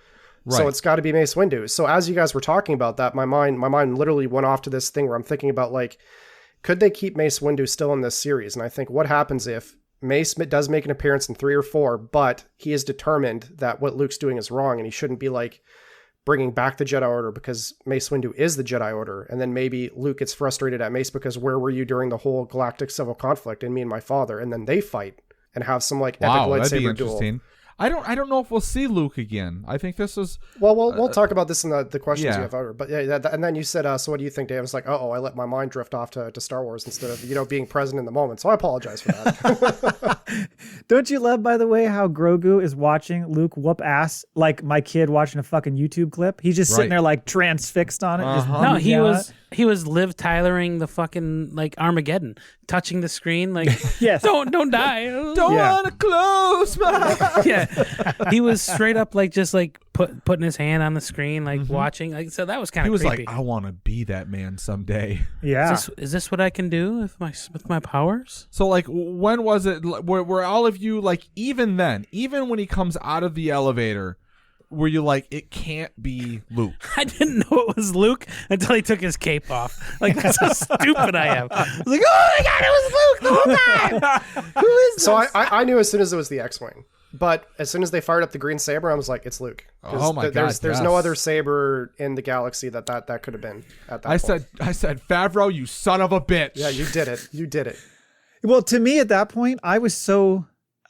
[SPEAKER 4] Right. So it's got to be Mace Windu. So as you guys were talking about that, my mind literally went off to this thing where I'm thinking about, like, could they keep Mace Windu still in this series? And I think, what happens if Mace does make an appearance in 3 or 4, but he is determined that what Luke's doing is wrong and he shouldn't be, like, bringing back the Jedi Order because Mace Windu is the Jedi Order. And then maybe Luke gets frustrated at Mace because where were you during the whole galactic civil conflict and me and my father? And then they fight and have some, like, epic lightsaber duel.
[SPEAKER 1] I don't know if we'll see Luke again. I think this is...
[SPEAKER 4] Well, we'll talk about this in the questions you have over. But yeah, and then you said, so what do you think, Dave? I was like, I let my mind drift off to Star Wars instead of, being present in the moment. So I apologize for that.
[SPEAKER 3] Don't you love, by the way, how Grogu is watching Luke whoop ass like my kid watching a fucking YouTube clip? He's just sitting there like transfixed on it.
[SPEAKER 2] No, he was Liv Tylering the fucking like Armageddon, touching the screen like,
[SPEAKER 3] yes.
[SPEAKER 2] don't die.
[SPEAKER 1] Don't want to close my eyes.
[SPEAKER 2] Yeah. He was straight up like just like putting his hand on the screen, like watching. Like, so that was kind of creepy.
[SPEAKER 1] He was like, I want to be that man someday.
[SPEAKER 3] Yeah.
[SPEAKER 2] Is this what I can do with my powers?
[SPEAKER 1] So like, when was it? Were all of you like, even then, even when he comes out of the elevator, were you like, it can't be Luke?
[SPEAKER 2] I didn't know it was Luke until he took his cape off. Like, that's how stupid I am. I was like, oh my God, it was Luke the whole time. Who is this?
[SPEAKER 4] So I knew as soon as it was the X-Wing. But as soon as they fired up the green saber, I was like, it's Luke.
[SPEAKER 1] Oh my God!
[SPEAKER 4] There's no other saber in the galaxy that could have been at that point.
[SPEAKER 1] I said, Favreau, you son of a bitch.
[SPEAKER 4] Yeah, you did it. You did it.
[SPEAKER 3] Well, to me at that point, I was so,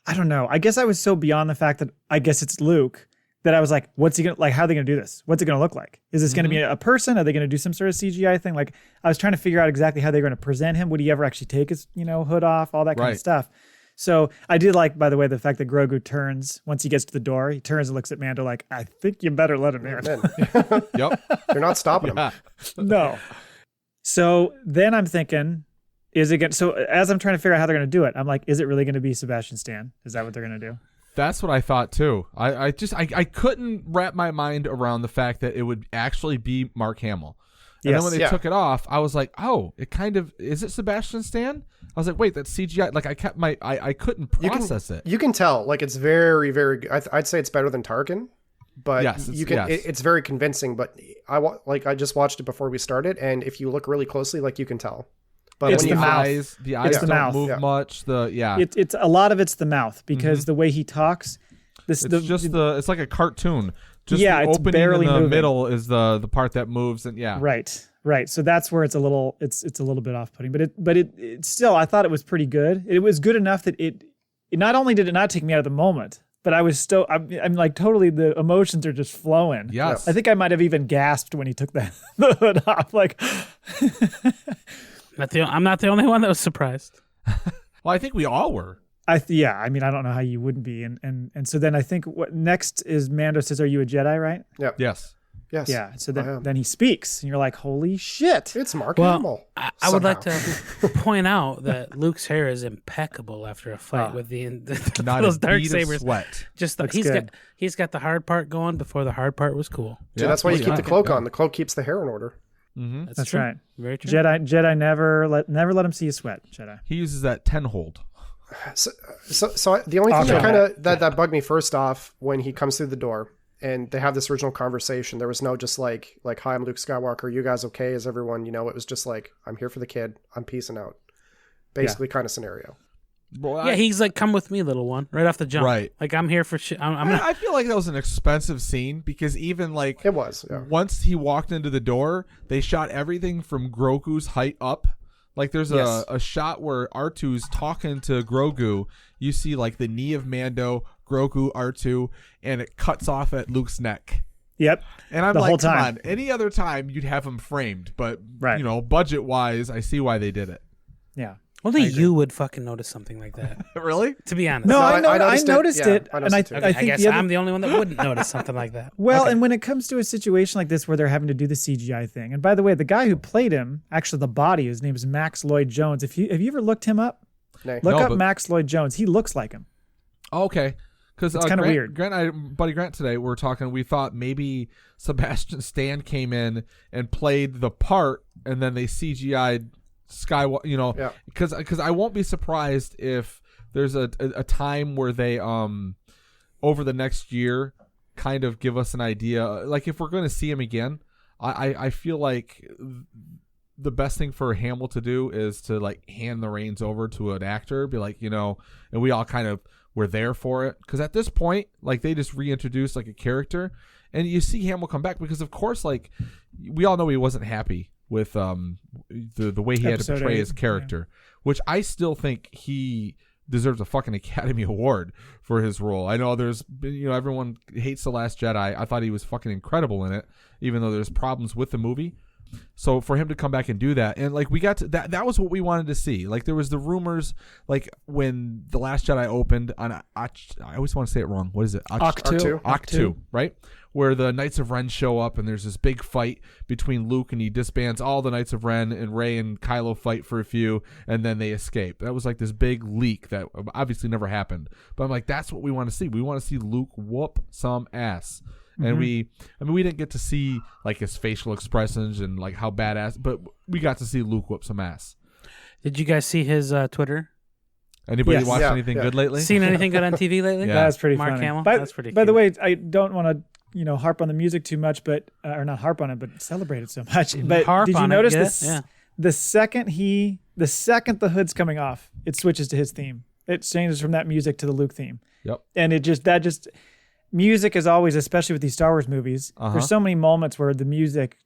[SPEAKER 3] I don't know. I guess I was so beyond the fact that I guess it's Luke that I was like, what's he gonna like? How are they gonna do this? What's it gonna look like? Is this gonna be a person? Are they gonna do some sort of CGI thing? Like, I was trying to figure out exactly how they're gonna present him. Would he ever actually take his hood off? All that kind of stuff. So I did like, by the way, the fact that Grogu turns once he gets to the door. He turns and looks at Mando like, I think you better let him in.
[SPEAKER 1] Yep.
[SPEAKER 4] They're not stopping him.
[SPEAKER 3] No. So then I'm thinking, is it going? So as I'm trying to figure out how they're going to do it, I'm like, is it really going to be Sebastian Stan? Is that what they're going to do?
[SPEAKER 1] That's what I thought too. I couldn't wrap my mind around the fact that it would actually be Mark Hamill. And then when they took it off, I was like, oh, it kind of, is it Sebastian Stan? I was like, wait, that's CGI. Like, I couldn't process it.
[SPEAKER 4] You can tell, like, it's very, very good. I'd say it's better than Tarkin, but it's very convincing. But I just watched it before we started, and if you look really closely, like, you can tell. But
[SPEAKER 3] it's
[SPEAKER 1] when
[SPEAKER 3] the
[SPEAKER 1] eyes don't move much.
[SPEAKER 3] It's a lot of it's the mouth because the way he talks.
[SPEAKER 1] It's like a cartoon. Just the
[SPEAKER 3] it's
[SPEAKER 1] opening
[SPEAKER 3] barely
[SPEAKER 1] in the
[SPEAKER 3] moving.
[SPEAKER 1] middle is the part that moves, and
[SPEAKER 3] right. So that's where it's a little bit off-putting, but it still, I thought it was pretty good. It was good enough that it not only did it not take me out of the moment, but I was still, I'm like totally, the emotions are just flowing.
[SPEAKER 1] Yes.
[SPEAKER 3] I think I might have even gasped when he took the hood off. Like,
[SPEAKER 2] I'm not the only one that was surprised.
[SPEAKER 1] Well, I think we all were.
[SPEAKER 3] I don't know how you wouldn't be. And so then I think what next is Mando says, are you a Jedi, right?
[SPEAKER 4] Yep.
[SPEAKER 1] Yes.
[SPEAKER 4] Yes.
[SPEAKER 3] Yeah. So then he speaks, and you're like, holy shit.
[SPEAKER 4] It's Mark Hamill.
[SPEAKER 2] I would like to point out that Luke's hair is impeccable after a fight with
[SPEAKER 1] Not
[SPEAKER 2] those
[SPEAKER 1] a
[SPEAKER 2] dark
[SPEAKER 1] bead of
[SPEAKER 2] sabers.
[SPEAKER 1] sweat.
[SPEAKER 2] Just
[SPEAKER 3] Looks
[SPEAKER 2] he's
[SPEAKER 3] good.
[SPEAKER 2] got the hard part going before the hard part was cool.
[SPEAKER 4] Dude, that's why you keep the cloak on. The cloak keeps the hair in order.
[SPEAKER 1] Mm-hmm.
[SPEAKER 3] That's
[SPEAKER 2] true.
[SPEAKER 3] right.
[SPEAKER 2] Very true.
[SPEAKER 3] Jedi never let him see you sweat. Jedi.
[SPEAKER 1] He uses that 10 hold.
[SPEAKER 4] So the only thing that bugged me first off when he comes through the door and they have this original conversation, there was no just like, hi, I'm Luke Skywalker. You guys okay? Is everyone, it was just like, I'm here for the kid. I'm peacing out. Basically kind of scenario.
[SPEAKER 1] Well,
[SPEAKER 2] Yeah, he's like, come with me, little one, right off the jump.
[SPEAKER 1] Right.
[SPEAKER 2] Like, I'm here for shit.
[SPEAKER 1] I feel like that was an expensive scene because even like
[SPEAKER 4] It was, yeah.
[SPEAKER 1] once he walked into the door, they shot everything from Grogu's height up. Like there's a shot where R2's talking to Grogu. You see like the knee of Mando, Grogu, R2, and it cuts off at Luke's neck.
[SPEAKER 3] Yep.
[SPEAKER 1] And I'm
[SPEAKER 3] The
[SPEAKER 1] like,
[SPEAKER 3] whole
[SPEAKER 1] come
[SPEAKER 3] time.
[SPEAKER 1] on, any other time you'd have him framed, but
[SPEAKER 3] Right.
[SPEAKER 1] budget wise, I see why they did it.
[SPEAKER 3] Yeah.
[SPEAKER 2] Only you would fucking notice something like that.
[SPEAKER 1] Really?
[SPEAKER 2] To be honest.
[SPEAKER 3] No,
[SPEAKER 4] No,
[SPEAKER 3] I
[SPEAKER 4] noticed it. Yeah, I
[SPEAKER 3] and
[SPEAKER 4] noticed
[SPEAKER 3] I
[SPEAKER 4] it too.
[SPEAKER 2] I
[SPEAKER 3] think
[SPEAKER 2] guess
[SPEAKER 3] the other,
[SPEAKER 2] I'm the only one that wouldn't notice something like that.
[SPEAKER 3] well, and when it comes to a situation like this where they're having to do the CGI thing, and by the way, the guy who played him, actually the body, his name is Max Lloyd Jones. Have you ever looked him up?
[SPEAKER 4] Nay.
[SPEAKER 3] Look
[SPEAKER 1] No,
[SPEAKER 3] up
[SPEAKER 1] but-
[SPEAKER 3] Max Lloyd Jones. He looks like him.
[SPEAKER 1] Oh, okay. Because
[SPEAKER 3] It's kinda weird.
[SPEAKER 1] Buddy Grant today, we were talking, we thought maybe Sebastian Stan came in and played the part and then they CGI'd Skywalker, because I won't be surprised if there's a time where they over the next year kind of give us an idea, like if we're going to see him again. I feel like the best thing for Hamill to do is to like hand the reins over to an actor, be like, and we all kind of were there for it, because at this point, like they just reintroduced like a character, and you see Hamill come back because of course, like we all know he wasn't happy with the way he had to
[SPEAKER 3] Episode
[SPEAKER 1] portray
[SPEAKER 3] 8,
[SPEAKER 1] his character, which I still think he deserves a fucking Academy Award for his role. I know there's everyone hates The Last Jedi. I thought he was fucking incredible in it, even though there's problems with the movie. So for him to come back and do that, and like we got to that was what we wanted to see. Like there was the rumors, like when The Last Jedi opened on I always want to say it wrong. What is it? Octu, right? Where the Knights of Ren show up and there's this big fight between Luke, and he disbands all the Knights of Ren, and Rey and Kylo fight for a few, and then they escape. That was like this big leak that obviously never happened. But I'm like, that's what we want to see. We want to see Luke whoop some ass. And we didn't get to see like his facial expressions and like how badass, but we got to see Luke whoop some ass.
[SPEAKER 2] Did you guys see his Twitter?
[SPEAKER 1] Anybody
[SPEAKER 3] Yes.
[SPEAKER 1] watch
[SPEAKER 4] Yeah,
[SPEAKER 1] anything
[SPEAKER 4] yeah.
[SPEAKER 1] good lately?
[SPEAKER 2] Seen anything good on TV lately?
[SPEAKER 1] Yeah.
[SPEAKER 3] That's pretty
[SPEAKER 2] Mark
[SPEAKER 3] funny.
[SPEAKER 2] Hamill?
[SPEAKER 3] By,
[SPEAKER 2] That's pretty
[SPEAKER 3] by the
[SPEAKER 2] cute.
[SPEAKER 3] way, I don't want to harp on the music too much, but or not harp on it, but celebrate it so much. But
[SPEAKER 2] Harp
[SPEAKER 3] did you
[SPEAKER 2] on it,
[SPEAKER 3] notice
[SPEAKER 2] get it?
[SPEAKER 3] this?
[SPEAKER 2] Yeah.
[SPEAKER 3] The second the hood's coming off, it switches to his theme. It changes from that music to the Luke theme.
[SPEAKER 1] Yep.
[SPEAKER 3] And it just music is always, especially with these Star Wars movies, there's so many moments where the music,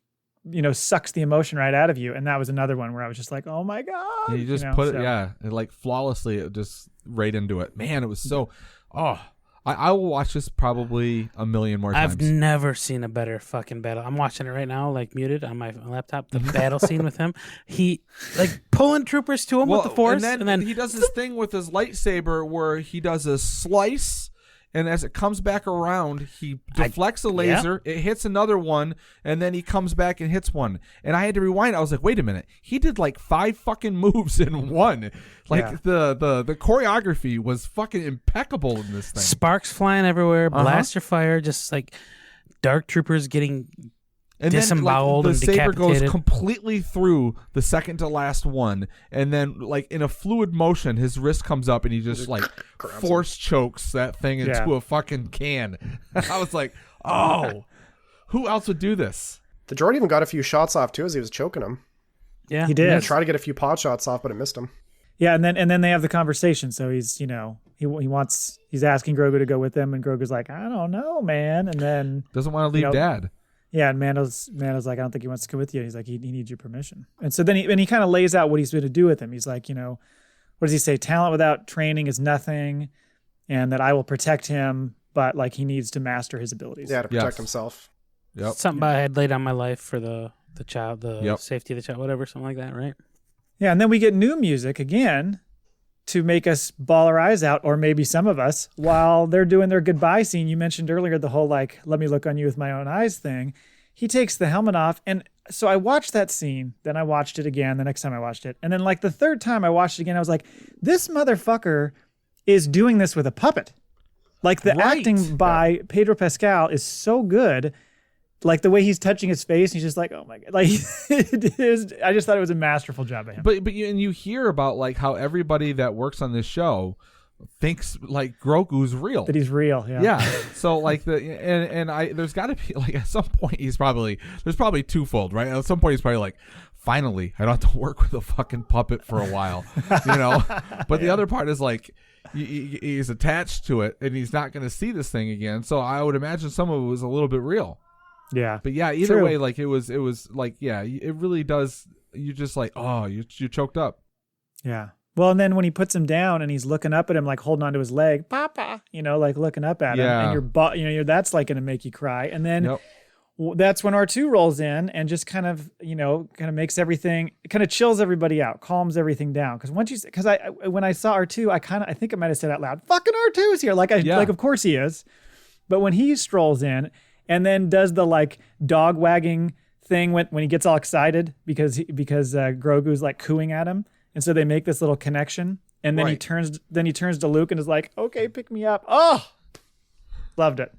[SPEAKER 3] sucks the emotion right out of you. And that was another one where I was just like, oh my God.
[SPEAKER 1] Yeah, you just put it, and like flawlessly, it just right into it. Man, it was so, I will watch this probably a million more times.
[SPEAKER 2] I've never seen a better fucking battle. I'm watching it right now, like muted on my laptop. The battle scene with him, he like pulling troopers to him with the force,
[SPEAKER 1] and then he does this thing with his lightsaber where he does a slice, and as it comes back around, he deflects a laser, it hits another one, and then he comes back and hits one. And I had to rewind. I was like, wait a minute. He did like 5 fucking moves in one. Like the choreography was fucking impeccable in this thing.
[SPEAKER 2] sparks flying everywhere, blaster fire, just like dark troopers getting
[SPEAKER 1] And
[SPEAKER 2] disemboweled
[SPEAKER 1] then,
[SPEAKER 2] and
[SPEAKER 1] the saber
[SPEAKER 2] decapitated.
[SPEAKER 1] goes completely through the second to last one, and then like in a fluid motion, his wrist comes up and he just like force chokes that thing into a fucking can. I was like, oh, who else would do this?
[SPEAKER 4] The droid even got a few shots off too as he was choking him.
[SPEAKER 2] Yeah,
[SPEAKER 3] He did.
[SPEAKER 4] Yeah, tried to get a few pot shots off, but it missed him.
[SPEAKER 3] Yeah, and then they have the conversation. So he's he's asking Grogu to go with him, and Grogu's like, I don't know, man. And then
[SPEAKER 1] Doesn't want to leave Dad.
[SPEAKER 3] yeah, and Mando's like, I don't think he wants to go with you. He's like, he needs your permission. And so then he kind of lays out what he's going to do with him. He's like, what does he say? Talent without training is nothing, and that I will protect him, but like he needs to master his abilities.
[SPEAKER 4] Yeah, to protect himself.
[SPEAKER 1] Yep.
[SPEAKER 2] something I had laid on my life for the child, the
[SPEAKER 1] Yep.
[SPEAKER 2] safety of the child, whatever, something like that, right?
[SPEAKER 3] Yeah, and then we get new music again to make us bawl our eyes out, or maybe some of us, while they're doing their goodbye scene. You mentioned earlier the whole like, let me look on you with my own eyes thing. he takes the helmet off. And so I watched that scene. Then I watched it again the next time I watched it. And then like the third time I watched it again, I was like, this motherfucker is doing this with a puppet. Like the acting by Pedro Pascal is so good. Like the way he's touching his face, he's just like, oh my God. Like it is, I just thought it was a masterful job of him.
[SPEAKER 1] But you hear about like how everybody that works on this show thinks like Grogu's real.
[SPEAKER 3] That he's real. Yeah.
[SPEAKER 1] Yeah. So like there's got to be like at some point there's probably twofold, right? At some point he's probably like, finally, I don't have to work with a fucking puppet for a while, you know? But the other part is like, he's attached to it and he's not going to see this thing again. So I would imagine some of it was a little bit real.
[SPEAKER 3] Yeah.
[SPEAKER 1] But yeah, either way, like it was like, yeah, it really does. You just like, oh, you're choked up.
[SPEAKER 3] Yeah. Well, and then when he puts him down and he's looking up at him, like holding onto his leg, Papa, you know, like looking up at him, and your butt, you know, that's like going to make you cry. And then that's when R2 rolls in and just kind of makes everything, kind of chills everybody out, calms everything down. Because when I saw R2, I think I might have said out loud, "Fucking R2's here!" Like of course he is. But when he strolls in and then does the like dog wagging thing when he gets all excited because Grogu's like cooing at him. And so they make this little connection, and then he turns to Luke and is like, "Okay, pick me up." Oh, loved it.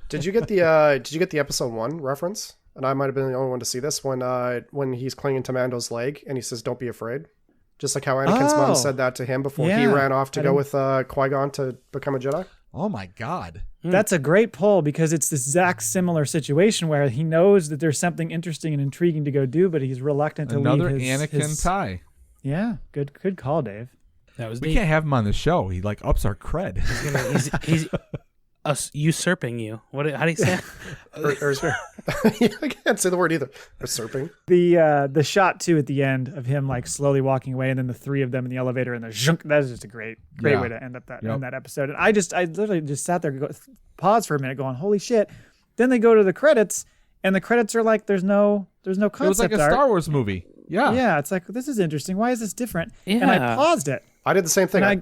[SPEAKER 4] Did you get the episode 1 reference? And I might have been the only one to see this when he's clinging to Mando's leg and he says, "Don't be afraid." Just like how Anakin's mom said that to him before he ran off to go with Qui-Gon to become a Jedi.
[SPEAKER 1] Oh my God.
[SPEAKER 3] That's a great pull because it's this exact similar situation where he knows that there's something interesting and intriguing to go do, but he's reluctant to leave
[SPEAKER 1] another Anakin tie.
[SPEAKER 3] Yeah, good call, Dave.
[SPEAKER 2] That was
[SPEAKER 1] we can't have him on the show. He like ups our cred.
[SPEAKER 2] He's usurping you. How do you say it?
[SPEAKER 4] I can't say the word either. Usurping.
[SPEAKER 3] The shot too at the end of him like slowly walking away, and then the three of them in the elevator and the zhunk. That is just a great way to end up that episode. And I literally just sat there, pause for a minute, going, "Holy shit!" Then they go to the credits, and the credits are like, "There's no concept art." It was like
[SPEAKER 1] a Star Wars movie. Yeah.
[SPEAKER 3] Yeah, it's like, this is interesting. Why is this different? Yeah. And I paused it.
[SPEAKER 4] I did the same thing.
[SPEAKER 3] I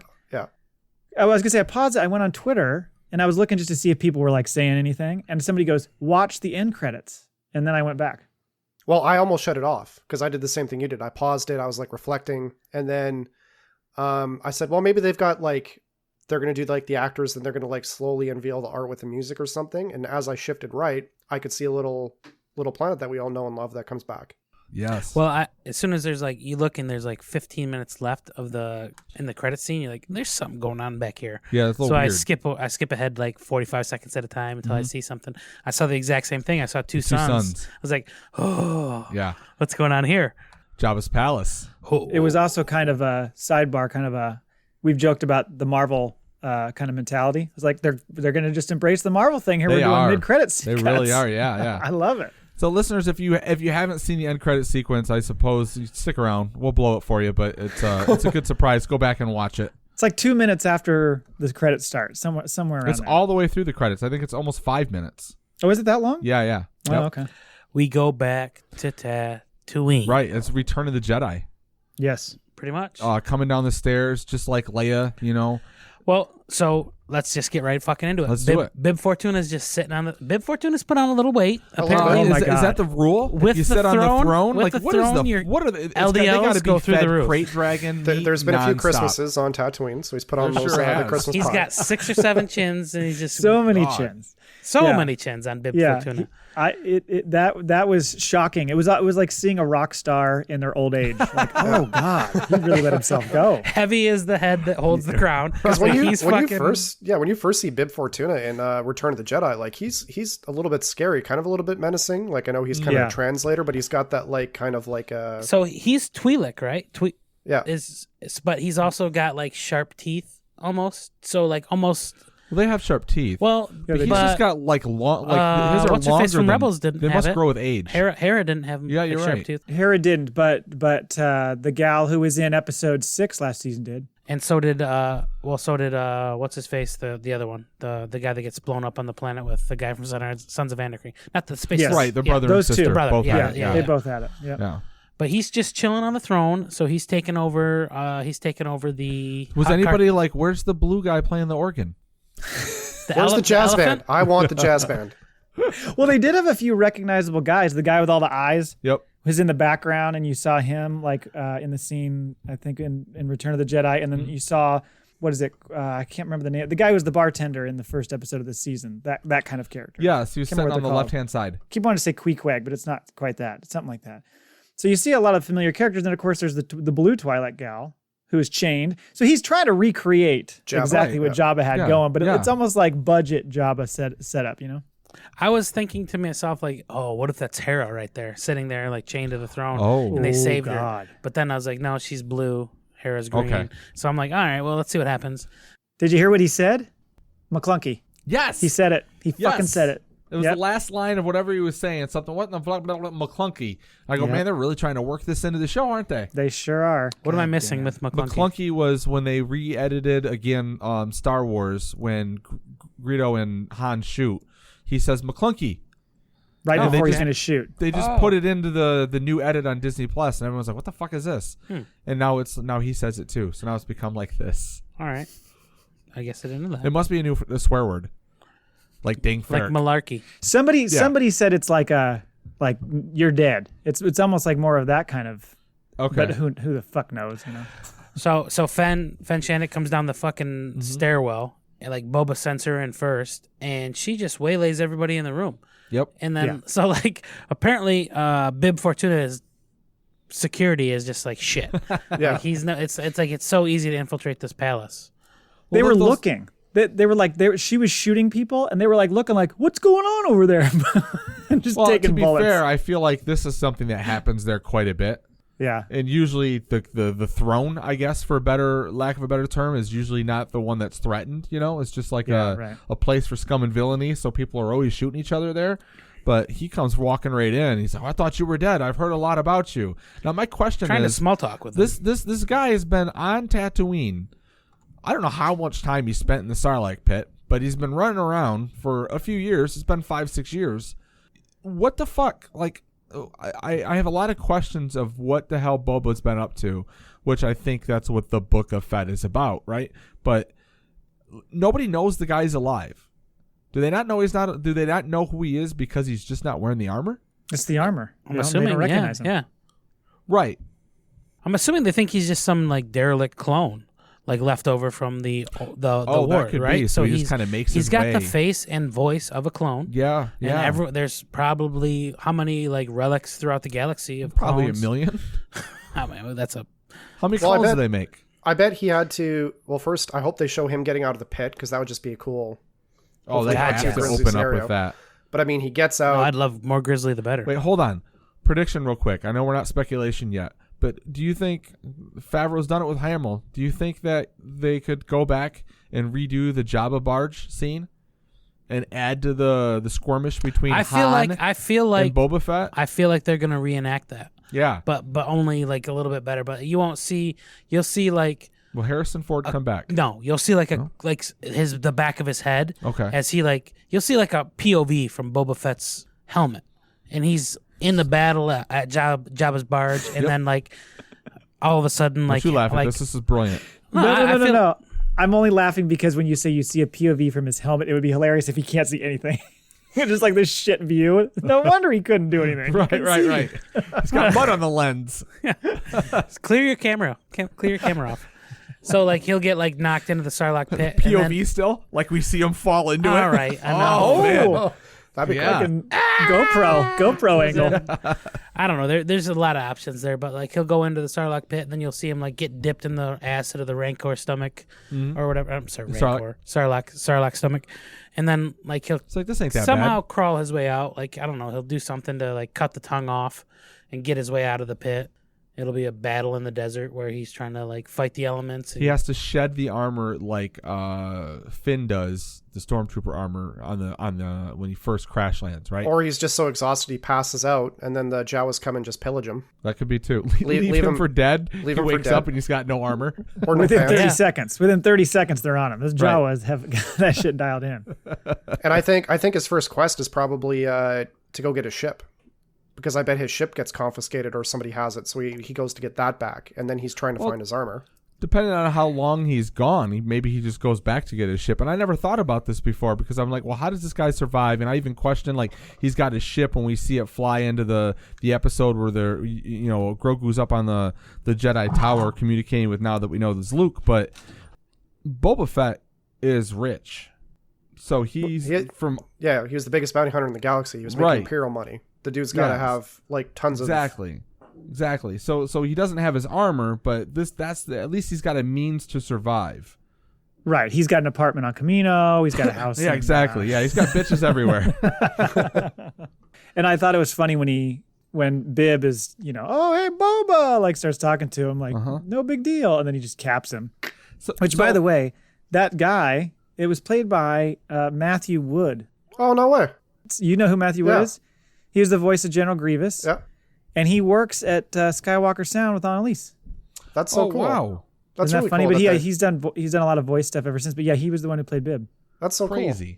[SPEAKER 3] was going to say, I paused it. I went on Twitter and I was looking just to see if people were like saying anything. And somebody goes, "Watch the end credits." And then I went back.
[SPEAKER 4] Well, I almost shut it off because I did the same thing you did. I paused it. I was like reflecting. And then I said, well, maybe they've got like, they're going to do like the actors and they're going to like slowly unveil the art with the music or something. And as I shifted right, I could see a little planet that we all know and love that comes back.
[SPEAKER 1] Yes.
[SPEAKER 2] Well, as soon as there's like, you look and there's like 15 minutes left in the credit scene, you're like, there's something going on back here.
[SPEAKER 1] Yeah, it's a little weird.
[SPEAKER 2] I skip ahead like 45 seconds at a time until I see something. I saw the exact same thing. I saw two suns. I was like, oh, yeah, what's going on here?
[SPEAKER 1] Jabba's palace.
[SPEAKER 2] Oh.
[SPEAKER 3] It was also kind of a sidebar, we've joked about the Marvel kind of mentality. It's like they're going to just embrace the Marvel thing here. We're doing mid-credits.
[SPEAKER 1] They really are. Yeah.
[SPEAKER 3] I love it.
[SPEAKER 1] So listeners, if you haven't seen the end credit sequence, I suppose you stick around. We'll blow it for you, but it's a good surprise. Go back and watch it.
[SPEAKER 3] It's like 2 minutes after the credits start, somewhere around.
[SPEAKER 1] It's
[SPEAKER 3] there.
[SPEAKER 1] all the way through the credits. I think it's almost 5 minutes.
[SPEAKER 3] Oh, is it that long?
[SPEAKER 1] Yeah.
[SPEAKER 3] Oh,
[SPEAKER 1] yep.
[SPEAKER 3] Okay.
[SPEAKER 2] We go back to Tatooine.
[SPEAKER 1] Right. It's Return of the Jedi.
[SPEAKER 3] Yes.
[SPEAKER 2] Pretty much.
[SPEAKER 1] Coming down the stairs, just like Leia, you know.
[SPEAKER 2] Well, so let's just get right fucking into it.
[SPEAKER 1] Let's do it.
[SPEAKER 2] Bib Fortuna's just sitting on the. Bib Fortuna's put on a little weight.
[SPEAKER 3] Apparently,
[SPEAKER 1] is that the rule?
[SPEAKER 2] With
[SPEAKER 1] you
[SPEAKER 2] the
[SPEAKER 1] sit on the throne.
[SPEAKER 2] With
[SPEAKER 1] Like
[SPEAKER 2] the
[SPEAKER 1] what is
[SPEAKER 2] throne,
[SPEAKER 1] the what are the
[SPEAKER 2] LDLs
[SPEAKER 1] they got to be
[SPEAKER 2] go through
[SPEAKER 1] fed
[SPEAKER 2] the roof.
[SPEAKER 1] crate dragon.
[SPEAKER 4] There's been a few
[SPEAKER 1] nonstop.
[SPEAKER 4] Christmases on Tatooine, so he's put on those the Christmas
[SPEAKER 2] He's
[SPEAKER 4] pie.
[SPEAKER 2] got 6 or 7 chins, and he's just
[SPEAKER 3] so many chins.
[SPEAKER 2] So many chins on Bib Fortuna.
[SPEAKER 3] That was shocking. It was like seeing a rock star in their old age. Like, oh God, he really let himself go.
[SPEAKER 2] Heavy is the head that holds the crown.
[SPEAKER 4] Because when you first see Bib Fortuna in Return of the Jedi, like he's a little bit scary, kind of a little bit menacing. Like I know he's kind of a translator, but he's got that like kind of like a.
[SPEAKER 2] So he's Twi'lek, right?
[SPEAKER 4] Yeah.
[SPEAKER 2] But he's also got like sharp teeth, almost. So like almost.
[SPEAKER 1] Well, they have sharp teeth.
[SPEAKER 2] Well,
[SPEAKER 1] but he's just got like long. Like his are
[SPEAKER 2] what's her
[SPEAKER 1] longer
[SPEAKER 2] face from
[SPEAKER 1] than,
[SPEAKER 2] Rebels didn't
[SPEAKER 1] they
[SPEAKER 2] have
[SPEAKER 1] must
[SPEAKER 2] it.
[SPEAKER 1] grow with age.
[SPEAKER 2] Hera didn't have
[SPEAKER 1] you're
[SPEAKER 2] sharp
[SPEAKER 1] right.
[SPEAKER 2] teeth.
[SPEAKER 3] Hera didn't, but the gal who was in episode 6 last season did.
[SPEAKER 2] And so did what's his face, the other one, the guy that gets blown up on the planet with the guy from Sons of Anarchy, not the space.
[SPEAKER 3] Yes.
[SPEAKER 1] Right, the brother
[SPEAKER 3] those
[SPEAKER 1] and sister
[SPEAKER 3] two.
[SPEAKER 1] both
[SPEAKER 2] Yeah,
[SPEAKER 1] had it.
[SPEAKER 2] yeah.
[SPEAKER 3] They both had it. Yeah.
[SPEAKER 2] But he's just chilling on the throne, so he's taken over. The.
[SPEAKER 1] Was anybody like, where's the blue guy playing the organ?
[SPEAKER 4] Where's the jazz band? I want the jazz band.
[SPEAKER 3] Well, they did have a few recognizable guys. The guy with all the eyes
[SPEAKER 1] Yep.
[SPEAKER 3] was in the background, and you saw him like in the scene, I think in Return of the Jedi, and then you saw, what is it? I can't remember the name. The guy who was the bartender in the first episode of the season. That kind of character.
[SPEAKER 1] Yes, he was
[SPEAKER 3] Can't
[SPEAKER 1] sitting
[SPEAKER 3] remember
[SPEAKER 1] on the
[SPEAKER 3] what they're
[SPEAKER 1] left-hand side.
[SPEAKER 3] Keep wanting to say Queequeg, but it's not quite that. It's something like that. So you see a lot of familiar characters, and of course there's the blue Twilight gal who is chained. So he's trying to recreate
[SPEAKER 4] Jabba.
[SPEAKER 3] exactly what Jabba had going, but
[SPEAKER 1] Yeah.
[SPEAKER 3] it's almost like budget Jabba set up, you know?
[SPEAKER 2] I was thinking to myself, like, oh, what if that's Hera right there, sitting there, like, chained to the throne,
[SPEAKER 1] Oh.
[SPEAKER 2] and they saved her.
[SPEAKER 3] God.
[SPEAKER 2] But then I was like, no, she's blue, Hera's green.
[SPEAKER 1] Okay.
[SPEAKER 2] So I'm like, all right, well, let's see what happens.
[SPEAKER 3] Did you hear what he said? McClunky.
[SPEAKER 1] Yes.
[SPEAKER 3] He said it. He
[SPEAKER 1] Yes.
[SPEAKER 3] fucking said it.
[SPEAKER 1] It was
[SPEAKER 3] Yep.
[SPEAKER 1] the last line of whatever he was saying. Something, what in the blah, blah, blah, McClunky. I go,
[SPEAKER 3] Yep.
[SPEAKER 1] man, they're really trying to work this into the show, aren't they?
[SPEAKER 3] They sure are.
[SPEAKER 2] What am I
[SPEAKER 3] God
[SPEAKER 2] missing
[SPEAKER 3] damn.
[SPEAKER 2] with McClunky?
[SPEAKER 1] McClunky was when they re-edited again Star Wars when Greedo and Han shoot. He says McClunky.
[SPEAKER 3] Right
[SPEAKER 1] No,
[SPEAKER 3] before
[SPEAKER 1] they
[SPEAKER 3] he's
[SPEAKER 1] just-
[SPEAKER 3] going to shoot.
[SPEAKER 1] They just put it into the new edit on Disney Plus, and everyone's like, "What the fuck is this?" And now he says it too. So now it's become like this.
[SPEAKER 2] All right. I guess I didn't know that.
[SPEAKER 1] It must be a swear word, like dang
[SPEAKER 2] Like
[SPEAKER 1] ferret.
[SPEAKER 2] malarkey.
[SPEAKER 3] Somebody said it's like you're dead. It's almost like more of that kind of.
[SPEAKER 1] Okay.
[SPEAKER 3] But who the fuck knows, you know?
[SPEAKER 2] So Fen Shannon comes down the fucking stairwell, and like Boba sends her in first, and she just waylays everybody in the room.
[SPEAKER 1] Yep.
[SPEAKER 2] And then
[SPEAKER 3] Yeah.
[SPEAKER 2] so like apparently Bib Fortuna's security is just like shit.
[SPEAKER 4] Yeah.
[SPEAKER 2] Like he's no. It's like it's so easy to infiltrate this palace.
[SPEAKER 3] They
[SPEAKER 1] Well,
[SPEAKER 3] were
[SPEAKER 1] those-
[SPEAKER 3] looking. They were like she was shooting people, and they were like looking like, what's going on over there? And just
[SPEAKER 1] Well,
[SPEAKER 3] taking
[SPEAKER 1] to be
[SPEAKER 3] bullets.
[SPEAKER 1] fair, I feel like this is something that happens there quite a bit.
[SPEAKER 3] Yeah.
[SPEAKER 1] And usually the throne, I guess, for lack of a better term, is usually not the one that's threatened. You know, it's just like
[SPEAKER 3] Right.
[SPEAKER 1] a place for scum and villainy. So people are always shooting each other there. But he comes walking right in. He's like, "I thought you were dead. I've heard a lot about you." Now my question
[SPEAKER 2] Trying to
[SPEAKER 1] is,
[SPEAKER 2] small talk with
[SPEAKER 1] this guy has been on Tatooine. I don't know how much time he spent in the Sarlacc pit, but he's been running around for a few years. It's been 5-6 years. What the fuck? Like, I have a lot of questions of what the hell Boba's been up to, which I think that's what the Book of Fett is about, right? But nobody knows the guy's alive. Do they not know he's not? Do they not know who he is because he's just not wearing the armor?
[SPEAKER 3] It's the armor.
[SPEAKER 2] I'm
[SPEAKER 3] They
[SPEAKER 2] assuming,
[SPEAKER 3] don't recognize him.
[SPEAKER 2] yeah.
[SPEAKER 1] Right.
[SPEAKER 2] I'm assuming they think he's just some like derelict clone, like left over from the
[SPEAKER 1] that
[SPEAKER 2] war,
[SPEAKER 1] could
[SPEAKER 2] right?
[SPEAKER 1] be. So he just kinda makes
[SPEAKER 2] he's
[SPEAKER 1] his
[SPEAKER 2] got the
[SPEAKER 1] way.
[SPEAKER 2] face and voice of a clone.
[SPEAKER 1] Yeah. Yeah.
[SPEAKER 2] And there's probably how many like relics throughout the galaxy of
[SPEAKER 1] Probably
[SPEAKER 2] clones?
[SPEAKER 1] 1 million.
[SPEAKER 2] I mean, that's a
[SPEAKER 1] How many
[SPEAKER 4] Well, I
[SPEAKER 1] clones do
[SPEAKER 4] bet-
[SPEAKER 1] they make?
[SPEAKER 4] I bet he had to. Well, first, I hope they show him getting out of the pit because that would just be a cool.
[SPEAKER 1] Oh, they
[SPEAKER 2] God,
[SPEAKER 1] have
[SPEAKER 2] yes.
[SPEAKER 1] to
[SPEAKER 4] Grizzly
[SPEAKER 1] open up
[SPEAKER 4] scenario.
[SPEAKER 1] with that.
[SPEAKER 4] But I mean, he gets
[SPEAKER 2] Oh,
[SPEAKER 4] out.
[SPEAKER 2] I'd love more Grizzly the better.
[SPEAKER 1] Wait, hold on. Prediction real quick. I know we're not speculation yet, but do you think Favreau's done it with Hamill? Do you think that they could go back and redo the Jabba barge scene and add to the skirmish between
[SPEAKER 2] I feel
[SPEAKER 1] Han
[SPEAKER 2] like
[SPEAKER 1] and Boba Fett?
[SPEAKER 2] I feel like they're gonna reenact that,
[SPEAKER 1] Yeah.
[SPEAKER 2] but only like a little bit better. But you won't see. You'll see like
[SPEAKER 1] Will Harrison Ford come back?
[SPEAKER 2] no. You'll see like the back of his head.
[SPEAKER 1] Okay.
[SPEAKER 2] As he like you'll see like a POV from Boba Fett's helmet, and he's in the battle at Jabba's barge, and then like all of a sudden like
[SPEAKER 1] Don't you laugh
[SPEAKER 2] like
[SPEAKER 1] at this. This is brilliant.
[SPEAKER 3] No. I'm only laughing because when you say you see a POV from his helmet, it would be hilarious if he can't see anything. Just like this shit view. No wonder he couldn't do anything. He couldn't see.
[SPEAKER 1] Right. He's got mud on the lens.
[SPEAKER 2] clear your camera off. So like he'll get like knocked into the Sarlacc pit. and then-
[SPEAKER 1] POV still? Like we see him fall into it?
[SPEAKER 2] All right, I know.
[SPEAKER 1] Oh, man.
[SPEAKER 3] Oh,
[SPEAKER 4] That'd be
[SPEAKER 1] Yeah.
[SPEAKER 3] fucking GoPro angle.
[SPEAKER 2] I don't know. There's a lot of options there, but like he'll go into the Sarlacc pit, and then you'll see him like get dipped in the acid of the Rancor stomach, or whatever. I'm sorry, Rancor, Sarlacc stomach, and then like he'll
[SPEAKER 1] It's like, this ain't that
[SPEAKER 2] somehow
[SPEAKER 1] bad.
[SPEAKER 2] crawl his way out. Like I don't know, he'll do something to like cut the tongue off and get his way out of the pit. It'll be a battle in the desert where he's trying to like fight the elements. And,
[SPEAKER 1] He has to shed the armor like Finn does, the stormtrooper armor on the when he first crash lands, right?
[SPEAKER 4] Or he's just so exhausted he passes out, and then the Jawas come and just pillage him.
[SPEAKER 1] That could be too.
[SPEAKER 4] Leave
[SPEAKER 1] Leave him
[SPEAKER 4] him-
[SPEAKER 1] for dead.
[SPEAKER 4] leave
[SPEAKER 1] He
[SPEAKER 4] him for
[SPEAKER 1] wakes
[SPEAKER 4] dead.
[SPEAKER 1] up and he's got no armor.
[SPEAKER 4] Or no
[SPEAKER 3] Within
[SPEAKER 4] pants.
[SPEAKER 3] 30
[SPEAKER 2] Yeah.
[SPEAKER 3] seconds. Within 30 seconds, they're on him. Those Jawas have got that shit dialed in.
[SPEAKER 4] And I think his first quest is probably to go get his ship, because I bet his ship gets confiscated or somebody has it, so he goes to get that back, and then he's trying to find his armor.
[SPEAKER 1] Depending on how long he's gone, maybe he just goes back to get his ship. And I never thought about this before because I'm like, well, how does this guy survive? And I even question, like, he's got his ship when we see it fly into the episode where they're, Grogu's up on the Jedi Tower communicating with, now that we know this Luke. But Boba Fett is rich. So he was the biggest bounty hunter in the galaxy. He was making Imperial money. The dude's got to have like tons of... Exactly. So he doesn't have his armor, but at least he's got a means to survive.
[SPEAKER 3] Right. He's got an apartment on Camino. He's got a house.
[SPEAKER 1] Yeah, exactly. Yeah, he's got bitches everywhere.
[SPEAKER 3] And I thought it was funny when Bib is, oh, hey, Boba, like starts talking to him, like, no big deal. And then he just caps him. By the way, that guy, it was played by Matthew Wood.
[SPEAKER 4] Oh, no way.
[SPEAKER 3] You know who Matthew Wood is? He was the voice of General Grievous.
[SPEAKER 4] Yeah.
[SPEAKER 3] And he works at Skywalker Sound with Annalise.
[SPEAKER 4] That's so cool.
[SPEAKER 1] Wow.
[SPEAKER 3] That's really funny. Cool, but he's done a lot of voice stuff ever since. But yeah, he was the one who played Bib.
[SPEAKER 4] That's so
[SPEAKER 1] crazy.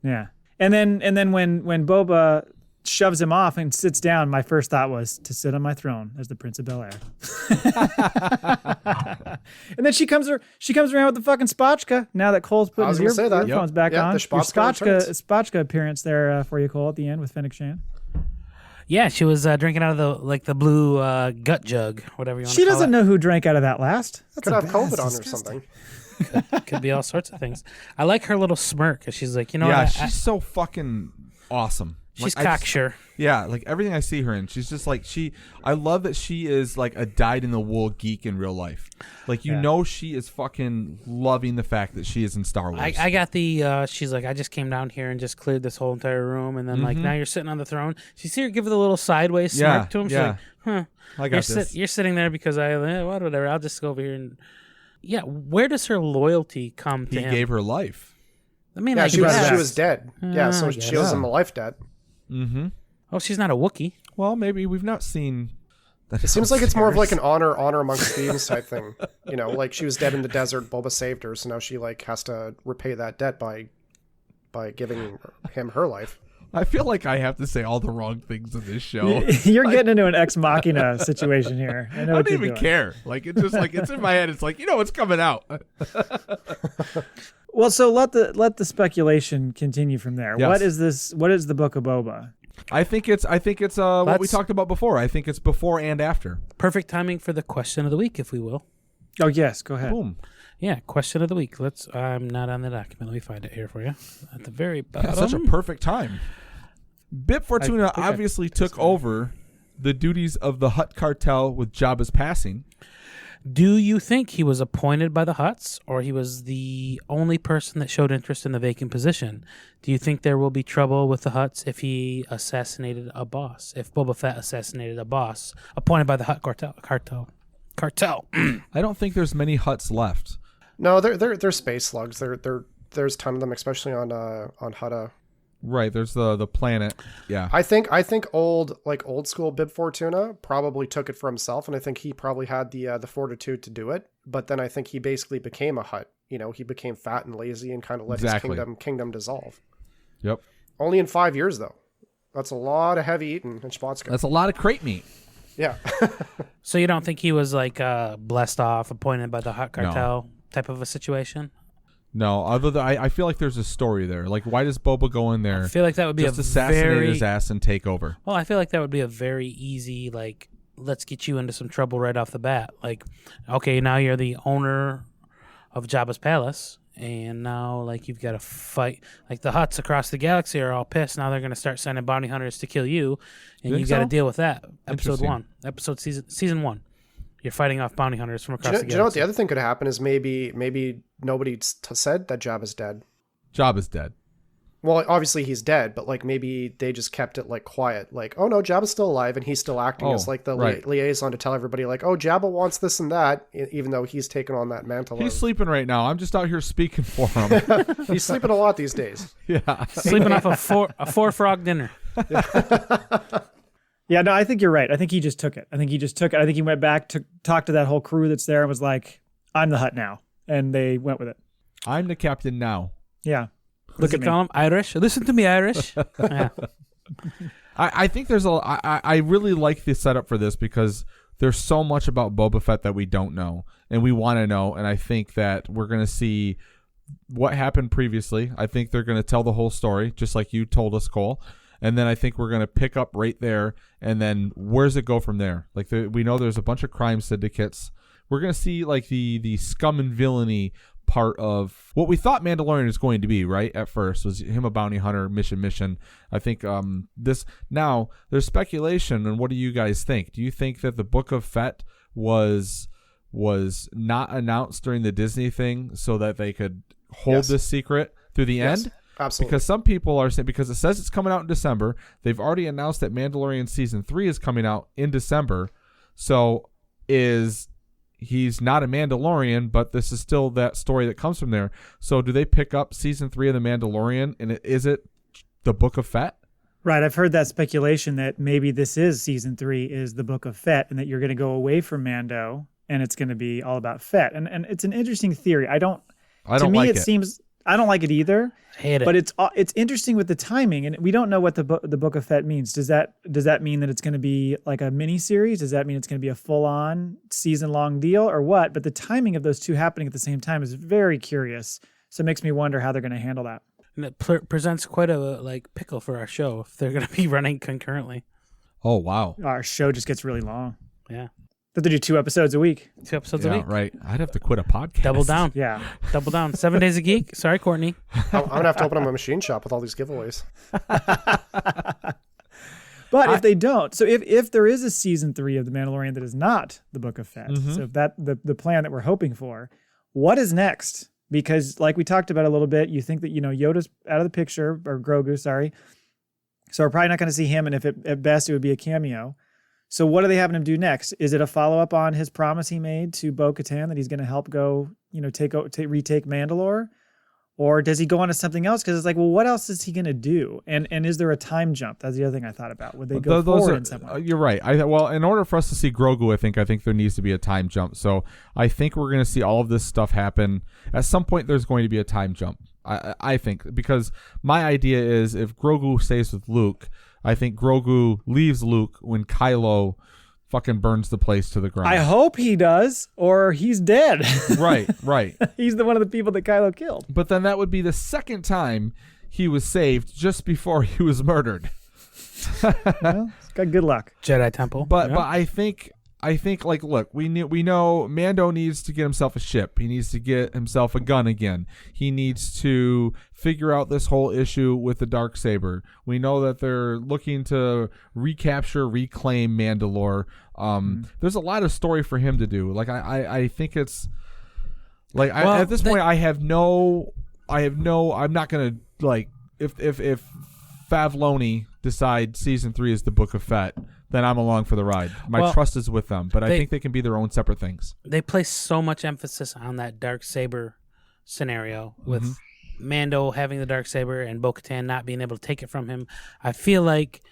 [SPEAKER 4] Cool.
[SPEAKER 3] Yeah. And then when Boba shoves him off and sits down, my first thought was to sit on my throne as the Prince of Bel-Air. And then she comes around with the fucking spotchka. Now that Cole's putting his earphones back on. The spotchka appearance there for you, Cole, at the end with Fennec Shand.
[SPEAKER 2] Yeah, she was drinking out of the blue gut jug, whatever you want to call it.
[SPEAKER 3] She doesn't know who drank out of that last.
[SPEAKER 4] Could have COVID on her or something.
[SPEAKER 2] Could be all sorts of things. I like her little smirk because she's like,
[SPEAKER 1] she's so fucking awesome.
[SPEAKER 2] She's cocksure.
[SPEAKER 1] Yeah, like everything I see her in, she's just like I love that she is like a dyed-in-the-wool geek in real life. Like she is fucking loving the fact that she is in Star Wars.
[SPEAKER 2] I got the she's like, I just came down here and just cleared this whole entire room, and then like now you're sitting on the throne. She see her give the little sideways smirk to him. She's like,
[SPEAKER 1] I got this.
[SPEAKER 2] You're sitting there because whatever. I'll just go over here and where does her loyalty come to him?
[SPEAKER 1] He gave her life.
[SPEAKER 2] I mean,
[SPEAKER 4] she was dead. So she owes him a life debt.
[SPEAKER 1] Mm-hmm.
[SPEAKER 2] Oh, she's not a Wookiee.
[SPEAKER 1] Well, maybe we've not seen that.
[SPEAKER 4] It seems like it's more of like an honor amongst thieves type thing. Like she was dead in the desert, Boba saved her, so now she like has to repay that debt by giving him her life.
[SPEAKER 1] I feel like I have to say all the wrong things in this show.
[SPEAKER 3] You're getting into an ex machina situation here. I don't
[SPEAKER 1] even care. Like it's just like it's in my head. It's like it's coming out.
[SPEAKER 3] Well, so let the speculation continue from there.
[SPEAKER 1] Yes.
[SPEAKER 3] What is this? What is the Book of Boba?
[SPEAKER 1] I think it's what we talked about before. I think it's before and after.
[SPEAKER 2] Perfect timing for the question of the week, if we will.
[SPEAKER 3] Oh yes, go ahead.
[SPEAKER 1] Boom.
[SPEAKER 2] Yeah, question of the week. I'm not on the document. Let me find it here for you. At the very bottom.
[SPEAKER 1] Yeah, such a perfect time. Bib Fortuna obviously took over the duties of the Hutt cartel with Jabba's passing.
[SPEAKER 2] Do you think he was appointed by the Hutts, or he was the only person that showed interest in the vacant position? Do you think there will be trouble with the Hutts if he assassinated a boss? If Boba Fett assassinated a boss appointed by the Hutt cartel?
[SPEAKER 1] I don't think there's many Hutts left.
[SPEAKER 4] No, they're space slugs. There's a ton of them, especially on Hutta.
[SPEAKER 1] Right, there's the planet. Yeah.
[SPEAKER 4] I think old school Bib Fortuna probably took it for himself, and I think he probably had the fortitude to do it. But then I think he basically became a Hutt. He became fat and lazy and kind of let his kingdom dissolve.
[SPEAKER 1] Yep.
[SPEAKER 4] Only in 5 years though. That's a lot of heavy eating in Schwatzka.
[SPEAKER 1] That's a lot of crate meat.
[SPEAKER 4] Yeah.
[SPEAKER 2] So you don't think he was like blessed off, appointed by the Hutt cartel type of a situation?
[SPEAKER 1] No, other than I feel like there's a story there. Like, why does Boba go in there?
[SPEAKER 2] I feel like that would be
[SPEAKER 1] just assassinate his ass and take over.
[SPEAKER 2] Well, I feel like that would be a very easy, like, let's get you into some trouble right off the bat. Like, okay, now you're the owner of Jabba's palace, and now like you've got to fight. Like the Hutts across the galaxy are all pissed. Now they're going to start sending bounty hunters to kill you, and you got to deal with that. Season 1. You're fighting off bounty hunters from across the galaxy.
[SPEAKER 4] Do you know what the other thing could happen is maybe nobody said that Jabba's dead.
[SPEAKER 1] Jabba's dead.
[SPEAKER 4] Well, obviously he's dead, but like maybe they just kept it like quiet. Like, oh no, Jabba's still alive, and he's still acting as like the liaison to tell everybody like, oh, Jabba wants this and that, even though he's taken on that mantle.
[SPEAKER 1] He's sleeping right now. I'm just out here speaking for him.
[SPEAKER 4] He's sleeping a lot these days.
[SPEAKER 1] Yeah,
[SPEAKER 2] sleeping off a four frog dinner.
[SPEAKER 3] Yeah, no, I think you're right. I think he just took it. I think he went back to talk to that whole crew that's there and was like, I'm the Hutt now. And they went with it.
[SPEAKER 1] I'm the captain now.
[SPEAKER 3] Yeah.
[SPEAKER 2] Look at me. Call him Irish. Listen to me, Irish. Yeah.
[SPEAKER 1] I think there's I really like the setup for this because there's so much about Boba Fett that we don't know, and we want to know. And I think that we're going to see what happened previously. I think they're going to tell the whole story, just like you told us, Cole. And then I think we're going to pick up right there. And then where's it go from there? Like we know there's a bunch of crime syndicates. We're going to see like the scum and villainy part of what we thought Mandalorian is going to be, right? At first was him a bounty hunter, mission. I think this now there's speculation. And what do you guys think? Do you think that the Book of Fett was not announced during the Disney thing so that they could hold this secret through the end?
[SPEAKER 4] Absolutely.
[SPEAKER 1] Because some people are saying, because it says it's coming out in December, they've already announced that Mandalorian season 3 is coming out in December. So he's not a Mandalorian, but this is still that story that comes from there. So do they pick up season 3 of the Mandalorian, and is it the Book of Fett?
[SPEAKER 3] Right. I've heard that speculation that maybe this is season 3 is the Book of Fett, and that you're going to go away from Mando and it's going to be all about Fett. And it's an interesting theory. I don't like it. Seems I don't like it either.
[SPEAKER 2] I hate it.
[SPEAKER 3] But it's interesting with the timing, and we don't know what the Book of Fett means. Does that mean that it's going to be like a mini series? Does that mean it's going to be a full on season long deal, or what? But the timing of those two happening at the same time is very curious. So it makes me wonder how they're going to handle that.
[SPEAKER 2] And it presents quite a pickle for our show if they're going to be running concurrently.
[SPEAKER 1] Oh wow,
[SPEAKER 3] Our show just gets really long.
[SPEAKER 2] Yeah.
[SPEAKER 3] They have to do 2 episodes a week.
[SPEAKER 2] 2 episodes a week.
[SPEAKER 1] Right. I'd have to quit a podcast.
[SPEAKER 2] Double down.
[SPEAKER 3] Yeah.
[SPEAKER 2] Double down. 7 Days a Geek. Sorry, Courtney.
[SPEAKER 4] I'm gonna have to open up a machine shop with all these giveaways.
[SPEAKER 3] But if they don't, so if there is a season 3 of The Mandalorian that is not the Book of Fett, so if that the plan that we're hoping for, what is next? Because like we talked about a little bit, you think that Yoda's out of the picture, or Grogu, sorry. So we're probably not going to see him, and if at best it would be a cameo. So what are they having him do next? Is it a follow-up on his promise he made to Bo-Katan that he's going to help go, retake Mandalore? Or does he go on to something else? Because it's like, well, what else is he going to do? And is there a time jump? That's the other thing I thought about. Would they go forward in some way?
[SPEAKER 1] You're right. In order for us to see Grogu, I think there needs to be a time jump. So I think we're going to see all of this stuff happen. At some point, there's going to be a time jump. I think, because my idea is if Grogu stays with Luke, I think Grogu leaves Luke when Kylo fucking burns the place to the ground.
[SPEAKER 3] I hope he does, or he's dead.
[SPEAKER 1] Right.
[SPEAKER 3] He's one of the people that Kylo killed.
[SPEAKER 1] But then that would be the second time he was saved just before he was murdered.
[SPEAKER 3] Well, it's got good luck.
[SPEAKER 2] Jedi Temple.
[SPEAKER 1] But I think like, look, we know Mando needs to get himself a ship. He needs to get himself a gun again. He needs to figure out this whole issue with the Darksaber. We know that they're looking to reclaim Mandalore. There's a lot of story for him to do. Like I think it's like at this point I'm not gonna, like, if Favloni decide season 3 is the Book of Fett, then I'm along for the ride. My trust is with them, but I think they can be their own separate things.
[SPEAKER 2] They place so much emphasis on that Darksaber scenario with Mando having the Darksaber and Bo-Katan not being able to take it from him. I feel like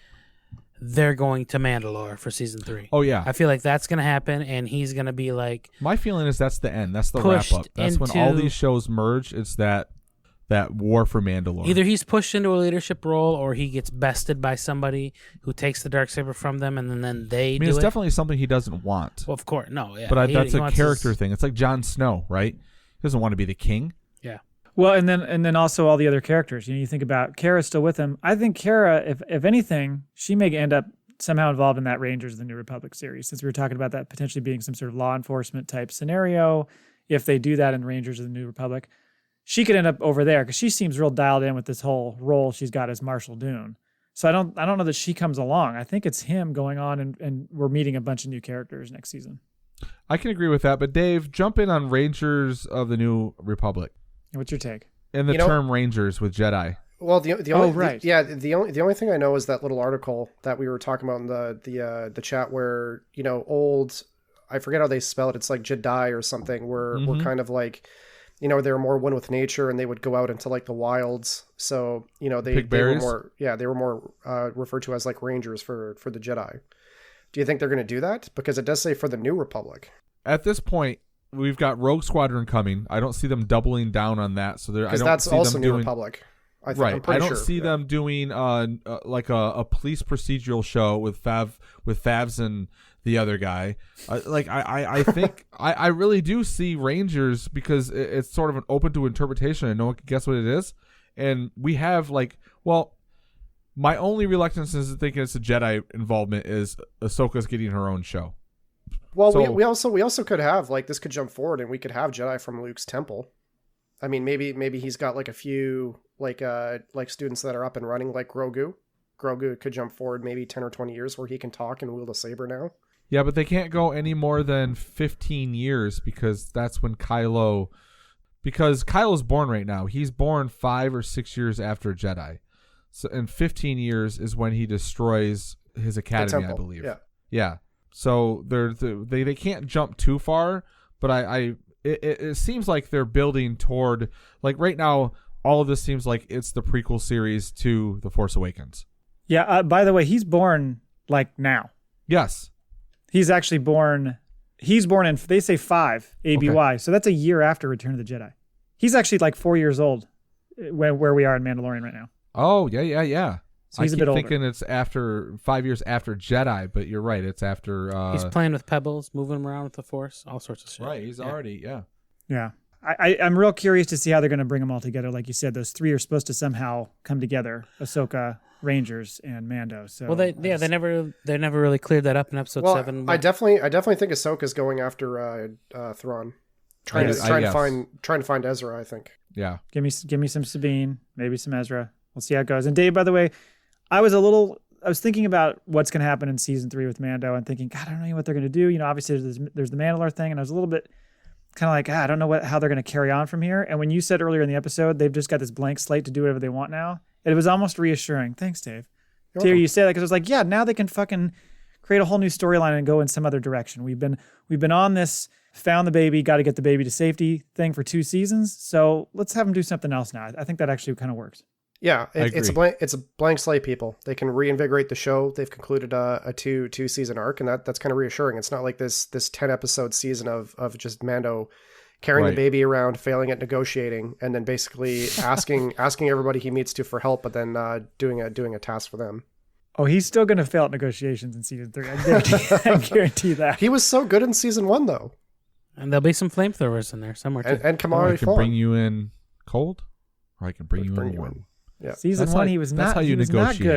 [SPEAKER 2] they're going to Mandalore for season 3.
[SPEAKER 1] Oh yeah,
[SPEAKER 2] I feel like that's going to happen, and he's going to be like.
[SPEAKER 1] My feeling is that's the end. That's the wrap up. That's when all these shows merge. It's that war for Mandalore.
[SPEAKER 2] Either he's pushed into a leadership role, or he gets bested by somebody who takes the Darksaber from them, and then they do it.
[SPEAKER 1] It's definitely something he doesn't want.
[SPEAKER 2] Well, of course, no, yeah.
[SPEAKER 1] But that's a character thing. It's like Jon Snow, right? He doesn't want to be the king.
[SPEAKER 2] Yeah.
[SPEAKER 3] Well, and then also all the other characters. You think about Kara's still with him. I think Kara, if anything, she may end up somehow involved in that Rangers of the New Republic series, since we were talking about that potentially being some sort of law enforcement type scenario. If they do that in Rangers of the New Republic, she could end up over there because she seems real dialed in with this whole role she's got as Marshal Dune. So I don't know that she comes along. I think it's him going on, and we're meeting a bunch of new characters next season.
[SPEAKER 1] I can agree with that, but Dave, jump in on Rangers of the New Republic.
[SPEAKER 3] What's your take?
[SPEAKER 1] And the term Rangers with Jedi.
[SPEAKER 4] Well, the only thing I know is that little article that we were talking about in the chat where old, I forget how they spell it. It's like Jedi or something. Were kind of like, they were more one with nature, and they would go out into like the wilds. So they were more referred to as like Rangers for the Jedi. Do you think they're going to do that? Because it does say for the New Republic.
[SPEAKER 1] At this point, we've got Rogue Squadron coming. I don't see them doubling down on that. So because
[SPEAKER 4] that's also New Republic. I don't
[SPEAKER 1] see them doing like a police procedural show with Favs and the other guy. I think I really do see Rangers because it's sort of an open to interpretation and no one can guess what it is. And we have my only reluctance is thinking it's a Jedi involvement is Ahsoka's getting her own show.
[SPEAKER 4] Well,
[SPEAKER 1] So-
[SPEAKER 4] we also could have this could jump forward and we could have Jedi from Luke's temple. I mean, maybe he's got a few students that are up and running like Grogu. Grogu could jump forward maybe 10 or 20 years where he can talk and wield a saber now.
[SPEAKER 1] Yeah, but they can't go any more than 15 years because that's when Kylo's born right now. He's born 5 or 6 years after Jedi. So in 15 years is when he destroys his academy, I believe. Yeah. So they can't jump too far, but it seems like they're building toward right now. All of this seems like it's the prequel series to The Force Awakens.
[SPEAKER 3] Yeah. By the way, he's born now.
[SPEAKER 1] Yes.
[SPEAKER 3] He's actually born. He's born in, they say 5 ABY. Okay. So that's a year after Return of the Jedi. He's actually 4 years old where we are in Mandalorian right now.
[SPEAKER 1] Oh, yeah.
[SPEAKER 3] So he's a bit older.
[SPEAKER 1] Thinking it's after 5 years after Jedi, but you're right. It's after.
[SPEAKER 2] He's playing with pebbles, moving them around with the Force, all sorts of shit.
[SPEAKER 1] Right. He's already, yeah.
[SPEAKER 3] Yeah. I'm real curious to see how they're going to bring them all together. Like you said, those 3 are supposed to somehow come together: Ahsoka, Rangers, and Mando. So
[SPEAKER 2] they never really cleared that up in episode 7.
[SPEAKER 4] I definitely think Ahsoka's going after Thrawn, trying to find Ezra. I think.
[SPEAKER 1] Yeah.
[SPEAKER 3] Give me some Sabine, maybe some Ezra. We'll see how it goes. And Dave, by the way, I was thinking about what's going to happen in season 3 with Mando and thinking, God, I don't know what they're going to do. Obviously there's the Mandalore thing, and I was a little bit kind of I don't know how they're going to carry on from here. And when you said earlier in the episode, they've just got this blank slate to do whatever they want now, it was almost reassuring. Thanks, Dave. To hear you say that, because I was like, yeah, now they can fucking create a whole new storyline and go in some other direction. We've been on this found the baby, got to get the baby to safety thing for 2 seasons. So let's have them do something else now. I think that actually kind of works.
[SPEAKER 4] Yeah, it's a blank slate, people. They can reinvigorate the show. They've concluded a two season arc, and that's kind of reassuring. It's not like this 10 episode season of just Mando carrying the baby around, failing at negotiating, and then basically asking everybody he meets to for help, but then doing a task for them.
[SPEAKER 3] Oh, he's still going to fail at negotiations in season 3. I guarantee that.
[SPEAKER 4] He was so good in season 1, though.
[SPEAKER 2] And there'll be some flamethrowers in there somewhere too.
[SPEAKER 4] And Kamari
[SPEAKER 1] I can bring you in cold, or I can bring you in warm.
[SPEAKER 4] Yeah.
[SPEAKER 3] Season 1, he was not good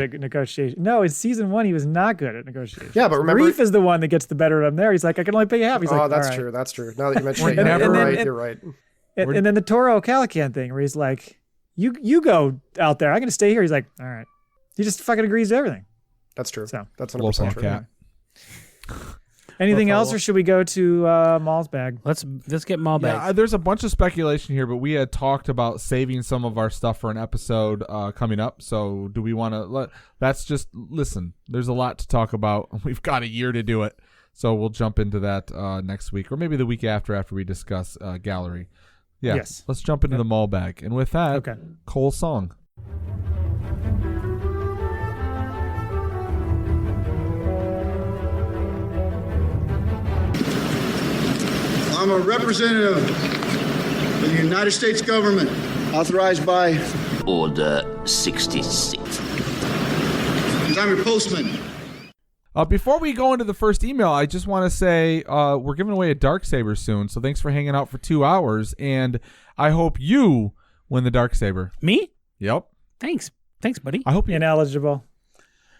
[SPEAKER 3] at negotiation. No, in season 1, he was not good at negotiation.
[SPEAKER 4] Yeah, but remember,
[SPEAKER 3] Reef is the one that gets the better of him there. He's like, I can only pay half. He's like,
[SPEAKER 4] that's
[SPEAKER 3] right.
[SPEAKER 4] true. That's true. Now that you mention it, you're right.
[SPEAKER 3] And then the Toro Calican thing, where he's like, you go out there. I'm going to stay here. He's like, all right. He just fucking agrees to everything.
[SPEAKER 4] That's true.
[SPEAKER 3] So
[SPEAKER 4] that's 100% true.
[SPEAKER 1] Cat.
[SPEAKER 3] Anything else, or should we go to Maul's bag?
[SPEAKER 2] Let's get Maul bag.
[SPEAKER 1] Yeah, there's a bunch of speculation here, but we had talked about saving some of our stuff for an episode coming up. So do we want to listen, there's a lot to talk about. We've got a year to do it. So we'll jump into that next week, or maybe the week after we discuss Gallery. Yeah.
[SPEAKER 3] Yes.
[SPEAKER 1] Let's jump into the Maul bag. And with that, Cole's song.
[SPEAKER 5] I'm a representative of the United States government, authorized by
[SPEAKER 6] Order 66.
[SPEAKER 5] And I'm your postman.
[SPEAKER 1] Before we go into the first email, I just want to say we're giving away a Darksaber soon, so thanks for hanging out for 2 hours, and I hope you win the Darksaber.
[SPEAKER 2] Me?
[SPEAKER 1] Yep.
[SPEAKER 2] Thanks, buddy.
[SPEAKER 1] I hope you
[SPEAKER 3] Ineligible.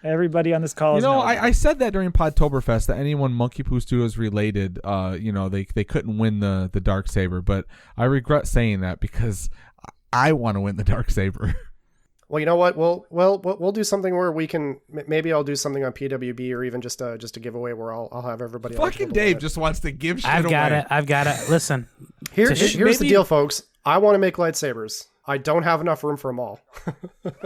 [SPEAKER 3] Everybody on this call is
[SPEAKER 1] I said that during Podtoberfest that anyone Monkey Poo Studios related, they couldn't win the Darksaber, but I regret saying that because I want to win the Darksaber.
[SPEAKER 4] Well, you know what? We'll do something where we can. Maybe I'll do something on PWB, or even just a giveaway where I'll have everybody.
[SPEAKER 1] Fucking Dave just wants to give shit away.
[SPEAKER 2] I've got it. Listen,
[SPEAKER 4] here's the deal, folks. I want to make lightsabers. I don't have enough room for them all.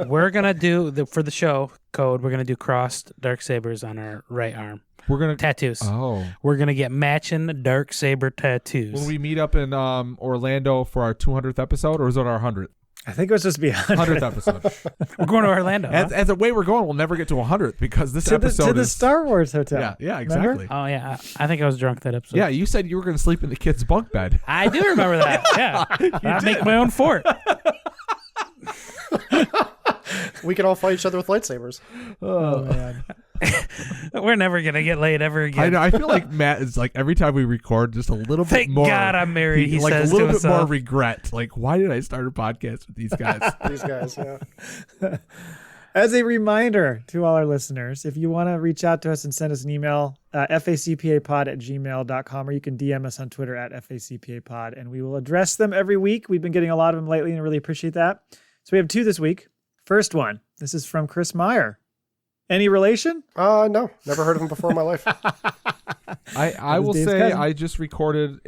[SPEAKER 2] We're gonna do for the show code. We're gonna do crossed Darksabers on our right arm.
[SPEAKER 1] We're gonna
[SPEAKER 2] tattoos.
[SPEAKER 1] Oh,
[SPEAKER 2] we're gonna get matching Darksaber tattoos.
[SPEAKER 1] Will we meet up in Orlando for our 200th episode, or is it our 100th?
[SPEAKER 3] I think it was supposed to be
[SPEAKER 1] 100th episode.
[SPEAKER 2] We're going to Orlando.
[SPEAKER 1] As the way we're going, we'll never get to 100th because this episode
[SPEAKER 3] to the Star Wars hotel.
[SPEAKER 1] Yeah, exactly.
[SPEAKER 3] Remember?
[SPEAKER 2] Oh yeah, I think I was drunk that episode.
[SPEAKER 1] Yeah, you said you were going to sleep in the kids' bunk bed.
[SPEAKER 2] I do remember that. Yeah, I make my own fort.
[SPEAKER 4] We can all fight each other with lightsabers.
[SPEAKER 3] Oh man.
[SPEAKER 2] We're never gonna get laid ever again.
[SPEAKER 1] I know. I feel like Matt is like every time we record, just a little bit
[SPEAKER 2] Thank
[SPEAKER 1] more.
[SPEAKER 2] God I'm married. He
[SPEAKER 1] like
[SPEAKER 2] says
[SPEAKER 1] a little
[SPEAKER 2] to
[SPEAKER 1] bit more
[SPEAKER 2] himself.
[SPEAKER 1] regret. Like, why did I start a podcast with these guys?
[SPEAKER 4] These guys, yeah.
[SPEAKER 3] As a reminder to all our listeners, if you want to reach out to us and send us an email, facpapod@gmail.com, or you can DM us on Twitter at facpapod, and we will address them every week. We've been getting a lot of them lately and really appreciate that. So we have 2 this week. First one, this is from Chris Maier. Any relation?
[SPEAKER 4] No, never heard of him before in my life.
[SPEAKER 1] I will
[SPEAKER 3] Dave's
[SPEAKER 1] say
[SPEAKER 3] cousin.
[SPEAKER 1] I just recorded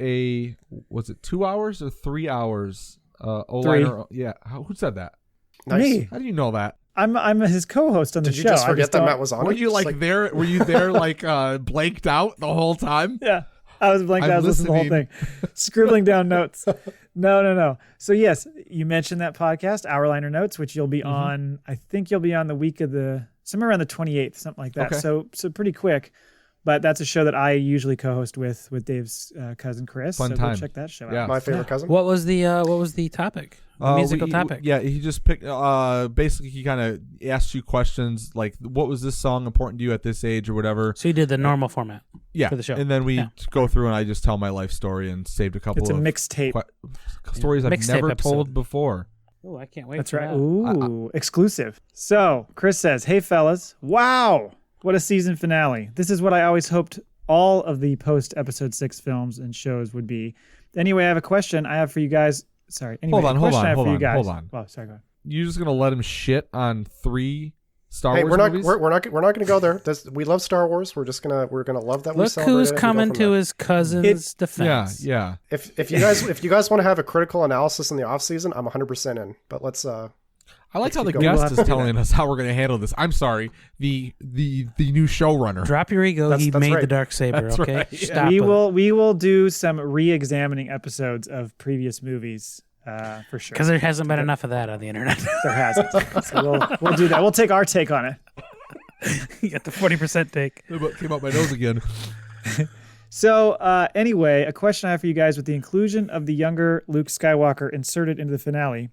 [SPEAKER 1] was it 2 hours or 3 hours? O-liner, yeah. Who said that?
[SPEAKER 4] Nice.
[SPEAKER 3] Me.
[SPEAKER 1] How do you know that?
[SPEAKER 3] I'm his co-host on the
[SPEAKER 4] Did
[SPEAKER 3] show.
[SPEAKER 4] you just
[SPEAKER 3] I
[SPEAKER 4] forget that
[SPEAKER 3] don't-
[SPEAKER 4] Matt was on
[SPEAKER 1] Were
[SPEAKER 4] it?
[SPEAKER 1] you
[SPEAKER 4] Just
[SPEAKER 1] like there? Were you there like blanked out the whole time?
[SPEAKER 3] Yeah. I was blanked
[SPEAKER 1] I'm
[SPEAKER 3] out. I was listening to the whole
[SPEAKER 1] listening.
[SPEAKER 3] thing, scribbling down notes. No. So yes, you mentioned that podcast, Hourliner Notes, which you'll be on. I think you'll be on the week of somewhere around the 28th, something like that.
[SPEAKER 1] Okay.
[SPEAKER 3] So pretty quick. But that's a show that I usually co-host with Dave's cousin Chris.
[SPEAKER 1] Fun
[SPEAKER 3] so
[SPEAKER 1] time.
[SPEAKER 3] Go check that show
[SPEAKER 1] Yeah.
[SPEAKER 3] out.
[SPEAKER 4] My favorite cousin.
[SPEAKER 2] What was the topic? The musical topic.
[SPEAKER 1] Yeah, he just picked. Basically, he kind of asked you questions like, "What was this song important to you at this age, or whatever?"
[SPEAKER 2] So you did the normal format.
[SPEAKER 1] Yeah,
[SPEAKER 2] for the show.
[SPEAKER 1] and then we
[SPEAKER 2] Yeah.
[SPEAKER 1] go through, and I just tell my life story and saved a couple
[SPEAKER 3] It's a
[SPEAKER 1] of
[SPEAKER 3] mixtape.
[SPEAKER 1] stories I've
[SPEAKER 2] Mixtape
[SPEAKER 1] never
[SPEAKER 2] episode.
[SPEAKER 1] told before.
[SPEAKER 2] Oh, I can't wait.
[SPEAKER 3] That's
[SPEAKER 2] for
[SPEAKER 3] right.
[SPEAKER 2] that.
[SPEAKER 3] Ooh, exclusive. So Chris says, "Hey fellas, wow, what a season finale! This is what I always hoped all of the post episode 6 films and shows would be." Anyway, I have a question I have for you guys. Sorry. Anyway,
[SPEAKER 1] Hold on,
[SPEAKER 3] a
[SPEAKER 1] hold
[SPEAKER 3] question
[SPEAKER 1] on,
[SPEAKER 3] I have
[SPEAKER 1] hold
[SPEAKER 3] for you
[SPEAKER 1] on,
[SPEAKER 3] guys.
[SPEAKER 1] hold on.
[SPEAKER 3] Well, sorry, go ahead.
[SPEAKER 1] You just gonna let him shit on 3 Star
[SPEAKER 4] Hey,
[SPEAKER 1] Wars
[SPEAKER 4] we're not
[SPEAKER 1] movies?
[SPEAKER 4] we're not gonna go there. We love Star Wars. We're gonna love that. We
[SPEAKER 2] Look
[SPEAKER 4] celebrate
[SPEAKER 2] who's
[SPEAKER 4] it and go
[SPEAKER 2] coming
[SPEAKER 4] from
[SPEAKER 2] to
[SPEAKER 4] there.
[SPEAKER 2] his cousin's defense.
[SPEAKER 1] Yeah.
[SPEAKER 4] If you guys want to have a critical analysis in the off season, I'm 100% in. But let's
[SPEAKER 1] I like how the
[SPEAKER 4] keep going.
[SPEAKER 1] guest is telling us how we're gonna handle this. I'm sorry, the new showrunner.
[SPEAKER 2] Drop your ego.
[SPEAKER 4] That's
[SPEAKER 2] He made
[SPEAKER 4] right.
[SPEAKER 2] the dark saber.
[SPEAKER 1] That's
[SPEAKER 2] Okay,
[SPEAKER 1] right, yeah.
[SPEAKER 2] stop
[SPEAKER 3] we
[SPEAKER 2] it.
[SPEAKER 3] will do some re-examining episodes of previous movies for sure.
[SPEAKER 2] Because there hasn't been enough of that on the internet.
[SPEAKER 3] There hasn't. So we'll do that. We'll take our take on it.
[SPEAKER 2] You got the 40% take.
[SPEAKER 1] It came out my nose again.
[SPEAKER 3] So anyway, a question I have for you guys: with the inclusion of the younger Luke Skywalker inserted into the finale,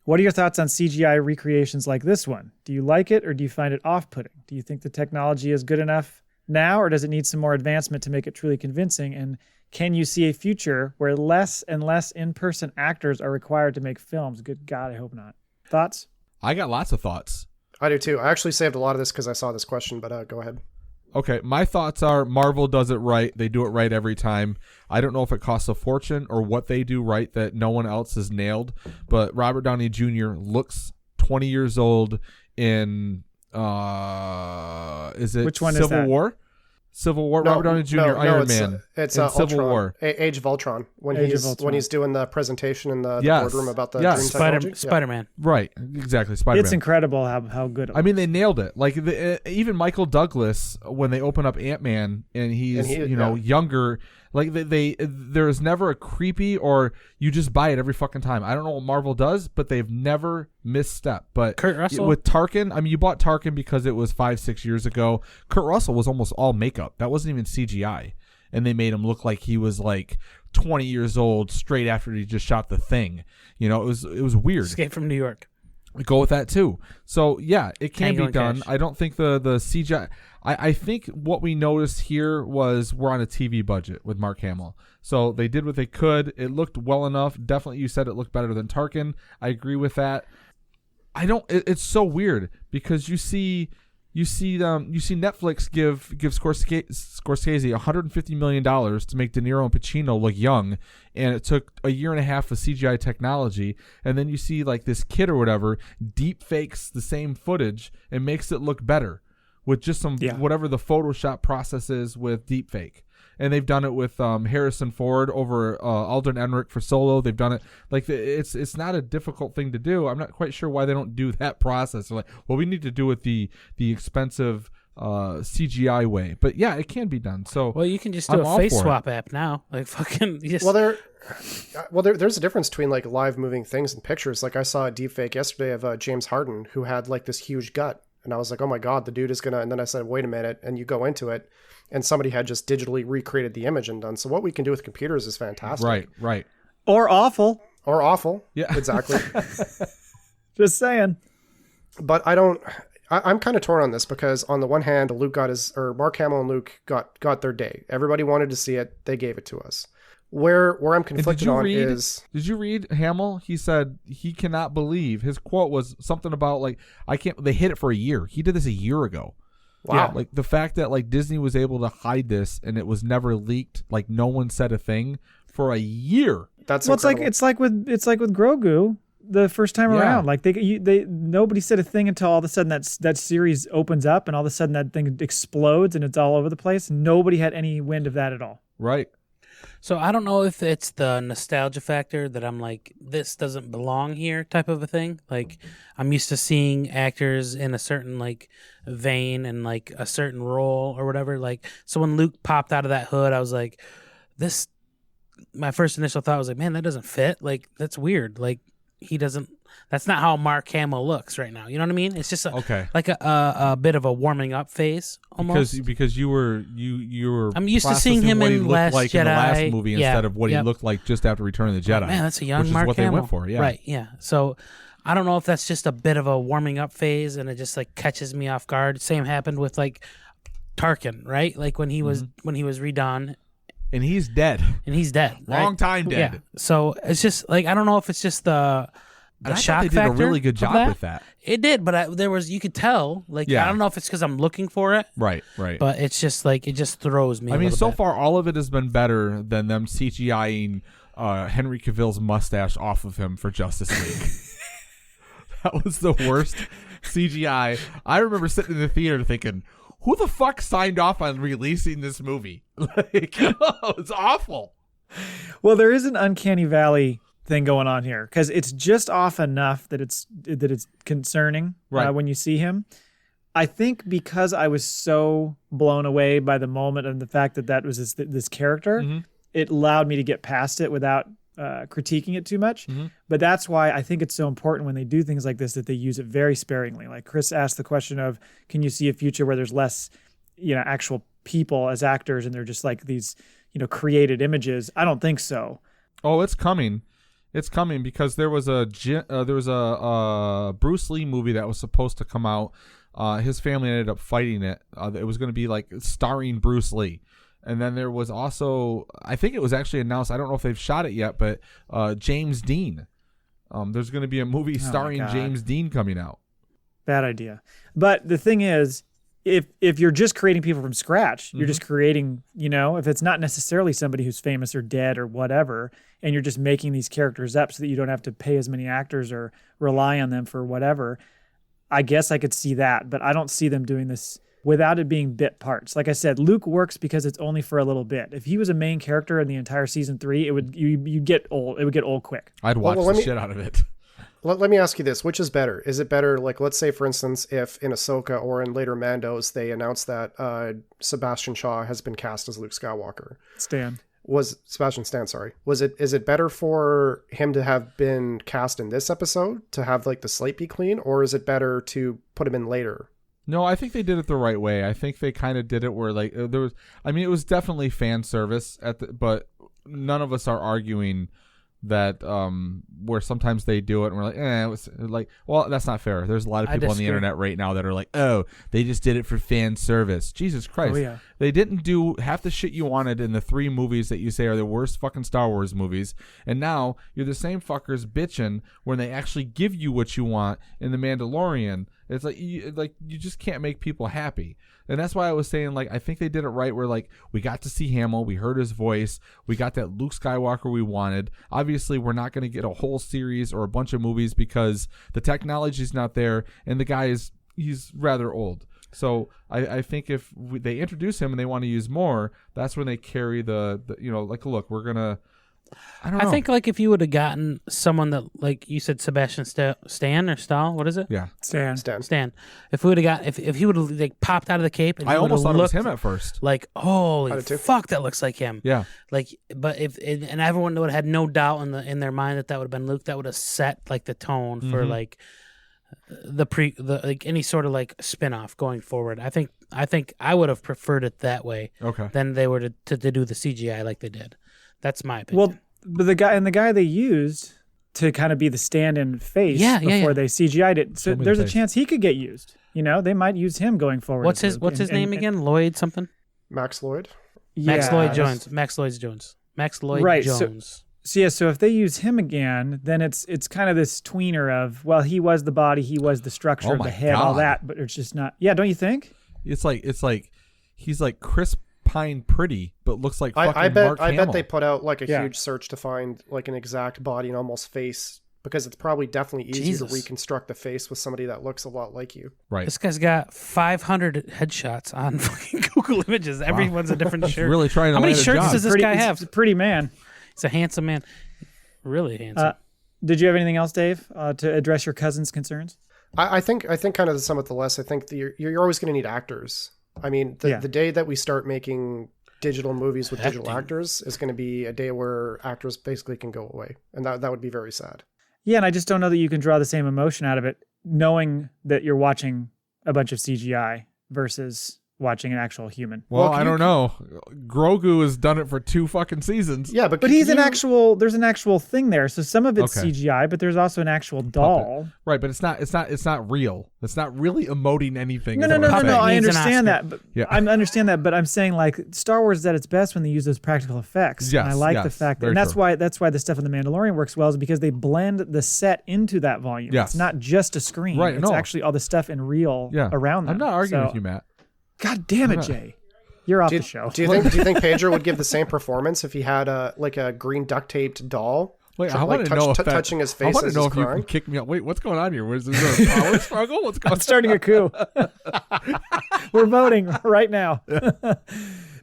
[SPEAKER 3] what are your thoughts on CGI recreations like this one? Do you like it or do you find it off-putting? Do you think the technology is good enough now, or does it need some more advancement to make it truly convincing? And can you see a future where less and less in-person actors are required to make films? Good God, I hope not. Thoughts?
[SPEAKER 1] I got lots of thoughts.
[SPEAKER 4] I do too. I actually saved a lot of this because I saw this question. But go ahead.
[SPEAKER 1] Okay, my thoughts are Marvel does it right. They do it right every time. I don't know if it costs a fortune or what they do right that no one else has nailed, but Robert Downey Jr. looks 20 years old in is it
[SPEAKER 3] Which one is
[SPEAKER 1] Civil
[SPEAKER 3] that?
[SPEAKER 1] War? Civil War, Robert Downey Jr., Iron Man.
[SPEAKER 4] It's
[SPEAKER 1] in
[SPEAKER 4] Ultron,
[SPEAKER 1] Civil War.
[SPEAKER 4] Age of Ultron. When
[SPEAKER 3] Age of
[SPEAKER 4] he's
[SPEAKER 3] Ultron.
[SPEAKER 4] when he's doing the presentation in the
[SPEAKER 1] Yes.
[SPEAKER 4] boardroom about the
[SPEAKER 1] Yes.
[SPEAKER 4] dream
[SPEAKER 2] Spider
[SPEAKER 4] technology.
[SPEAKER 2] Spider-Man.
[SPEAKER 1] Right, exactly, Spider-Man.
[SPEAKER 3] It's incredible how good it
[SPEAKER 1] I mean, they nailed it. Like even Michael Douglas, when they open up Ant-Man and he's younger, like there is never a creepy or you just buy it every fucking time. I don't know what Marvel does, but they've never misstep. But
[SPEAKER 2] Kurt Russell?
[SPEAKER 1] with Tarkin, I mean, you bought Tarkin because it was 5-6 years ago. Kurt Russell was almost all makeup. That wasn't even CGI, and they made him look like he was like 20 years old straight after he just shot The Thing. You know, it was weird.
[SPEAKER 2] Escape from New York.
[SPEAKER 1] Go with that too. So yeah, it can
[SPEAKER 2] Tango
[SPEAKER 1] be
[SPEAKER 2] and
[SPEAKER 1] done.
[SPEAKER 2] Cash.
[SPEAKER 1] I don't think the CGI. I think what we noticed here was we're on a TV budget with Mark Hamill. So they did what they could. It looked well enough. Definitely, you said it looked better than Tarkin. I agree with that. It's so weird because you see Netflix give Scorsese $150 million to make De Niro and Pacino look young, and it took a year and a half of CGI technology, and then you see like this kid or whatever deep fakes the same footage and makes it look better with just some whatever the Photoshop process is with deep fake. And they've done it with Harrison Ford over Alden Ehrenreich for Solo. They've done it like it's not a difficult thing to do. I'm not quite sure why they don't do that process. They're like, well, we need to do it the expensive CGI way. But yeah, it can be done. So
[SPEAKER 2] Well, you can just
[SPEAKER 1] I'm
[SPEAKER 2] do
[SPEAKER 1] all
[SPEAKER 2] a face
[SPEAKER 1] for it.
[SPEAKER 2] swap app now. Like fucking. Just,
[SPEAKER 4] There's a difference between like live moving things and pictures. Like I saw a deep fake yesterday of James Harden who had like this huge gut, and I was like, oh my god, the dude is gonna. And then I said, wait a minute, and you go into it. And somebody had just digitally recreated the image and done. So what we can do with computers is fantastic.
[SPEAKER 1] right.
[SPEAKER 3] Or awful.
[SPEAKER 4] Or awful.
[SPEAKER 1] Yeah.
[SPEAKER 4] Exactly.
[SPEAKER 3] Just saying.
[SPEAKER 4] But I don't I'm kind of torn on this because on the one hand, Mark Hamill and Luke got their day. Everybody wanted to see it. They gave it to us. Where I'm conflicted on is...
[SPEAKER 1] Did you read Hamill? He said he cannot believe. His quote was something about like, they hid it for a year. He did this a year ago.
[SPEAKER 4] Wow.
[SPEAKER 1] Yeah, like the fact that like Disney was able to hide this and it was never leaked, like no one said a thing for a year.
[SPEAKER 4] That's
[SPEAKER 3] incredible. It's like with Grogu the first time around. Like they nobody said a thing until all of a sudden that series opens up and all of a sudden that thing explodes and it's all over the place. Nobody had any wind of that at all.
[SPEAKER 1] Right.
[SPEAKER 2] So I don't know if it's the nostalgia factor that I'm like, this doesn't belong here type of a thing. Like I'm used to seeing actors in a certain like vein and like a certain role or whatever. Like, so when Luke popped out of that hood, I was like, my first initial thought was like, man, that doesn't fit. Like, that's weird. Like that's not how Mark Hamill looks right now. You know what I mean? It's just like a bit of a warming up phase almost.
[SPEAKER 1] Because you were
[SPEAKER 2] I'm used to seeing him in Last
[SPEAKER 1] like
[SPEAKER 2] Jedi
[SPEAKER 1] in the last movie instead of what he looked like just after Return of the Jedi.
[SPEAKER 2] Man, that's a young
[SPEAKER 1] which
[SPEAKER 2] Mark
[SPEAKER 1] is what
[SPEAKER 2] Hamill.
[SPEAKER 1] they went for. Yeah.
[SPEAKER 2] Right. Yeah. So I don't know if that's just a bit of a warming up phase and it just like catches me off guard. Same happened with like Tarkin, right? Like when he was redone.
[SPEAKER 1] And he's dead.
[SPEAKER 2] Right?
[SPEAKER 1] Time dead.
[SPEAKER 2] Yeah. So it's just like, I don't know if it's just the shock
[SPEAKER 1] factor. They did
[SPEAKER 2] factor
[SPEAKER 1] a really good job with that.
[SPEAKER 2] It did, but you could tell. Like, I don't know if it's because I'm looking for it.
[SPEAKER 1] Right.
[SPEAKER 2] But it's just like, it just throws me.
[SPEAKER 1] I mean, so far, all of it has been better than them CGIing Henry Cavill's mustache off of him for Justice League. That was the worst CGI. I remember sitting in the theater thinking, who the fuck signed off on releasing this movie? Like, it's awful.
[SPEAKER 3] Well, there is an uncanny valley thing going on here because it's just off enough that it's concerning when you see him. I think because I was so blown away by the moment and the fact that was this character, it allowed me to get past it without critiquing it too much. But that's why I think it's so important when they do things like this that they use it very sparingly. Like Chris asked the question of, can you see a future where there's less, actual people as actors and they're just like these, created images? I don't think so.
[SPEAKER 1] Oh, it's coming. It's coming because there was a Bruce Lee movie that was supposed to come out. His family ended up fighting it. It was going to be like starring Bruce Lee. And then there was also, I think it was actually announced, I don't know if they've shot it yet, but James Dean. There's going to be a movie starring James Dean coming out.
[SPEAKER 3] Bad idea. But the thing is, if you're just creating people from scratch, you're just creating, if it's not necessarily somebody who's famous or dead or whatever, and you're just making these characters up so that you don't have to pay as many actors or rely on them for whatever, I guess I could see that. But I don't see them doing this without it being bit parts. Like I said, Luke works because it's only for a little bit. If he was a main character in the entire season 3, you'd get old. It would get old quick.
[SPEAKER 1] I'd watch the shit out of it.
[SPEAKER 4] Let me ask you this. Which is better? Is it better, like, let's say, for instance, if in Ahsoka or in later Mandos, they announced that Sebastian Shaw has been cast as Luke Skywalker. Sebastian Stan, sorry. Is it better for him to have been cast in this episode to have, like, the slate be clean, or is it better to put him in later?
[SPEAKER 1] No, I think they did it the right way. I think they kind of did it where like it was definitely fan service but none of us are arguing that where sometimes they do it and we're like, it was like, well, that's not fair. There's a lot of people on the internet right now that are like, oh, they just did it for fan service. Jesus Christ.
[SPEAKER 3] Oh, yeah.
[SPEAKER 1] They didn't do half the shit you wanted in the 3 movies that you say are the worst fucking Star Wars movies. And now you're the same fuckers bitching when they actually give you what you want in The Mandalorian. It's like you just can't make people happy. And that's why I was saying, like, I think they did it right where, like, we got to see Hamill. We heard his voice. We got that Luke Skywalker we wanted. Obviously, we're not going to get a whole series or a bunch of movies because the technology's not there and the guy he's rather old. So I think if they introduce him and they want to use more, that's when they carry the like, look, we're going to, I don't know.
[SPEAKER 2] I think, like, if you would have gotten someone that, like you said, Sebastian Stan or Stahl, what is it?
[SPEAKER 1] Yeah.
[SPEAKER 2] Stan. If we would have got, if he would have, like, popped out of the cape and
[SPEAKER 1] I almost thought it was him at first.
[SPEAKER 2] Like, holy fuck, that looks like him.
[SPEAKER 1] Yeah.
[SPEAKER 2] Like, but and everyone would have had no doubt in their mind that would have been Luke, that would have set, like, the tone for, like, like any sort of, like, spin-off going forward. I think I would have preferred it that way.
[SPEAKER 1] Okay.
[SPEAKER 2] Than they were to do the CGI like they did. That's my opinion.
[SPEAKER 3] Well, but the guy they used to kind of be the stand-in face before they CGI'd it, so there's a chance he could get used. You know, they might use him going forward.
[SPEAKER 2] What's his name again? Lloyd something?
[SPEAKER 4] Max Lloyd.
[SPEAKER 2] Max Lloyd
[SPEAKER 3] that's-
[SPEAKER 2] Jones. Max Lloyd
[SPEAKER 3] Right,
[SPEAKER 2] Jones.
[SPEAKER 3] So if they use him again, then it's kind of this tweener of, well, he was the body, he was the structure
[SPEAKER 1] Oh
[SPEAKER 3] of the
[SPEAKER 1] my
[SPEAKER 3] head, all
[SPEAKER 1] God.
[SPEAKER 3] that, but it's just not. Yeah, don't you think?
[SPEAKER 1] It's like he's like Chris Pine pretty, but looks like fucking
[SPEAKER 4] I bet
[SPEAKER 1] Mark
[SPEAKER 4] I bet
[SPEAKER 1] Hamill.
[SPEAKER 4] they put out like a
[SPEAKER 3] Yeah.
[SPEAKER 4] huge search to find like an exact body and almost face, because it's probably definitely easier
[SPEAKER 2] Jesus.
[SPEAKER 4] to reconstruct a face with somebody that looks a lot like you.
[SPEAKER 1] Right.
[SPEAKER 2] This guy's got 500 headshots on fucking Google Images. Everyone's a different shirt.
[SPEAKER 1] Really trying to
[SPEAKER 2] How many
[SPEAKER 1] land a
[SPEAKER 2] shirts
[SPEAKER 1] job.
[SPEAKER 2] does this guy
[SPEAKER 3] He's
[SPEAKER 2] have?
[SPEAKER 3] a pretty man.
[SPEAKER 2] He's a handsome man. Really handsome.
[SPEAKER 3] Did you have anything else, Dave, to address your cousin's concerns?
[SPEAKER 4] I think kind of to sum up the list, I think you're always going to need actors. I mean, the day that we start making digital movies with digital actors is going to be a day where actors basically can go away, and that would be very sad.
[SPEAKER 3] Yeah, and I just don't know that you can draw the same emotion out of it knowing that you're watching a bunch of CGI versus watching an actual human.
[SPEAKER 1] Well,
[SPEAKER 4] Well,
[SPEAKER 1] I don't know. Grogu has done it for 2 fucking seasons.
[SPEAKER 4] Yeah, but
[SPEAKER 3] But he's there's an actual thing there. So some of it's
[SPEAKER 1] Okay.
[SPEAKER 3] CGI, but there's also an actual doll.
[SPEAKER 1] Right, but it's not real. It's not really emoting anything.
[SPEAKER 3] No,
[SPEAKER 1] is
[SPEAKER 3] no,
[SPEAKER 1] what
[SPEAKER 3] no,
[SPEAKER 1] I'm
[SPEAKER 3] no,
[SPEAKER 1] saying.
[SPEAKER 3] no. I
[SPEAKER 2] Needs an
[SPEAKER 3] understand
[SPEAKER 2] Oscar.
[SPEAKER 3] that. But
[SPEAKER 1] Yeah.
[SPEAKER 3] I understand that, but I'm saying like Star Wars is at its best when they use those practical effects.
[SPEAKER 1] Yes,
[SPEAKER 3] and I like the
[SPEAKER 1] yes,
[SPEAKER 3] fact that,
[SPEAKER 1] very
[SPEAKER 3] and that's
[SPEAKER 1] true.
[SPEAKER 3] why the stuff in the Mandalorian works well, is because they blend the set into that volume.
[SPEAKER 1] Yes.
[SPEAKER 3] It's not just a screen.
[SPEAKER 1] Right,
[SPEAKER 3] It's
[SPEAKER 1] no.
[SPEAKER 3] actually all the stuff in real
[SPEAKER 1] Yeah.
[SPEAKER 3] around them.
[SPEAKER 1] I'm not arguing
[SPEAKER 3] So-
[SPEAKER 1] with you, Matt.
[SPEAKER 3] God damn it, Jay. You're off the show.
[SPEAKER 4] Do you think Pedro would give the same performance if he had a green duct taped doll?
[SPEAKER 1] Wait,
[SPEAKER 4] tr-
[SPEAKER 1] I want
[SPEAKER 4] like
[SPEAKER 1] to know if that,
[SPEAKER 4] touching his face
[SPEAKER 1] I want
[SPEAKER 4] as
[SPEAKER 1] to know
[SPEAKER 4] he's
[SPEAKER 1] if you
[SPEAKER 4] crying?
[SPEAKER 1] can kick me out. Wait, what's going on here? Is there a power struggle? What's going on?
[SPEAKER 3] I'm starting a coup. We're voting right now.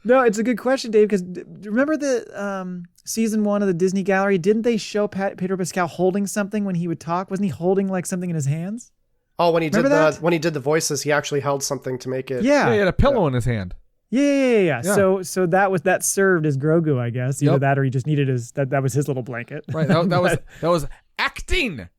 [SPEAKER 3] No, it's a good question, Dave, because remember the season 1 of the Disney Gallery? Didn't they show Pedro Pascal holding something when he would talk? Wasn't he holding like something in his hands?
[SPEAKER 4] Oh, when he
[SPEAKER 3] Remember that?
[SPEAKER 4] when he did the voices, he actually held something to make it.
[SPEAKER 3] Yeah.
[SPEAKER 1] Yeah, he had a pillow in his hand.
[SPEAKER 3] Yeah.
[SPEAKER 1] Yeah.
[SPEAKER 3] So that served as Grogu, I guess. Either
[SPEAKER 1] Yep.
[SPEAKER 3] that or he just needed that was his little blanket.
[SPEAKER 1] Right. That was acting.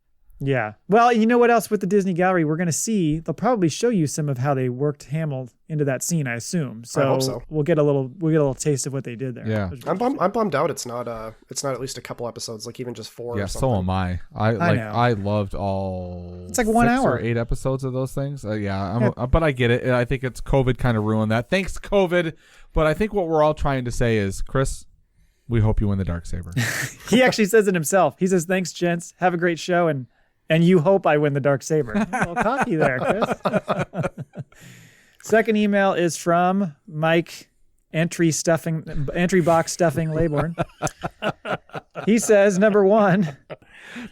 [SPEAKER 3] Yeah. Well, you know what else with the Disney Gallery? We're going to see, they'll probably show you some of how they worked Hamill into that scene, I assume. So,
[SPEAKER 4] hope so.
[SPEAKER 3] we'll get a little taste of what they did there.
[SPEAKER 1] Yeah.
[SPEAKER 4] I'm bummed out. It's not at least a couple episodes, like even just 4
[SPEAKER 1] Yeah,
[SPEAKER 4] or something.
[SPEAKER 1] so am I.
[SPEAKER 3] know.
[SPEAKER 1] I loved all.
[SPEAKER 3] It's like 1
[SPEAKER 1] 6
[SPEAKER 3] hour.
[SPEAKER 1] or 8 episodes of those things. But I get it. I think it's COVID kind of ruined that. Thanks, COVID. But I think what we're all trying to say is, Chris, we hope you win the Darksaber.
[SPEAKER 3] He actually says it himself. He says, "Thanks, gents. Have a great show, and you hope I win the Darksaber." A little cocky there, Chris. Second email is from Mike, entry box stuffing Laybourne. He says, number 1,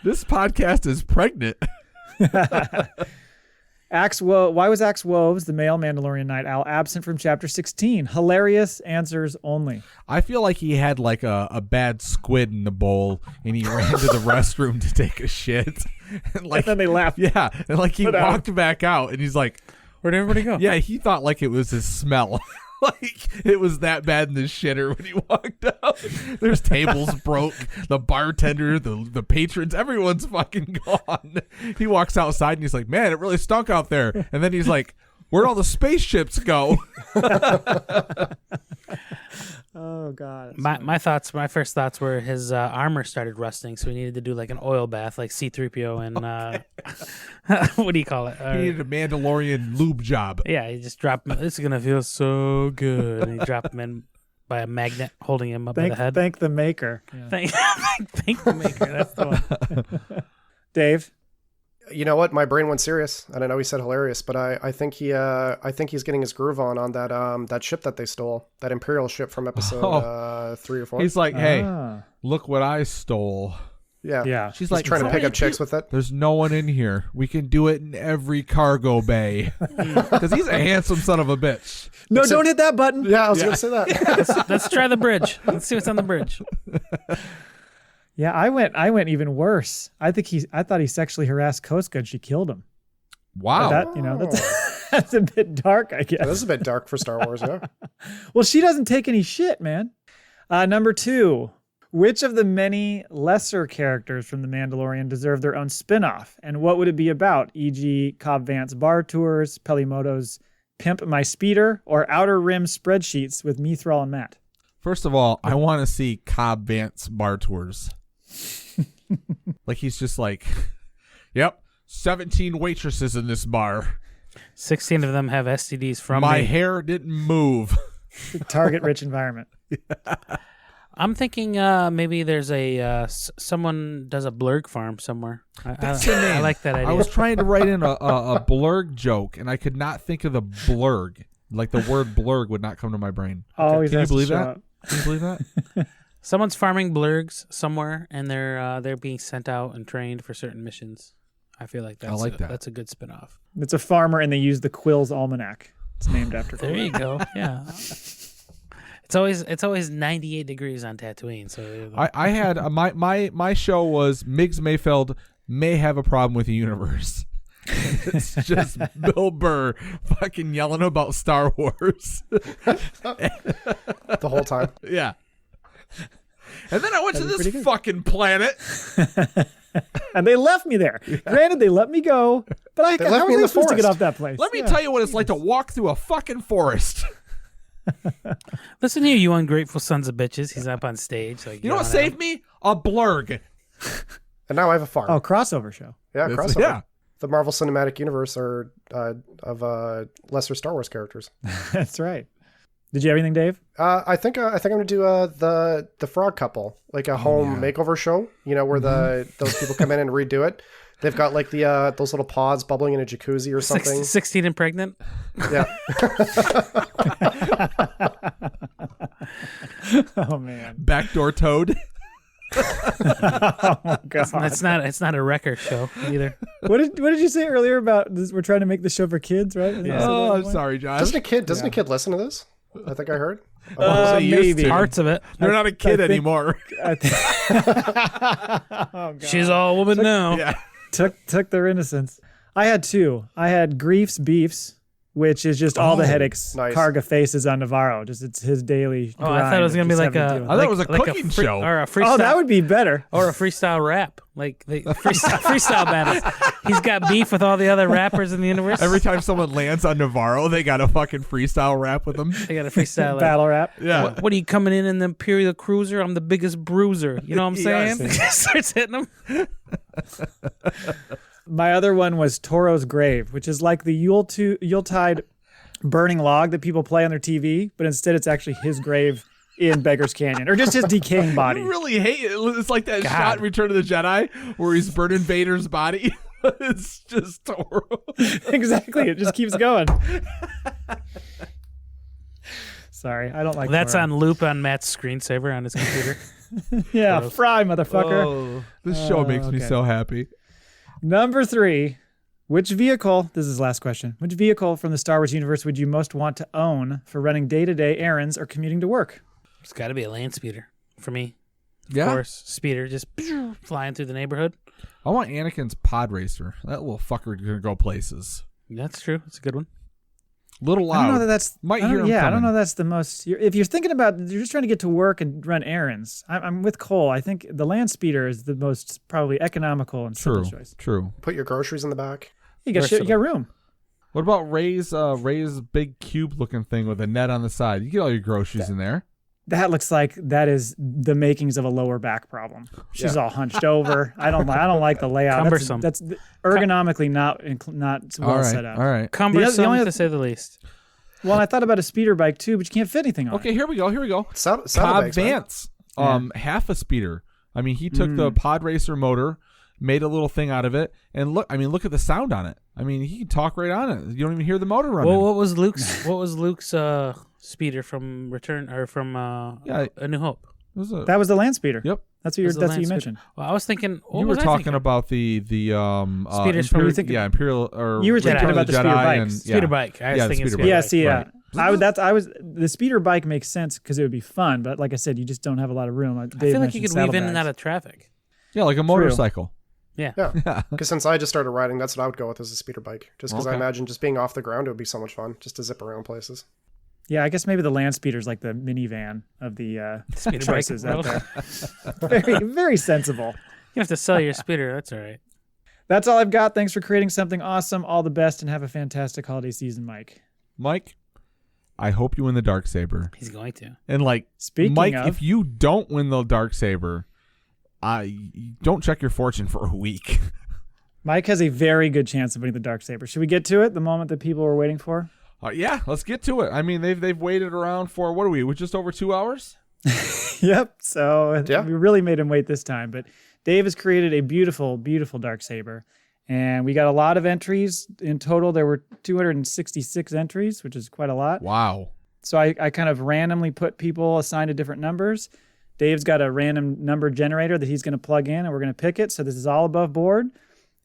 [SPEAKER 1] This podcast is pregnant.
[SPEAKER 3] why was Axe Woves, the male Mandalorian night owl, absent from chapter 16? Hilarious answers only.
[SPEAKER 1] I feel like he had like a bad squid in the bowl, and he ran to the restroom to take a shit. And like,
[SPEAKER 3] And then they laughed.
[SPEAKER 1] Yeah, and like he
[SPEAKER 3] Put out.
[SPEAKER 1] walked back out, and he's like,
[SPEAKER 2] Where'd everybody go?
[SPEAKER 1] yeah, he thought like it was his smell. Like it was that bad in the shitter when he walked out. There's tables broke, the bartender, the patrons, everyone's fucking gone. He walks outside and he's like, "Man, it really stunk out there." And then he's like, "Where'd all the spaceships go?"
[SPEAKER 3] Oh, God.
[SPEAKER 2] My first thoughts were his armor started rusting, so we needed to do like an oil bath, like C-3PO and what do you call it?
[SPEAKER 1] He needed a Mandalorian lube job.
[SPEAKER 2] Yeah, he just dropped him. This is gonna feel so good. And he dropped him in by a magnet, holding him up by the head.
[SPEAKER 3] Thank the maker. Yeah.
[SPEAKER 2] Thank the maker. That's the one.
[SPEAKER 3] Dave?
[SPEAKER 4] You know what? My brain went serious, and I know he said hilarious, but I think he's getting his groove on that ship that they stole, that Imperial ship from episode 3 or 4.
[SPEAKER 1] He's like, "Hey,
[SPEAKER 3] Ah.
[SPEAKER 1] look what I stole."
[SPEAKER 4] yeah.
[SPEAKER 3] Yeah.
[SPEAKER 1] She's
[SPEAKER 4] He's
[SPEAKER 1] like,
[SPEAKER 4] trying to pick up chicks with it.
[SPEAKER 1] "There's no one in here. We can do it in every cargo bay." Because he's a handsome son of a bitch.
[SPEAKER 3] No, don't hit that button.
[SPEAKER 4] Yeah, I was gonna say that.
[SPEAKER 2] Let's try the bridge. Let's see what's on the bridge.
[SPEAKER 3] Yeah, I went even worse. I thought he sexually harassed Koska and she killed him.
[SPEAKER 1] Wow.
[SPEAKER 3] That's a bit dark, I guess.
[SPEAKER 4] This is a bit dark for Star Wars, yeah.
[SPEAKER 3] Well, she doesn't take any shit, man. Number 2, which of the many lesser characters from The Mandalorian deserve their own spin-off? And what would it be about? E.g. Cobb Vanth's bar tours, Pelimoto's Pimp My Speeder, or Outer Rim spreadsheets with me, Thrall, and Matt?
[SPEAKER 1] First of all, I want to see Cobb Vanth's bar tours. Like he's just like, "Yep, 17 waitresses in this bar."
[SPEAKER 2] 16 of them have STDs from
[SPEAKER 1] My
[SPEAKER 2] me.
[SPEAKER 1] hair didn't move.
[SPEAKER 3] Target-rich environment.
[SPEAKER 2] I'm thinking maybe there's a someone does a blurg farm somewhere. I like that idea.
[SPEAKER 1] I was trying to write in a blurg joke, and I could not think of the blurg. Like the word blurg would not come to my brain.
[SPEAKER 3] Always
[SPEAKER 1] Can you
[SPEAKER 3] has to
[SPEAKER 1] believe
[SPEAKER 3] show
[SPEAKER 1] that?
[SPEAKER 3] up.
[SPEAKER 1] Can you believe that?
[SPEAKER 2] Someone's farming blurgs somewhere, and they're being sent out and trained for certain missions. I feel like that. That's a good spinoff.
[SPEAKER 3] It's a farmer, and they use the Quill's Almanac. It's named after.
[SPEAKER 2] There you go. Yeah. It's always 98 degrees on Tatooine. So
[SPEAKER 1] I had my show was Miggs Mayfeld may have a problem with the universe. It's just Bill Burr fucking yelling about Star Wars
[SPEAKER 4] The whole time.
[SPEAKER 1] Yeah. And then I went to
[SPEAKER 3] That'd be pretty
[SPEAKER 1] this
[SPEAKER 3] good.
[SPEAKER 1] fucking planet.
[SPEAKER 3] And they left me there. Granted, they let me go, but
[SPEAKER 4] left
[SPEAKER 3] how
[SPEAKER 4] me in
[SPEAKER 3] was I
[SPEAKER 4] the
[SPEAKER 3] supposed to get
[SPEAKER 4] forest.
[SPEAKER 3] off that place?
[SPEAKER 1] Let me tell you what it's like to walk through a fucking forest.
[SPEAKER 2] listen here, you ungrateful sons of bitches. He's up on stage. Like
[SPEAKER 1] You know what saved me? A blurg.
[SPEAKER 4] And now I have a farm.
[SPEAKER 3] Oh, crossover show.
[SPEAKER 4] Yeah,
[SPEAKER 1] That's-
[SPEAKER 4] crossover.
[SPEAKER 1] yeah.
[SPEAKER 4] The Marvel Cinematic Universe of lesser Star Wars characters.
[SPEAKER 3] That's right. Did you have anything, Dave?
[SPEAKER 4] I think I'm gonna do the frog couple, like a home makeover show. You know, where those people come in and redo it. They've got like the those little pods bubbling in a jacuzzi or something.
[SPEAKER 2] 16 and pregnant.
[SPEAKER 4] Yeah.
[SPEAKER 3] Oh man.
[SPEAKER 1] Backdoor Toad.
[SPEAKER 3] Oh my god.
[SPEAKER 2] It's not a wrecker show either.
[SPEAKER 3] What did you say earlier about this? We're trying to make the show for kids, right? Isn't that
[SPEAKER 1] Oh,
[SPEAKER 3] what
[SPEAKER 1] I'm
[SPEAKER 3] it was?
[SPEAKER 1] sorry, Josh.
[SPEAKER 4] Doesn't a kid listen to this? I think I heard.
[SPEAKER 1] They used
[SPEAKER 3] maybe.
[SPEAKER 1] to.
[SPEAKER 2] Parts of it.
[SPEAKER 1] They're not a kid
[SPEAKER 3] think-
[SPEAKER 1] anymore.
[SPEAKER 3] Oh, God.
[SPEAKER 2] She's all woman now.
[SPEAKER 1] Yeah.
[SPEAKER 3] Took their innocence. I had two. I had Grief's Beefs, which is just all the headaches
[SPEAKER 4] nice.
[SPEAKER 3] Karga faces on Navarro. Just it's his daily.
[SPEAKER 2] Oh, I thought it was gonna be like a.
[SPEAKER 1] I thought it was a
[SPEAKER 2] like
[SPEAKER 1] cooking show.
[SPEAKER 2] or a freestyle.
[SPEAKER 3] Oh, that would be better.
[SPEAKER 2] Or a freestyle rap, like the freestyle battles. He's got beef with all the other rappers in the universe.
[SPEAKER 1] Every time someone lands on Navarro, they got a fucking freestyle rap with them.
[SPEAKER 2] they got a freestyle like,
[SPEAKER 3] Battle rap.
[SPEAKER 1] Yeah.
[SPEAKER 2] What are you coming in the Imperial Cruiser? I'm the biggest bruiser. You know what I'm saying?
[SPEAKER 1] Yes.
[SPEAKER 2] Starts hitting him.
[SPEAKER 3] My other one was Toro's Grave, which is like the Yuletide burning log that people play on their TV, but instead it's actually his grave in Beggar's Canyon, or just his decaying body.
[SPEAKER 1] You really hate it. It's like that shot in Return of the Jedi where he's burning Vader's body. It's just Toro.
[SPEAKER 3] Exactly. It just keeps going. Sorry, I don't like
[SPEAKER 2] That's
[SPEAKER 3] Toro.
[SPEAKER 2] on loop on Matt's screensaver on his computer.
[SPEAKER 3] Yeah, fry, motherfucker.
[SPEAKER 1] Oh, this show makes me
[SPEAKER 3] okay.
[SPEAKER 1] so happy.
[SPEAKER 3] Number 3, which vehicle, this is the last question, which vehicle from the Star Wars universe would you most want to own for running day-to-day errands or commuting to work?
[SPEAKER 2] It's got to be a land speeder for me. Of
[SPEAKER 1] Yeah.
[SPEAKER 2] course, speeder just flying through the neighborhood.
[SPEAKER 1] I want Anakin's pod racer. That little fucker gonna go places.
[SPEAKER 2] That's true. It's a good one.
[SPEAKER 1] Little loud.
[SPEAKER 3] I don't know that that's.
[SPEAKER 1] Might
[SPEAKER 3] I
[SPEAKER 1] hear
[SPEAKER 3] don't,
[SPEAKER 1] him
[SPEAKER 3] yeah, I don't
[SPEAKER 1] coming.
[SPEAKER 3] know that's the most. If you're thinking about, you're just trying to get to work and run errands. I'm with Cole. I think the land speeder is the most probably economical and
[SPEAKER 1] True.
[SPEAKER 3] simple choice.
[SPEAKER 1] True.
[SPEAKER 4] Put your groceries in the back.
[SPEAKER 3] You got shit, you got room.
[SPEAKER 1] What about Ray's big cube looking thing with a net on the side? You get all your groceries in there.
[SPEAKER 3] That looks like that is the makings of a lower back problem. She's all hunched over. I don't like the layout.
[SPEAKER 2] Cumbersome.
[SPEAKER 3] That's ergonomically not well
[SPEAKER 1] All right.
[SPEAKER 3] set up.
[SPEAKER 1] All right.
[SPEAKER 2] Cumbersome,
[SPEAKER 3] only-
[SPEAKER 2] to say the least.
[SPEAKER 3] Well, I thought about a speeder bike too, but you can't fit anything on
[SPEAKER 1] Okay,
[SPEAKER 3] it.
[SPEAKER 1] here we go. Cobb
[SPEAKER 4] Saddlebags, man.
[SPEAKER 1] Vance, half a speeder. I mean, he took the pod racer motor, made a little thing out of it, and look at the sound on it. I mean, he can talk right on it. You don't even hear the motor running.
[SPEAKER 2] Well, what was Luke's speeder from Return or from
[SPEAKER 1] Yeah.
[SPEAKER 2] A New Hope?
[SPEAKER 1] It was a-
[SPEAKER 3] That was the land speeder.
[SPEAKER 1] Yep.
[SPEAKER 3] That's what
[SPEAKER 2] Was the
[SPEAKER 3] you
[SPEAKER 2] land speeder.
[SPEAKER 3] mentioned.
[SPEAKER 2] Well, I was thinking. What
[SPEAKER 1] You were
[SPEAKER 2] was I
[SPEAKER 1] talking
[SPEAKER 2] thinking?
[SPEAKER 1] about the
[SPEAKER 2] Speeders from-
[SPEAKER 1] Imperial or
[SPEAKER 3] You were thinking
[SPEAKER 1] Return of
[SPEAKER 3] about the speeder bikes.
[SPEAKER 1] and-
[SPEAKER 2] Speeder bike. I was
[SPEAKER 1] Yeah, the
[SPEAKER 2] thinking
[SPEAKER 1] speeder
[SPEAKER 2] speeder
[SPEAKER 1] bike.
[SPEAKER 3] Yeah, see, yeah.
[SPEAKER 1] Right.
[SPEAKER 3] The speeder bike makes sense because it would be fun, but like I said, you just don't have a lot of room.
[SPEAKER 2] I feel like you could weave in and out of traffic.
[SPEAKER 1] Yeah, like a motorcycle.
[SPEAKER 2] Yeah.
[SPEAKER 4] Yeah. Because since I just started riding, that's what I would go with as a speeder bike. Just because I
[SPEAKER 1] Okay.
[SPEAKER 4] imagine just being off the ground, it would be so much fun just to zip around places.
[SPEAKER 3] Yeah, I guess maybe the land speeder is like the minivan of the
[SPEAKER 2] Speeder bike
[SPEAKER 3] choices out
[SPEAKER 2] world.
[SPEAKER 3] there. Very, very sensible.
[SPEAKER 2] You have to sell your speeder. That's all right.
[SPEAKER 3] That's all I've got. Thanks for creating something awesome. All the best and have a fantastic holiday season, Mike.
[SPEAKER 1] Mike, I hope you win the Darksaber.
[SPEAKER 2] He's going to.
[SPEAKER 1] And like,
[SPEAKER 3] Speaking
[SPEAKER 1] Mike,
[SPEAKER 3] of-
[SPEAKER 1] if you don't win the Darksaber, don't check your fortune for a week.
[SPEAKER 3] Mike has a very good chance of winning the Darksaber. Should we get to it? The moment that people were waiting for?
[SPEAKER 1] Yeah, let's get to it. I mean, they've waited around for, what are we? We're just over 2 hours?
[SPEAKER 3] Yep. So we really made him wait this time. But Dave has created a beautiful, beautiful Darksaber. And we got a lot of entries. In total, there were 266 entries, which is quite a lot.
[SPEAKER 1] Wow.
[SPEAKER 3] So I kind of randomly put people assigned to different numbers. Dave's got a random number generator that he's going to plug in, and we're going to pick it. So this is all above board.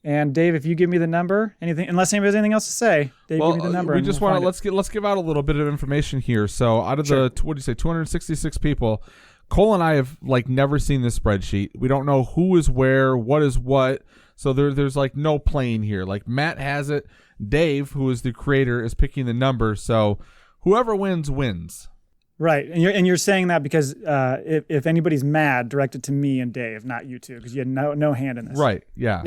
[SPEAKER 3] And Dave, if you give me the number, unless anybody has anything else to say, Dave, give me the number.
[SPEAKER 1] We just want to let's give out a little bit of information here. So out of the 266 people, Cole and I have never seen this spreadsheet. We don't know who is where, what is what. So there's no playing here. Matt has it. Dave, who is the creator, is picking the number. So whoever wins.
[SPEAKER 3] Right, and you're saying that because if anybody's mad, direct it to me and Dave, not you two, because you had no hand in this.
[SPEAKER 1] Right? Yeah.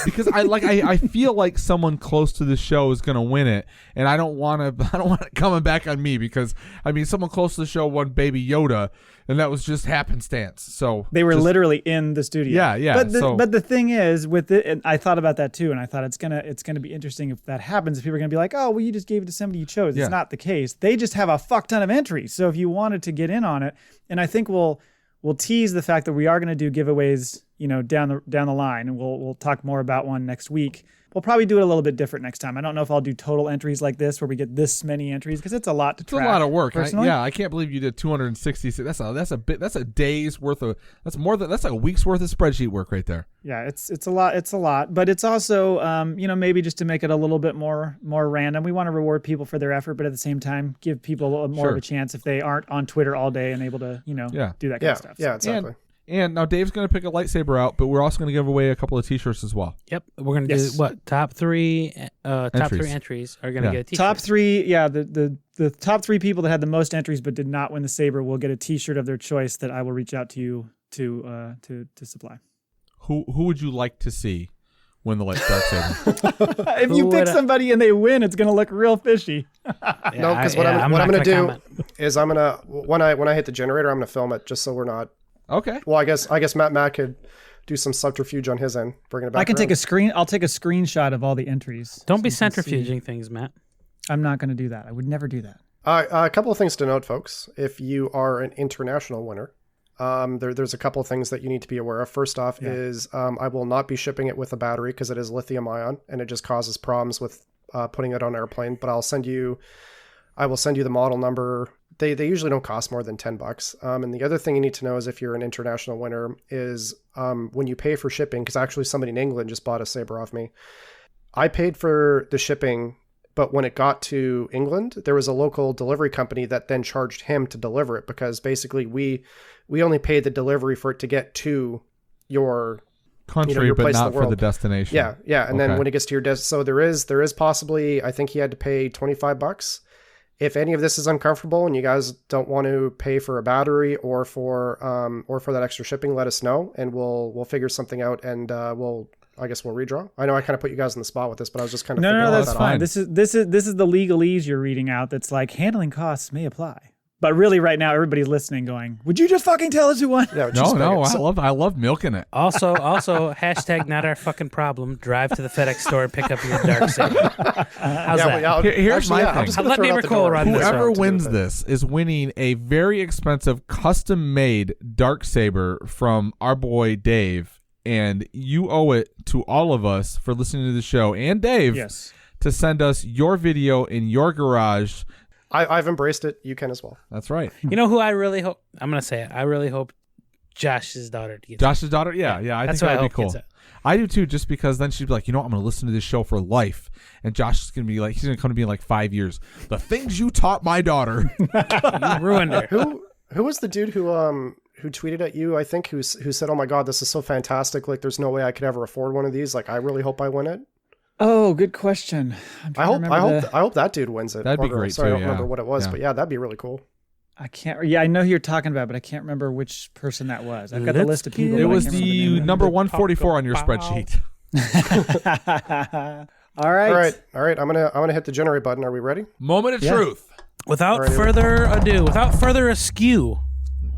[SPEAKER 1] Because I feel like someone close to the show is gonna win it, and I don't want it coming back on me because someone close to the show won Baby Yoda, and that was just happenstance. So
[SPEAKER 3] they were literally in the studio.
[SPEAKER 1] Yeah.
[SPEAKER 3] But the thing is, with it, and I thought about that too, and I thought it's gonna be interesting if that happens. If people are gonna be like, oh, well, you just gave it to somebody you chose. It's not the case. They just have a fuck ton of entries. So if you wanted to get in on it, and I think we'll tease the fact that we are gonna do giveaways, down the line, and we'll talk more about one next week. We'll probably do it a little bit different next time. I don't know if I'll do total entries like this where we get this many entries because it's a lot to track.
[SPEAKER 1] It's a lot of work.
[SPEAKER 3] Personally.
[SPEAKER 1] I can't believe you did 266. That's a day's worth of. That's like a week's worth of spreadsheet work right there.
[SPEAKER 3] Yeah, it's a lot. It's a lot, but it's also maybe just to make it a little bit more random. We want to reward people for their effort, but at the same time give people a little more of a chance if they aren't on Twitter all day and able to do that kind of stuff.
[SPEAKER 4] Yeah, exactly.
[SPEAKER 1] And now Dave's going to pick a lightsaber out, but we're also going to give away a couple of T-shirts as well.
[SPEAKER 2] Yep, we're going to do what? Top three entries are going to get a T-shirt.
[SPEAKER 3] Top three, the top three people that had the most entries but did not win the saber will get a T-shirt of their choice that I will reach out to you to supply.
[SPEAKER 1] Who would you like to see win the Darksaber?
[SPEAKER 3] If you pick somebody and they win, it's going to look real fishy.
[SPEAKER 4] No, because what I'm going to do is I'm going to when I hit the generator, I'm going to film it just so we're not.
[SPEAKER 1] Okay.
[SPEAKER 4] Well, I guess Matt could do some subterfuge on his end, bring it back.
[SPEAKER 3] I can take a screen. I'll take a screenshot of all the entries.
[SPEAKER 2] Don't be centrifuging things, Matt.
[SPEAKER 3] I'm not going to do that. I would never do that.
[SPEAKER 4] A couple of things to note, folks. If you are an international winner, there's a couple of things that you need to be aware of. First off is I will not be shipping it with a battery because it is lithium ion and it just causes problems with putting it on airplane. But I will send you the model number. They usually don't cost more than $10. And the other thing you need to know is if you're an international winner is when you pay for shipping, because actually somebody in England just bought a saber off me. I paid for the shipping, but when it got to England, there was a local delivery company that then charged him to deliver it because basically we only paid the delivery for it to get to your
[SPEAKER 1] country,
[SPEAKER 4] your
[SPEAKER 1] but
[SPEAKER 4] place
[SPEAKER 1] not for the destination.
[SPEAKER 4] Yeah. And then when it gets to your so there is possibly, I think he had to pay $25. If any of this is uncomfortable and you guys don't want to pay for a battery or for that extra shipping, let us know and we'll figure something out and we'll redraw. I know I kind of put you guys on the spot with this, but I was just kind of
[SPEAKER 3] no, that's fine. This is the legalese you're reading out. That's like handling costs may apply. But really, right now, everybody's listening, going, "Would you just fucking tell us who won?"
[SPEAKER 1] Yeah, I love milking it.
[SPEAKER 2] Also, hashtag not our fucking problem. Drive to the FedEx store and pick up your Darksaber. How's that?
[SPEAKER 1] Here's my thing.
[SPEAKER 2] Let me recall run this.
[SPEAKER 1] Whoever wins this is winning a very expensive, custom-made Darksaber from our boy Dave, and you owe it to all of us for listening to the show and Dave to send us your video in your garage.
[SPEAKER 4] I've embraced it. You can as well.
[SPEAKER 1] That's right.
[SPEAKER 2] You know who I really hope? I'm going to say it. I really hope Josh's daughter gets it.
[SPEAKER 1] Josh's daughter? Yeah. I think that'd be cool. I do too, just because then she'd be like, I'm going to listen to this show for life. And Josh is going to be like, he's going to come to me in like 5 years. The things you taught my daughter.
[SPEAKER 2] You ruined her.
[SPEAKER 4] Who was the dude who tweeted at you, I think, who said, "Oh my God, this is so fantastic. Like, there's no way I could ever afford one of these. Like, I really hope I win it."
[SPEAKER 3] Oh, good question.
[SPEAKER 4] I hope that dude wins it.
[SPEAKER 1] That'd be great.
[SPEAKER 4] Sorry, I don't remember what it was, but yeah, that'd be really cool.
[SPEAKER 3] I can't. Yeah, I know who you're talking about, but I can't remember which person that was. I've got the list of people.
[SPEAKER 1] It was the number 144 on your spreadsheet.
[SPEAKER 3] All right.
[SPEAKER 4] I'm gonna hit the generate button. Are we ready?
[SPEAKER 1] Moment of truth.
[SPEAKER 2] Without further ado, without further askew.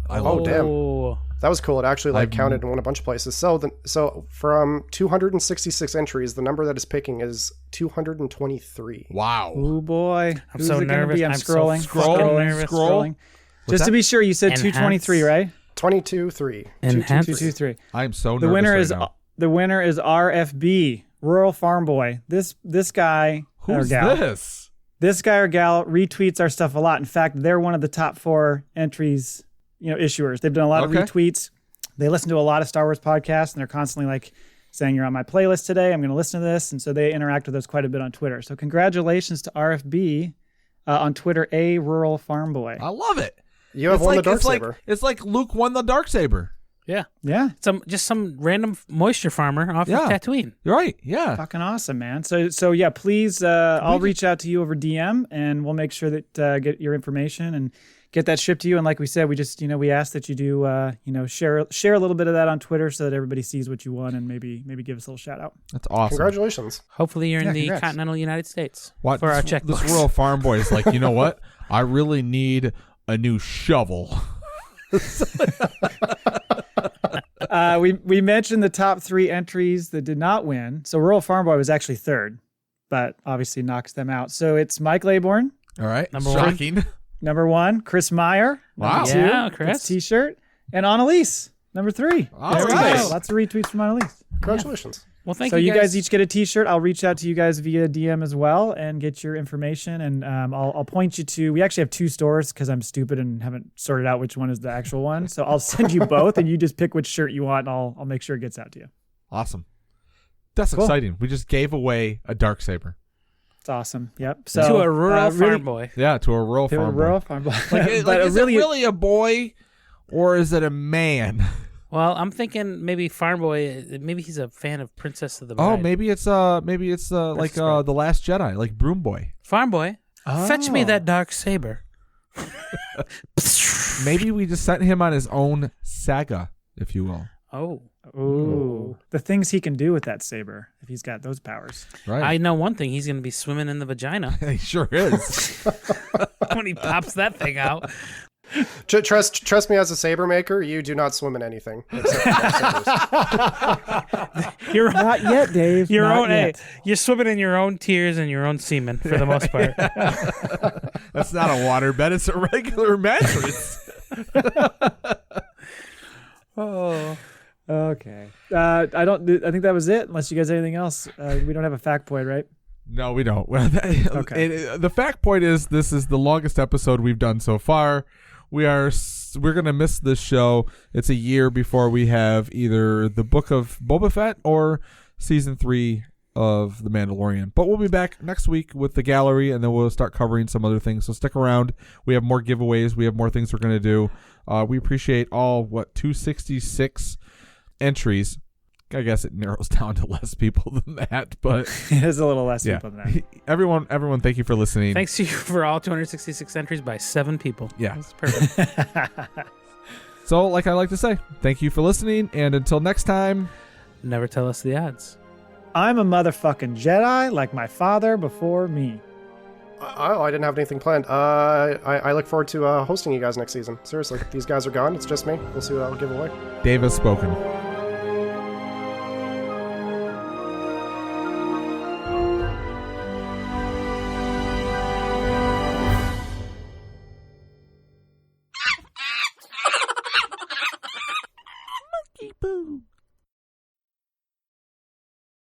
[SPEAKER 4] Damn. That was cool. It actually counted in a bunch of places. So from 266 entries, the number that is picking is 223.
[SPEAKER 1] Wow.
[SPEAKER 3] Oh boy.
[SPEAKER 2] I'm
[SPEAKER 3] Who's
[SPEAKER 2] so
[SPEAKER 3] it gonna
[SPEAKER 2] nervous.
[SPEAKER 3] be? I'm
[SPEAKER 2] so
[SPEAKER 3] scrolling.
[SPEAKER 2] fucking nervous.
[SPEAKER 3] Scrolling. Just to be sure, you said 223, right?
[SPEAKER 4] 22-3.
[SPEAKER 2] Enhance.
[SPEAKER 3] 223.
[SPEAKER 1] I'm so nervous.
[SPEAKER 3] The winner is RFB, Rural Farm Boy. This guy
[SPEAKER 1] Who's
[SPEAKER 3] or gal.
[SPEAKER 1] this?
[SPEAKER 3] This guy or gal retweets our stuff a lot. In fact, they're one of the top 4 entries, issuers. They've done a lot of retweets. They listen to a lot of Star Wars podcasts, and they're constantly saying, you're on my playlist today. I'm going to listen to this. And so they interact with us quite a bit on Twitter. So congratulations to RFB on Twitter, a Rural Farm Boy.
[SPEAKER 1] I love it.
[SPEAKER 4] You have won the Darksaber.
[SPEAKER 1] It's like Luke won the Darksaber.
[SPEAKER 2] Yeah.
[SPEAKER 3] Yeah.
[SPEAKER 2] Some random moisture farmer off of Tatooine.
[SPEAKER 1] You're right. Yeah.
[SPEAKER 3] Fucking awesome, man. So yeah, please, I'll reach out to you over DM, and we'll make sure that get your information and get that shipped to you. And like we said, we just, we ask that you do, share a little bit of that on Twitter so that everybody sees what you won, and maybe give us a little shout out.
[SPEAKER 1] That's awesome.
[SPEAKER 4] Congratulations.
[SPEAKER 2] Hopefully you're in the continental United States for our checkbooks.
[SPEAKER 1] This rural farm boy is like, you know what? I really need a new shovel.
[SPEAKER 3] We mentioned the top 3 entries that did not win. So Rural Farm Boy was actually 3rd, but obviously knocks them out. So it's Mike Laybourne.
[SPEAKER 1] All right.
[SPEAKER 2] Shocking.
[SPEAKER 3] Number 1, Chris Maier.
[SPEAKER 1] Wow.
[SPEAKER 3] Number 2,
[SPEAKER 2] Yeah, Chris.
[SPEAKER 3] T-shirt. And Annalise, number 3.
[SPEAKER 1] All
[SPEAKER 3] There we
[SPEAKER 1] right.
[SPEAKER 3] go. Lots of retweets from Annalise.
[SPEAKER 4] Congratulations.
[SPEAKER 2] Well, thank
[SPEAKER 3] So
[SPEAKER 2] you
[SPEAKER 3] you guys each get a T-shirt. I'll reach out to you guys via DM as well and get your information. And I'll point you to. We actually have 2 stores because I'm stupid and haven't sorted out which one is the actual one. So I'll send you both, and you just pick which shirt you want, and I'll make sure it gets out to you.
[SPEAKER 1] Awesome. That's
[SPEAKER 3] Cool.
[SPEAKER 1] exciting. We just gave away a Darksaber.
[SPEAKER 3] It's awesome. Yep. So
[SPEAKER 2] to a rural farm
[SPEAKER 3] really,
[SPEAKER 2] boy.
[SPEAKER 1] Yeah, to a rural
[SPEAKER 3] to a
[SPEAKER 1] farm
[SPEAKER 3] rural
[SPEAKER 1] boy.
[SPEAKER 3] farm boy.
[SPEAKER 1] Is it really a boy, or is it a man?
[SPEAKER 2] Well, I'm thinking maybe farm boy. Maybe he's a fan of Princess of the Bride.
[SPEAKER 1] Oh, maybe it's like the Last Jedi, like Broom Boy.
[SPEAKER 2] Farm boy. Fetch me that dark saber.
[SPEAKER 1] Maybe we just sent him on his own saga, if you will.
[SPEAKER 2] Oh.
[SPEAKER 3] Ooh, the things he can do with that saber if he's got those powers.
[SPEAKER 1] Right.
[SPEAKER 2] I know one thing. He's going to be swimming in the vagina
[SPEAKER 1] He sure is.
[SPEAKER 2] when he pops that thing out.
[SPEAKER 4] Trust me, as a saber maker, you do not swim in anything except sabers.
[SPEAKER 2] You're
[SPEAKER 3] Not yet, Dave.
[SPEAKER 2] your
[SPEAKER 3] Not
[SPEAKER 2] own.
[SPEAKER 3] yet.
[SPEAKER 2] Hey, you're swimming in your own tears and your own semen for the most part.
[SPEAKER 1] That's not a waterbed. It's a regular mattress.
[SPEAKER 2] Oh.
[SPEAKER 3] Okay. I think that was it. Unless you guys have anything else. We don't have a factoid, right?
[SPEAKER 1] No, we don't. Well,
[SPEAKER 3] Okay.
[SPEAKER 1] The fact point is, this is the longest episode we've done so far. We're gonna miss this show. It's a year before we have either the Book of Boba Fett or season 3 of The Mandalorian. But we'll be back next week with the gallery, and then we'll start covering some other things. So stick around. We have more giveaways. We have more things we're gonna do. We appreciate all 266 entries. I guess it narrows down to less people than that, but
[SPEAKER 3] It is a little less
[SPEAKER 1] yeah.
[SPEAKER 3] people than that.
[SPEAKER 1] Everyone, thank you for listening.
[SPEAKER 2] Thanks to you for all 266 entries by 7 people.
[SPEAKER 1] Yeah.
[SPEAKER 2] That's perfect.
[SPEAKER 1] So, like I like to say, thank you for listening, and until next time,
[SPEAKER 2] Never tell us the odds.
[SPEAKER 3] I'm a motherfucking Jedi like my father before me.
[SPEAKER 4] I didn't have anything planned. I look forward to hosting you guys next season. Seriously, these guys are gone. It's just me. We'll see what I'll give away.
[SPEAKER 1] Dave has spoken.